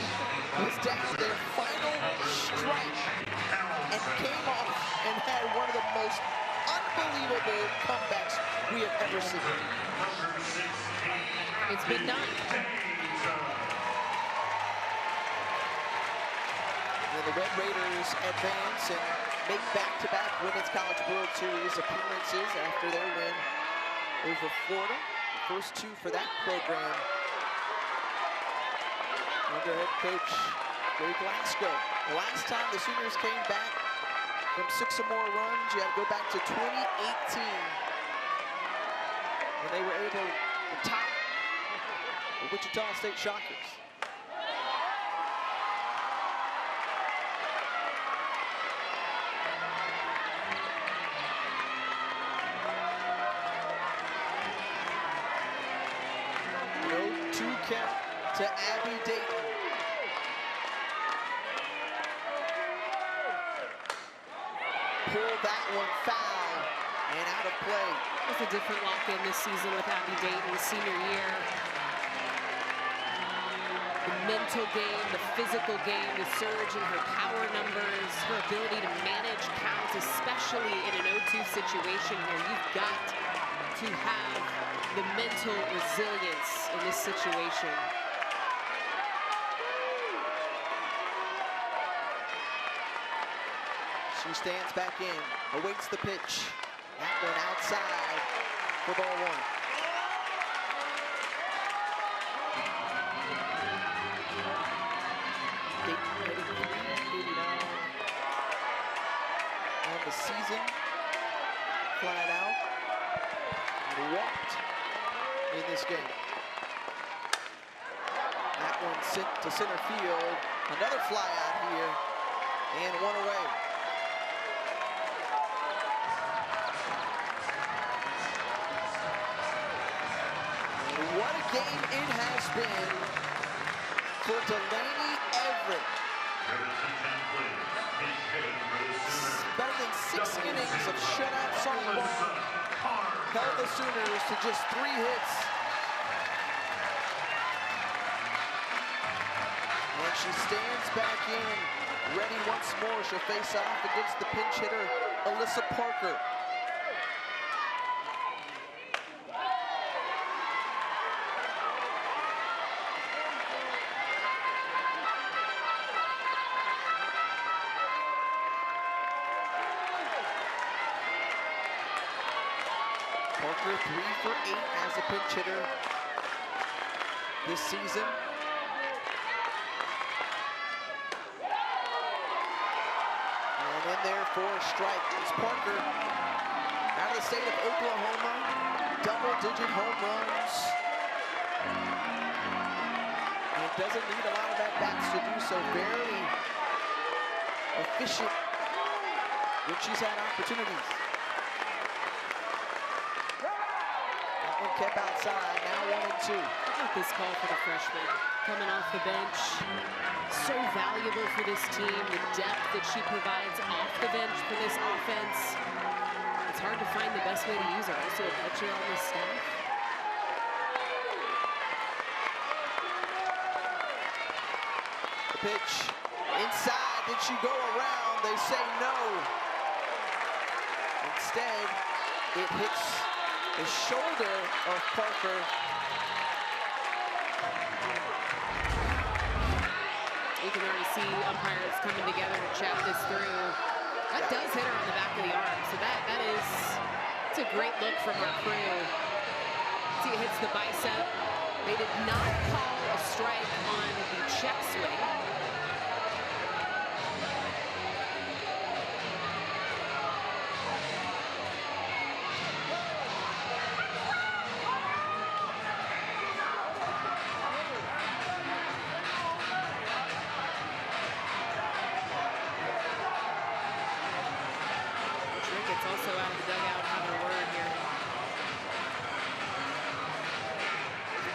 was down their final strike and came off and had one of the most unbelievable comebacks we have ever seen. It's been done. The Red Raiders advance and make back-to-back Women's College World Series appearances after their win over Florida. The first 2 for that program. Under head coach Gary Glasgow. The last time the Sooners came back from 6 or more runs, you had to go back to 2018 when they were able to top the Wichita State Shockers. Count to Abby Dayton. Pulled that one foul and out of play. It's a different lock-in this season with Abby Dayton's senior year. The mental game, the physical game, the surge in her power numbers, her ability to manage counts, especially in an 0-2 situation where you've got to have the mental resilience in this situation. She stands back in, awaits the pitch. That one outside for ball 1. Dayton hitting 389 on the season. Flat out. Walked in this game. That one sent to center field. Another fly out here, and 1 away. And what a game it has been for Delaney Everett. of shutout softball held the Sooners to just 3 hits. And she stands back in, ready once more. She'll face off against the pinch hitter, Alyssa Parker. Parker 3 for 8 as a pinch hitter this season. And in there for a strike is Parker, out of the state of Oklahoma, double-digit home runs. And doesn't need a lot of at-bats to do so. Very efficient when she's had opportunities. Kept outside, now 1-2. I like this call for the freshman. Coming off the bench, so valuable for this team, the depth that she provides off the bench for this offense. It's hard to find the best way to use her. Also a pitcher on this staff. The pitch inside, did she go around? They say no. Instead, it hits the shoulder of Parker. You can already see umpires coming together to chat this through. That does hit her on the back of the arm, so it's a great look from our crew. See, it hits the bicep. They did not call a strike on the check swing. Also out of the dugout having a word here.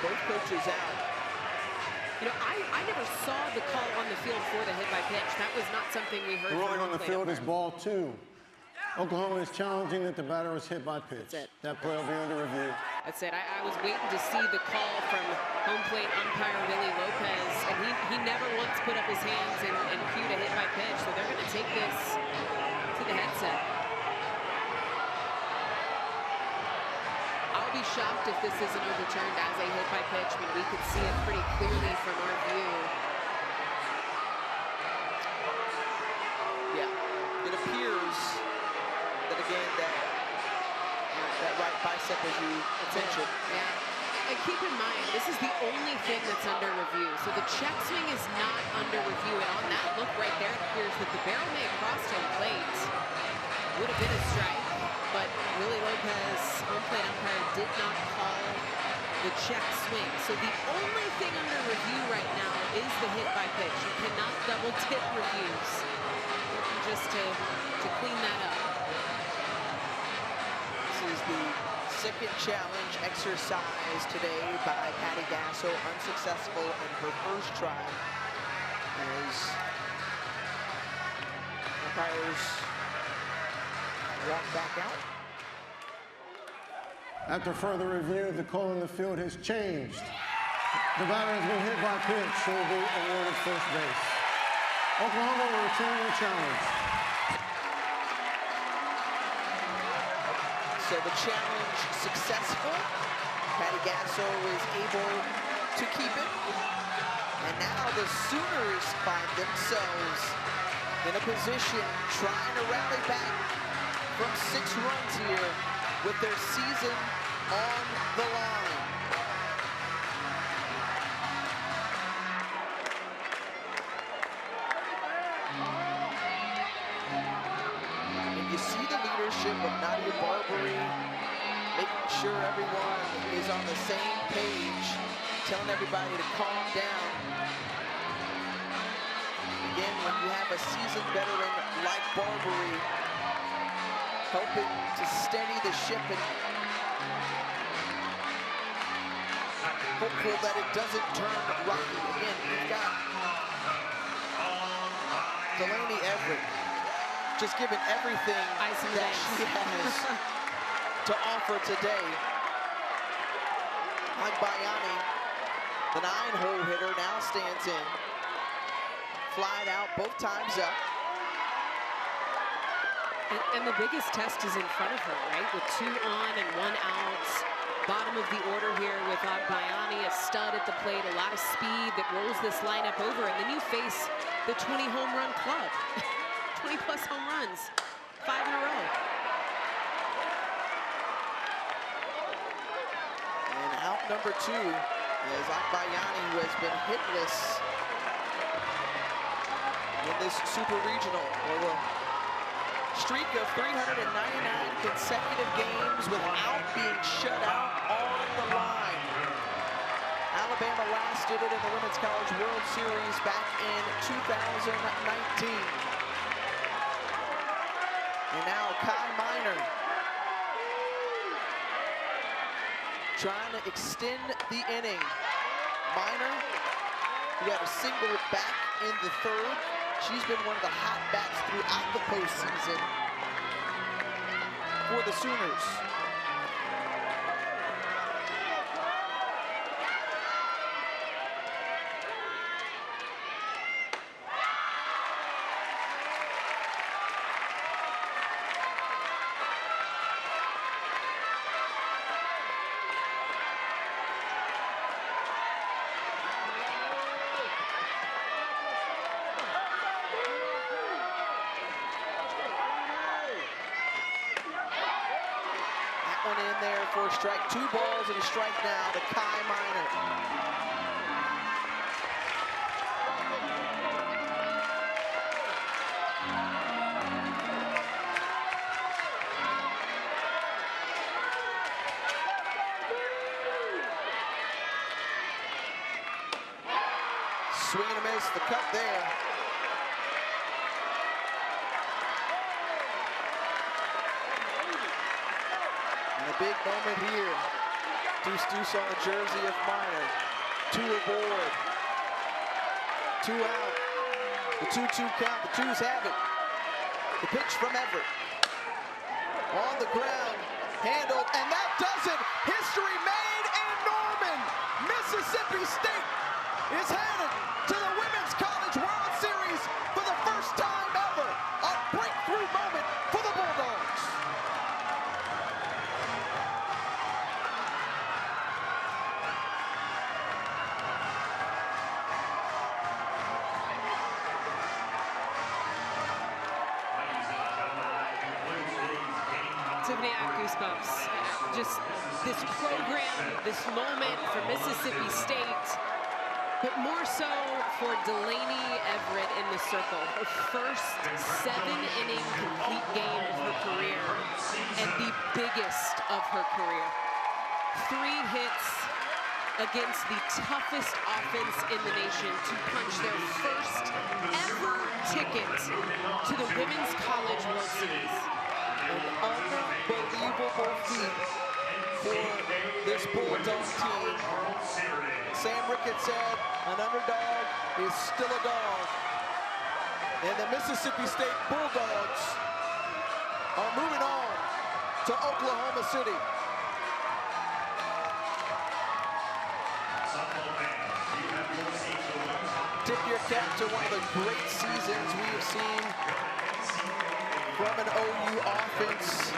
Both coaches out. You know, I never saw the call on the field for the hit by pitch. That was not something we heard. Ruling on the field is ball 2. Oklahoma is challenging that the batter was hit by pitch. That's it. That play will be under review. That's it. I was waiting to see the call from home plate umpire Willie Lopez, and he never once put up his hands and cued a hit by pitch. So they're going to take this to the headset. I'll be shocked if this isn't overturned as a hit by pitch. I mean, we could see it pretty clearly from our view. Yeah, it appears that again that right bicep, as you mentioned. Yeah, and keep in mind, this is the only thing that's under review. So the check swing is not under review, and on that look right there, it appears that the barrel may have crossed home plate. Would have been a strike. But Willie Lopez, home plate umpire, did not call the check swing. So the only thing under review right now is the hit by pitch. You cannot double dip reviews. Just to clean that up. This is the second challenge exercise today by Patty Gasso, unsuccessful in her first try. As umpires walk back out. After further review, the call on the field has changed. The batter has been hit by pitch, so will be awarded first base. Oklahoma will return the challenge. So the challenge successful. Patty Gasso is able to keep it. And now the Sooners find themselves in a position trying to rally back from 6 runs here with their season on the line. And you see the leadership of Nadia Barbary, making sure everyone is on the same page, telling everybody to calm down. Again, when you have a seasoned veteran like Barbary helping to steady the ship and hopeful that it doesn't turn rocky. Again, we've got Delaney Everett, just given everything that she has to offer today. Agbayani, the 9-hole hitter, now stands in. Flied out both times up. And the biggest test is in front of her, right? With 2 on and 1 out. Bottom of the order here with Agbayani, a stud at the plate, a lot of speed that rolls this lineup over. And then you face the 20-home run club. 20-plus home runs, 5 in a row. And out number 2 is Agbayani, who has been hitless in this Super Regional. Or streak of 399 consecutive games without being shut out on the line. Alabama last did it in the Women's College World Series back in 2019. And now Kai Miner trying to extend the inning. Miner, who had a single back in the 3rd. She's been one of the hot bats throughout the postseason for the Sooners. One in there for a strike. 2 balls and a strike now to Kai Miner. Swing and a miss, the cut there. Big moment here. Deuce on the jersey of Miner. 2 aboard. 2 out. The 2-2 count. The 2s have it. The pitch from Everett. On the ground. Handled. And that does it. History made in Norman. Mississippi State is headed to the Women's College World Series for the first time ever. A breakthrough moment for the Bulldogs. Tiffany, I have goosebumps. Just this program, this moment for Mississippi State, but more so for Delaney Everett in the circle. Her first 7-inning complete game of her career and the biggest of her career. 3 hits against the toughest offense in the nation to punch their first ever ticket to the Women's College World Series. An unbelievable feat for this Bulldog team. Sam Ricketts said, an underdog is still a dog. And the Mississippi State Bulldogs are moving on to Oklahoma City. Tip your cap to one of the great seasons we have seen from an OU offense.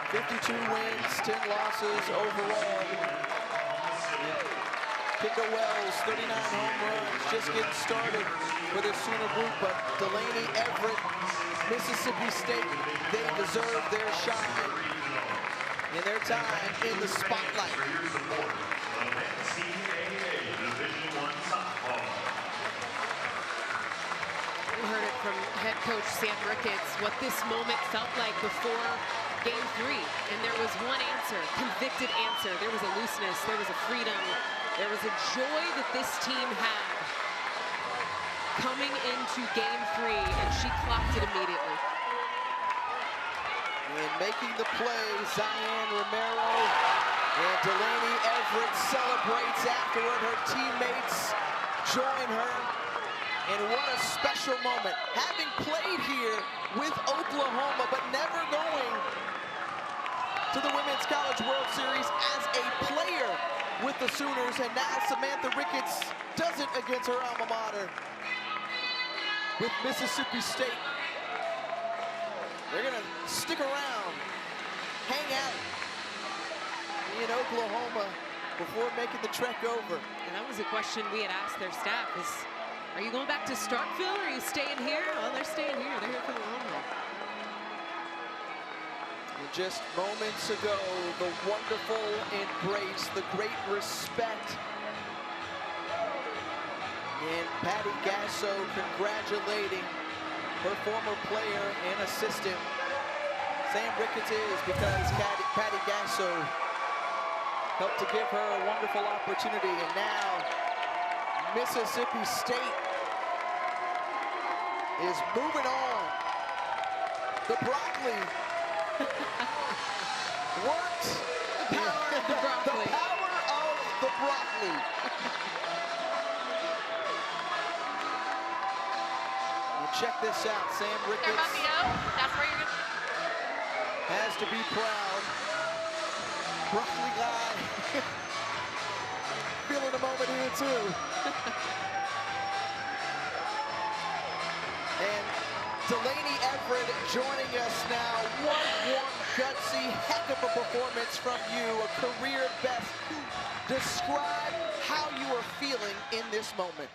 52 wins, 10 losses overall. Kendall Wells, 39 home runs, just getting started with his Sooner group, but Delaney Everett, Mississippi State, they deserve their shine and their time in the spotlight. We heard it from head coach Sam Ricketts, what this moment felt like before Game 3. And there was one answer, convicted answer. There was a looseness, there was a freedom, there was a joy that this team had coming into Game 3, and she clocked it immediately. And making the play, Zion Romero, and Delaney Everett celebrates afterward. Her teammates join her. And what a special moment. Having played here with Oklahoma, but never going to the Women's College World Series as a player with the Sooners. And now Samantha Ricketts does it against her alma mater with Mississippi State. They're gonna stick around, hang out in Oklahoma before making the trek over. And that was a question we had asked their staff is, are you going back to Starkville or are you staying here? Well, they're staying here. They're here for the long haul. And just moments ago, the wonderful embrace, the great respect. And Patty Gasso congratulating her former player and assistant. Sam Ricketts is because Patty Gasso helped to give her a wonderful opportunity. And now Mississippi State is moving on. The broccoli worked. The power of the broccoli. The power of the broccoli. And check this out, Sam Ricketts That's where you're has to be proud. Broccoli guy. Feeling a moment here too. And Delaney Everett joining us now. One warm, gutsy, heck of a performance from you, a career best. Describe how you are feeling in this moment.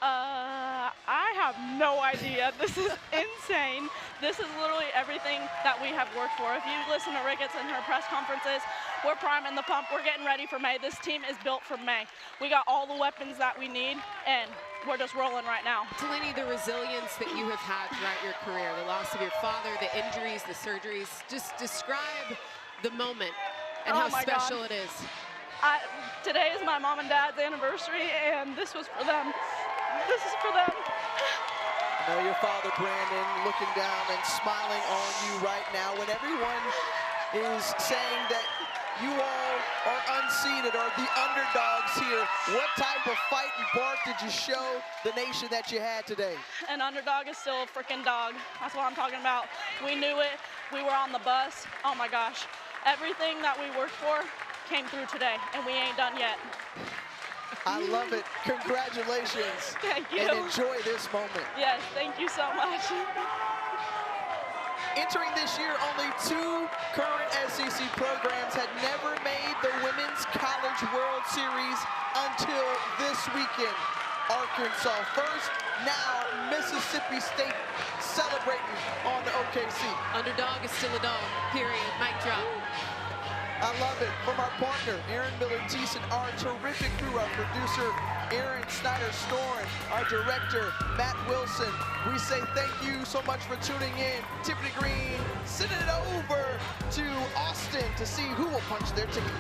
I have no idea. This is insane. This is literally everything that we have worked for. If you listen to Ricketts and her press conferences, we're priming the pump. We're getting ready for May. This team is built for May. We got all the weapons that we need, and we're just rolling right now. Delaney, the resilience that you have had throughout your career, the loss of your father, the injuries, the surgeries, just describe the moment and how special it is. Today is my mom and dad's anniversary, and this was for them. This is for them. I know your father, Brandon, looking down and smiling on you right now when everyone is saying that you all are unseeded, or the underdogs here. What type of fight and bark did you show the nation that you had today? An underdog is still a freaking dog. That's what I'm talking about. We knew it. We were on the bus. Oh my gosh. Everything that we worked for came through today, and we ain't done yet. I love it. Congratulations. Thank you. And enjoy this moment. Yes, thank you so much. Entering this year, only 2 current SEC programs had never made the Women's College World Series until this weekend. Arkansas first, now Mississippi State celebrating on the OKC. Underdog is still a dog, period. Mic drop. I love it. From our partner, Aaron Miller-Thiessen, our terrific crew, our producer, Aaron Snyder-Storin, our director, Matt Wilson. We say thank you so much for tuning in. Tiffany Green sending it over to Austin to see who will punch their ticket.